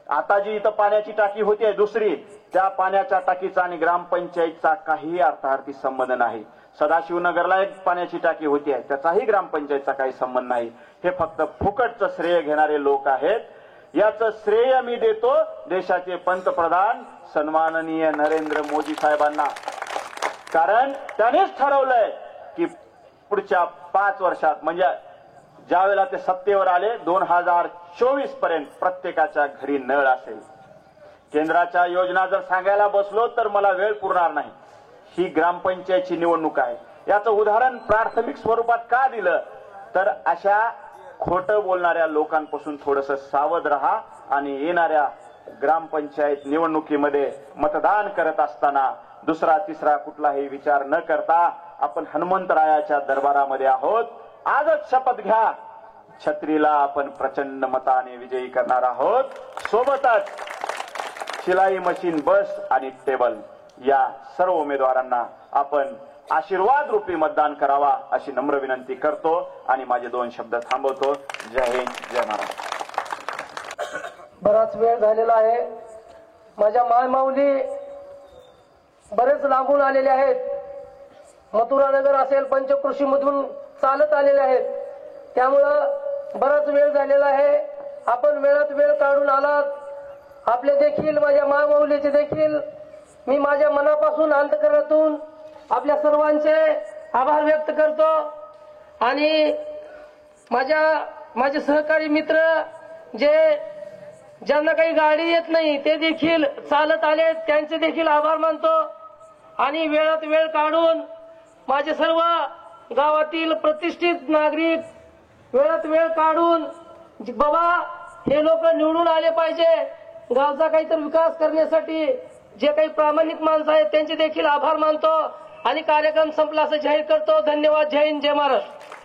आता जी इथं पाण्याची टाकी होतीये दुसरी, त्या पाण्याच्या टाकीचा आणि ग्रामपंचायतचा काही अर्थार्थी संबंध नाही. सदाशिवनगरला एक पाण्याची टाकी होतीये, त्याचाही ग्रामपंचायतचा काही संबंध नाही. हे फक्त फुकटचं श्रेय घेणारे लोक आहेत. याचं श्रेय मी देतो देशाचे पंतप्रधान सन्माननीय नरेंद्र मोदी साहेबांना. कारण त्यांनीच ठरवलंय की पुढच्या 5 वर्षात, म्हणजे ज्यावेळेला ते सत्तेवर आले 2024 पर्यंत प्रत्येकाच्या घरी नळ असेल. केंद्राच्या योजना जर सांगायला बसलो तर मला वेळ पुरणार नाही. ही ग्रामपंचायतची निवडणूक आहे. याचं उदाहरण प्राथमिक स्वरूपात का दिलं तर अशा खोटं बोलणाऱ्या लोकांपासून थोडंसं सावध राहा आणि येणाऱ्या ग्रामपंचायत निवडणुकीमध्ये मतदान करत असताना दुसरा तिसरा कुठलाही विचार न करता आपण हनुमंतरायाच्या दरबारामध्ये आहोत. आजच शपथ घ्या, छत्रीला आपण प्रचंड मताने विजयी करणार आहोत. सोबतच शिलाई मशीन, बस आणि टेबल या सर्व उमेदवारांना आपण आशीर्वाद रूपी मतदान करावा अशी नम्र विनंती करतो आणि माझे 2 शब्द थांबवतो. जय हिंद, जय महाराष्ट्र. बराच वेळ झालेला आहे. माझ्या मायमाऊली बरेच लांबून आलेले आहेत. मथुरानगर असेल, पंचकृषीमधून चालत आलेले आहेत. त्यामुळं बराच वेळ झालेला आहे. आपण वेळात वेळ काढून आलात. आपले देखील, माझ्या मायमाऊलीचे देखील मी माझ्या मनापासून अंतःकरणातून आपल्या सर्वांचे आभार व्यक्त करतो. आणि माझे सहकारी मित्र ज्यांना काही गाडी येत नाही ते देखील चालत आले, त्यांचे देखील आभार मानतो. आणि वेळात वेळ काढून माझे सर्व गावातील प्रतिष्ठित नागरिक वेळात वेळ काढून बाबा हे लोक निवडून आले पाहिजे, गावचा काहीतरी विकास करण्यासाठी जे काही प्रामाणिक माणसं आहेत त्यांचे देखील आभार मानतो आणि कार्यक्रम संपला असं जाहीर करतो. धन्यवाद. जय हिंद, जय महाराष्ट्र.